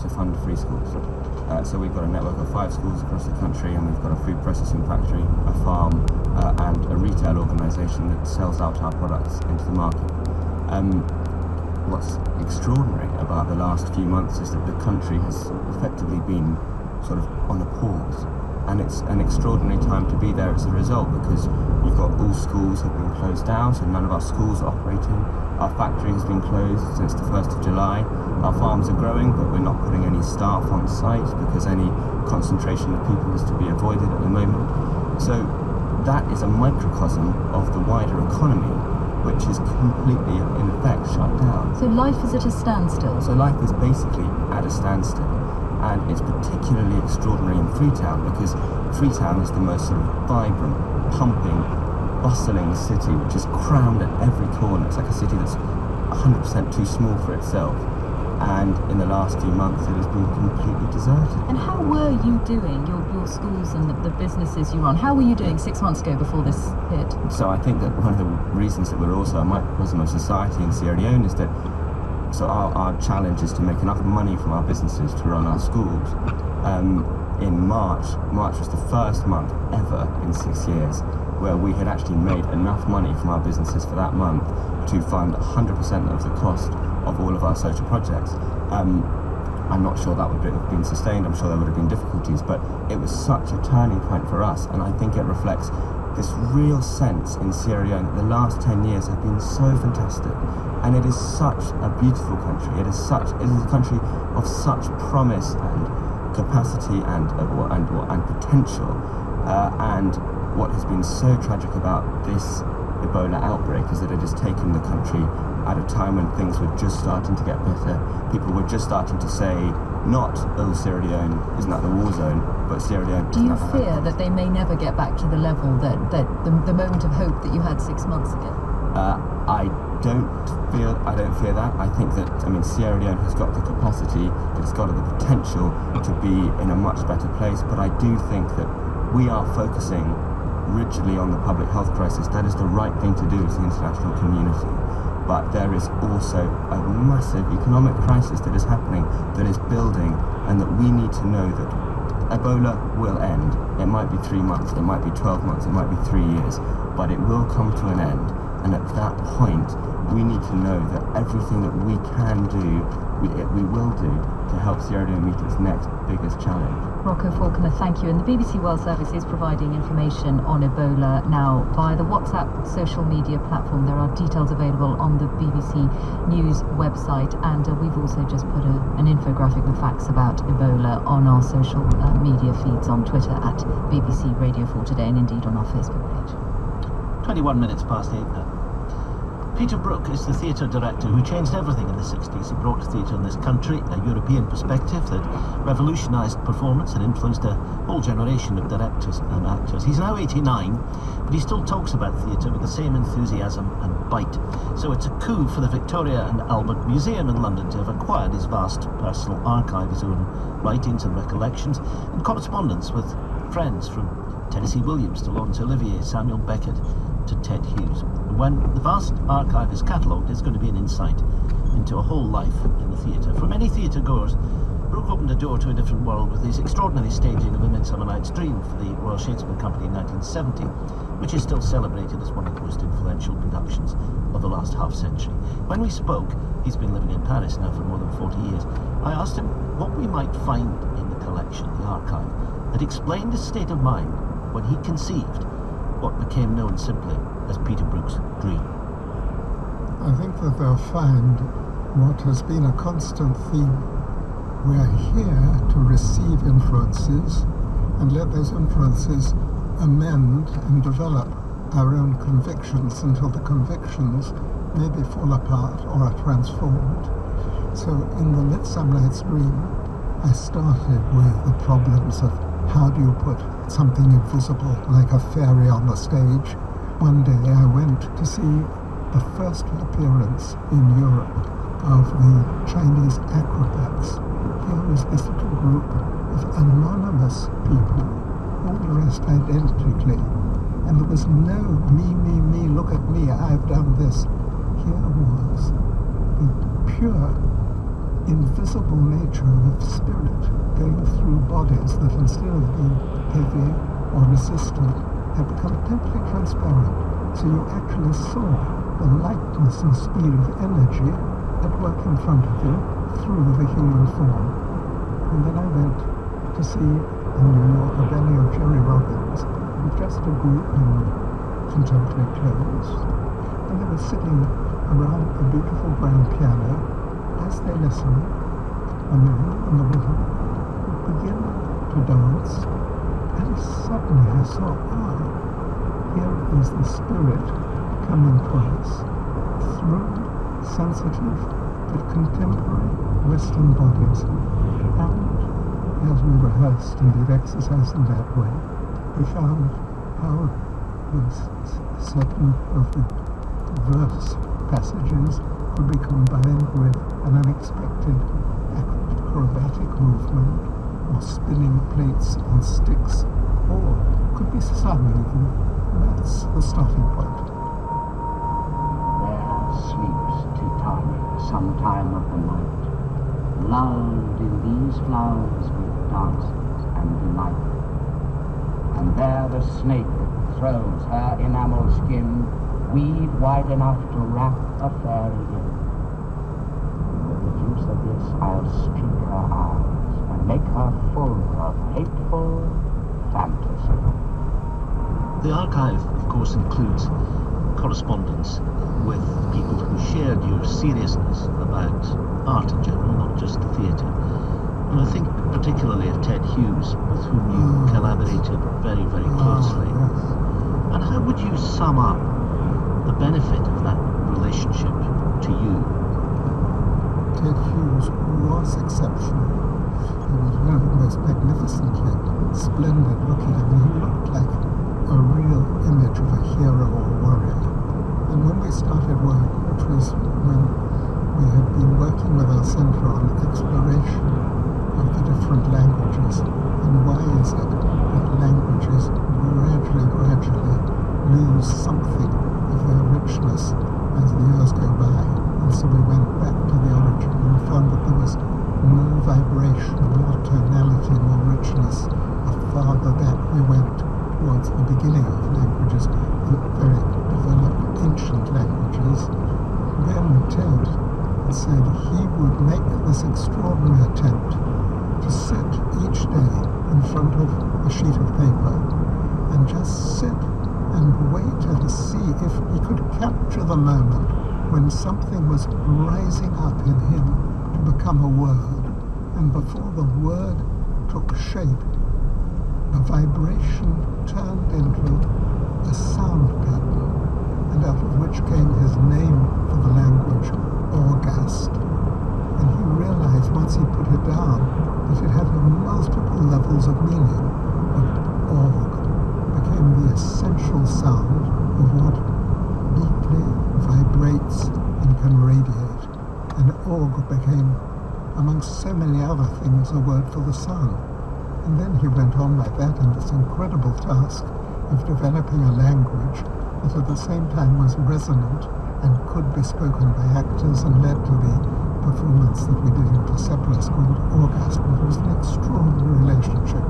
to fund free schools. So we've got a network of 5 schools across the country, and we've got a food processing factory, a farm, and a retail organisation that sells out our products into the market. What's extraordinary about the last few months is that the country has effectively been sort of on a pause. And it's an extraordinary time to be there as a result, because you've got all schools have been closed down, so none of our schools are operating. Our factory has been closed since the 1st of July. Our farms are growing, but we're not putting any staff on site because any concentration of people is to be avoided at the moment. So that is a microcosm of the wider economy, which is completely, in effect, shut down. So life is at a standstill? So life is basically at a standstill. And it's particularly extraordinary in Freetown, because Freetown is the most sort of vibrant, pumping, bustling city, which is crammed at every corner. It's like a city that's 100% too small for itself. And in the last few months, it has been completely deserted. And how were you doing, your schools and the businesses you run? How were you doing 6 months ago before this hit? So I think that one of the reasons that we're also a microcosm of society in Sierra Leone is that our challenge is to make enough money from our businesses to run our schools. In March was the first month ever in 6 years where we had actually made enough money from our businesses for that month to fund 100% of the cost of all of our social projects. I'm not sure that would have been sustained. I'm sure there would have been difficulties, but it was such a turning point for us, and I think it reflects this real sense in Sierra Leone that the last 10 years have been so fantastic. And it is such a beautiful country. It is a country of such promise and capacity and potential. And what has been so tragic about this Ebola outbreak is that it has taken the country at a time when things were just starting to get better. People were just starting to say, not, oh, Sierra Leone isn't that the war zone, but Sierra Leone. Do you fear that they may never get back to the level that the moment of hope that you had 6 months ago? I don't fear that. I think that, Sierra Leone has got the capacity, it's got the potential to be in a much better place, but I do think that we are focusing rigidly on the public health crisis. That is the right thing to do as the international community. But there is also a massive economic crisis that is happening, that is building, and that we need to know that Ebola will end. It might be 3 months, it might be 12 months, it might be 3 years, but it will come to an end. And at that point, we need to know that everything that we can do, we will do to help Sierra Leone meet its next biggest challenge. Rocco Falconer, thank you. And the BBC World Service is providing information on Ebola now via the WhatsApp social media platform. There are details available on the BBC News website, and we've also just put an infographic with facts about Ebola on our social media feeds on Twitter at BBC Radio 4 Today, and indeed on our Facebook page. 21 minutes past 8 now. Peter Brook is the theatre director who changed everything in the 60s. He brought theatre in this country a European perspective that revolutionised performance and influenced a whole generation of directors and actors. He's now 89, but he still talks about theatre with the same enthusiasm and bite. So it's a coup for the Victoria and Albert Museum in London to have acquired his vast personal archive, his own writings and recollections, and correspondence with friends from Tennessee Williams to Laurence Olivier, Samuel Beckett to Ted Hughes. When the vast archive is catalogued, it's going to be an insight into a whole life in the theatre. For many theatre goers, Brook opened a door to a different world with his extraordinary staging of A Midsummer Night's Dream for the Royal Shakespeare Company in 1970, which is still celebrated as one of the most influential productions of the last half-century. When we spoke, he's been living in Paris now for more than 40 years, I asked him what we might find in the collection, the archive, that explained his state of mind when he conceived what became known simply as Peter Brook's dream. I think that they'll find what has been a constant theme. We're here to receive influences and let those influences amend and develop our own convictions until the convictions maybe fall apart or are transformed. So in The Midsummer Night's Dream, I started with the problems of how do you put something invisible like a fairy on the stage. One day I went to see the first appearance in Europe of the Chinese acrobats. Here was this little group of anonymous people, all dressed identically, and there was no me, look at me, I've done this. Here was the pure, invisible nature of spirit going through bodies that instead of being heavy or resistant had become totally transparent. So you actually saw the lightness and speed of energy at work in front of you through the human form. And then I went to see in New York a venue of Jerry Robbins with just a group in contemporary clothes. And they were sitting around a beautiful grand piano. As they listened, the men and the women would begin to dance, and suddenly I saw, here is the spirit coming to us through sensitive but contemporary Western bodies. And as we rehearsed and did exercise in that way, we found how certain of the verse passages could be combined with an unexpected acrobatic movement, or spinning plates on sticks, or could be sung even. That's the starting point. There sleeps Titania some time of the night, lulled in these flowers with dances and delight. And there the snake throws her enamel skin, weed wide enough to wrap a fairy in. With the juice of this I'll streak her eyes and make her full of hateful fantasy. The archive, of course, includes correspondence with people who shared your seriousness about art in general, not just the theatre. And I think particularly of Ted Hughes, with whom you collaborated very, very closely. And how would you sum up the benefit of that relationship to you? Ted Hughes was exceptional. He was one of the most magnificently splendid looking. I mean, he looked like a real image of a hero or warrior. And when we started work, which was when we had been working with our centre on exploration of the different languages, and why is it that languages gradually lose something of their richness as the years go by. And so we went back to the origin and found that there was more vibration, more tonality, more richness. The farther back we went towards the beginning of languages, the very developed ancient languages, then Ted said he would make this extraordinary attempt to sit each day in front of a sheet of paper and just sit and wait and see if he could capture the moment when something was rising up in him to become a word. And before the word took shape, the vibration turned into a sound pattern, and out of which came his name for the language, August. And he realized once he put it down that it had multiple levels of meaning, but org became the essential sound of what deeply vibrates and can radiate. And org became, amongst so many other things, a word for the sun. And then he went on like that in this incredible task of developing a language that at the same time was resonant and could be spoken by actors, and led to the performance that we did in Persepolis called August. It was an extraordinary relationship.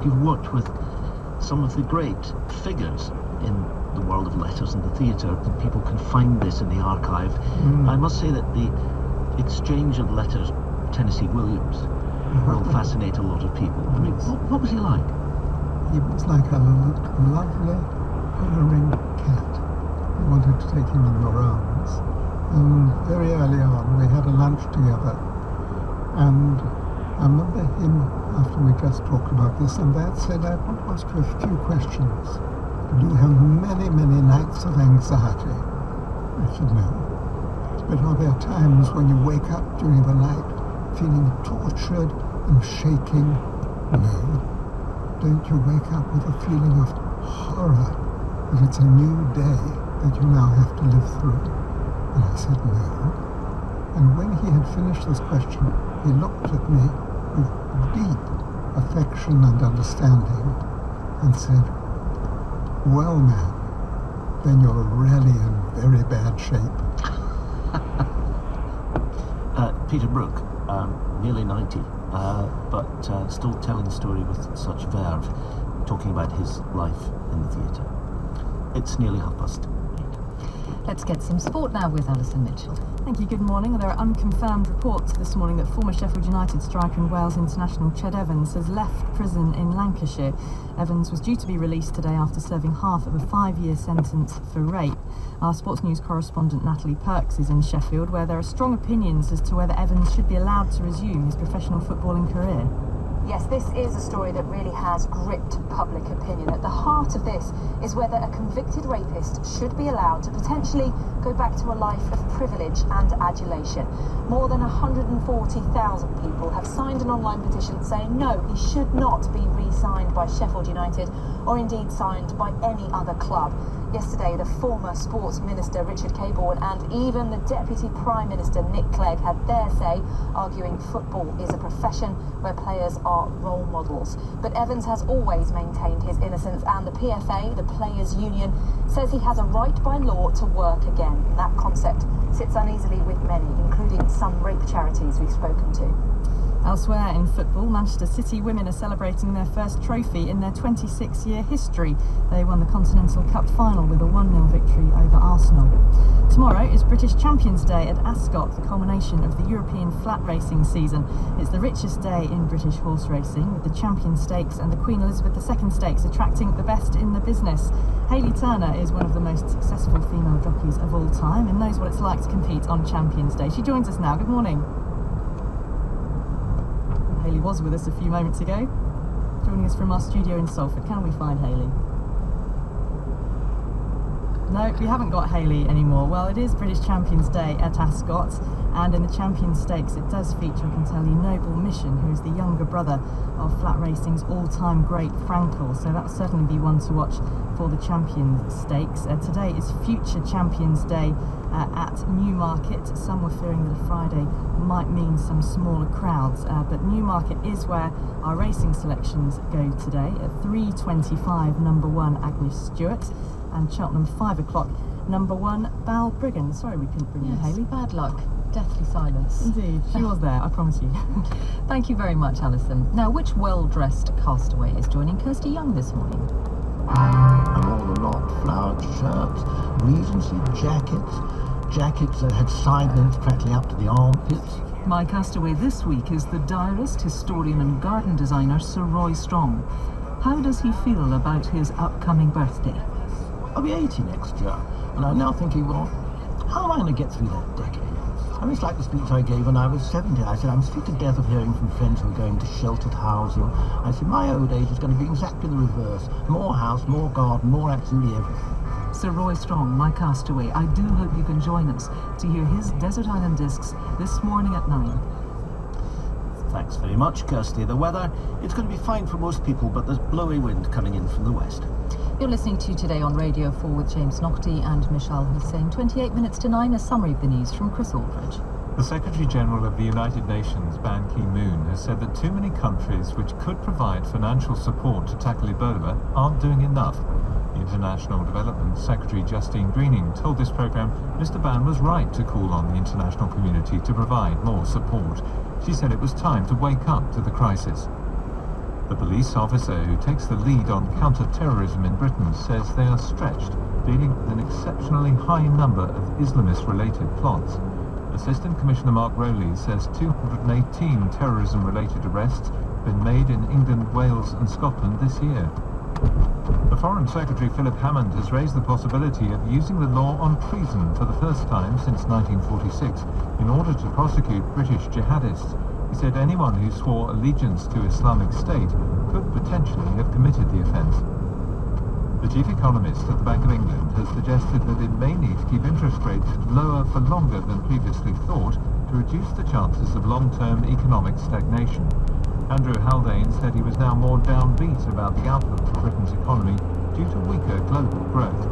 You've worked with some of the great figures in the world of letters and the theatre, and people can find this in the archive. I must say that the exchange of letters, Tennessee Williams, will fascinate a lot of people. I mean, what was he like? He was like a lovely, purring cat. You wanted to take him in your arms. And very early on, we had a lunch together. And I remember him, after we just talked about this and that, said, I want to ask you a few questions. Do you have many, many nights of anxiety? I said, no. But are there times when you wake up during the night feeling tortured and shaking? No. Don't you wake up with a feeling of horror that it's a new day that you now have to live through? And I said, no. And when he had finished this question, he looked at me with deep affection and understanding and said, well, man, then you're really in very bad shape. Peter Brook, nearly 90, but still telling the story with such verve, talking about his life in the theatre. It's nearly 8:30. Let's get some sport now with Alison Mitchell. Thank you, good morning. There are unconfirmed reports this morning that former Sheffield United striker and Wales international Ched Evans has left prison in Lancashire. Evans was due to be released today after serving half of a 5-year sentence for rape. Our sports news correspondent Natalie Perks is in Sheffield, where there are strong opinions as to whether Evans should be allowed to resume his professional footballing career. Yes, this is a story that really has gripped public opinion. At the heart of this is whether a convicted rapist should be allowed to potentially go back to a life of privilege and adulation. More than 140,000 people have signed an online petition saying no, he should not be re-signed by Sheffield United or indeed signed by any other club. Yesterday, the former Sports Minister Richard Cabourn and even the Deputy Prime Minister Nick Clegg had their say, arguing football is a profession where players are role models. But Evans has always maintained his innocence, and the PFA, the Players' Union, says he has a right by law to work again. And that concept sits uneasily with many, including some rape charities we've spoken to. Elsewhere in football, Manchester City women are celebrating their first trophy in their 26-year history. They won the Continental Cup final with a 1-0 victory over Arsenal. Tomorrow is British Champions Day at Ascot, the culmination of the European flat racing season. It's the richest day in British horse racing, with the Champion Stakes and the Queen Elizabeth II Stakes attracting the best in the business. Hayley Turner is one of the most successful female jockeys of all time and knows what it's like to compete on Champions Day. She joins us now. Good morning. Hayley was with us a few moments ago, joining us from our studio in Salford. Can we find Hayley? No, we haven't got Hayley anymore. Well, it is British Champions Day at Ascot, and in the Champion Stakes it does feature, I can tell you, Noble Mission, who is the younger brother of flat racing's all-time great Frankel, so that'll certainly be one to watch for the Champion Stakes. Today is Future Champions Day at Newmarket. Some were fearing that a Friday might mean some smaller crowds, but Newmarket is where our racing selections go today. At 3:25, number 1 Agnes Stewart, and Cheltenham 5 o'clock, number 1 Bal Briggan. Sorry we couldn't bring you, Hayley. Bad luck. Deathly silence. Indeed, she was there, I promise you. Thank you very much, Alison. Now, which well-dressed castaway is joining Kirsty Young this morning? And all the lot, flowered shirts, Regency jackets that had side links practically up to the armpits. My castaway this week is the diarist, historian and garden designer Sir Roy Strong. How does he feel about his upcoming birthday? I'll be 80 next year, and I'm now thinking, well, how am I going to get through that decade? I mean, it's like the speech I gave when I was 70. I said, I'm sick to death of hearing from friends who are going to sheltered housing. I said, my old age is going to be exactly the reverse. More house, more garden, more absolutely everything. Sir Roy Strong, my castaway, I do hope you can join us to hear his Desert Island Discs this morning at 9. Thanks very much, Kirsty. The weather, it's going to be fine for most people, but there's blowy wind coming in from the west. You're listening to Today on Radio 4 with James Naughty and Michelle Hussein. 28 minutes to 9, a summary of the news from Chris Aldridge. The Secretary-General of the United Nations, Ban Ki-moon, has said that too many countries which could provide financial support to tackle Ebola aren't doing enough. The International Development Secretary, Justine Greening, told this programme Mr. Ban was right to call on the international community to provide more support. She said it was time to wake up to the crisis. The police officer who takes the lead on counter-terrorism in Britain says they are stretched, dealing with an exceptionally high number of Islamist-related plots. Assistant Commissioner Mark Rowley says 218 terrorism-related arrests have been made in England, Wales and Scotland this year. The Foreign Secretary Philip Hammond has raised the possibility of using the law on treason for the first time since 1946 in order to prosecute British jihadists. He said anyone who swore allegiance to Islamic State could potentially have committed the offence. The chief economist at the Bank of England has suggested that it may need to keep interest rates lower for longer than previously thought to reduce the chances of long-term economic stagnation. Andrew Haldane said he was now more downbeat about the outlook for Britain's economy due to weaker global growth.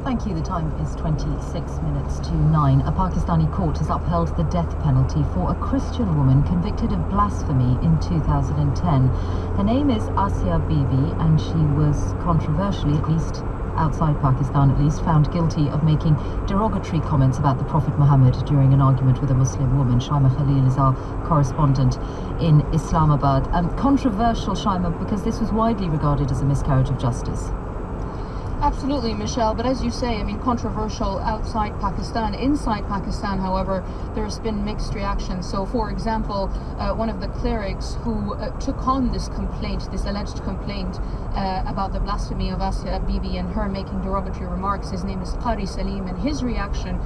Thank you. The time is 26 minutes to 9. A Pakistani court has upheld the death penalty for a Christian woman convicted of blasphemy in 2010. Her name is Asia Bibi, and she was controversially, at least outside Pakistan at least, found guilty of making derogatory comments about the Prophet Muhammad during an argument with a Muslim woman. Shaima Khalil is our correspondent in Islamabad. Controversial, Shaima, because this was widely regarded as a miscarriage of justice. Absolutely, Michelle, but as you say, I mean, controversial outside Pakistan. Inside Pakistan, however, there's been mixed reactions. So, for example, one of the clerics who took on this complaint, this alleged complaint about the blasphemy of Asia Bibi and her making derogatory remarks, his name is Qari Salim, and his reaction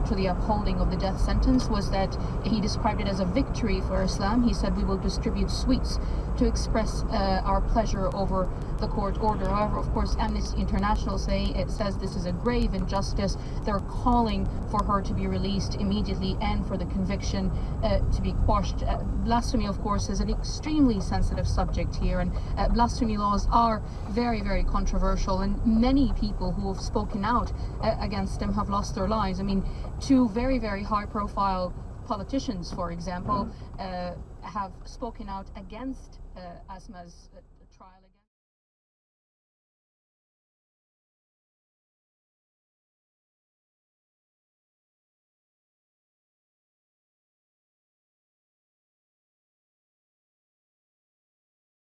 to the upholding of the death sentence was that he described it as a victory for Islam. He said, "We will distribute sweets to express our pleasure over the court order." However, of course, Amnesty International says this is a grave injustice. They're calling for her to be released immediately and for the conviction to be quashed. Blasphemy, of course, is an extremely sensitive subject here, and blasphemy laws are very, very controversial, and many people who have spoken out against them have lost their lives. I mean, two very, very high-profile politicians, for example, have spoken out against Asma's trial against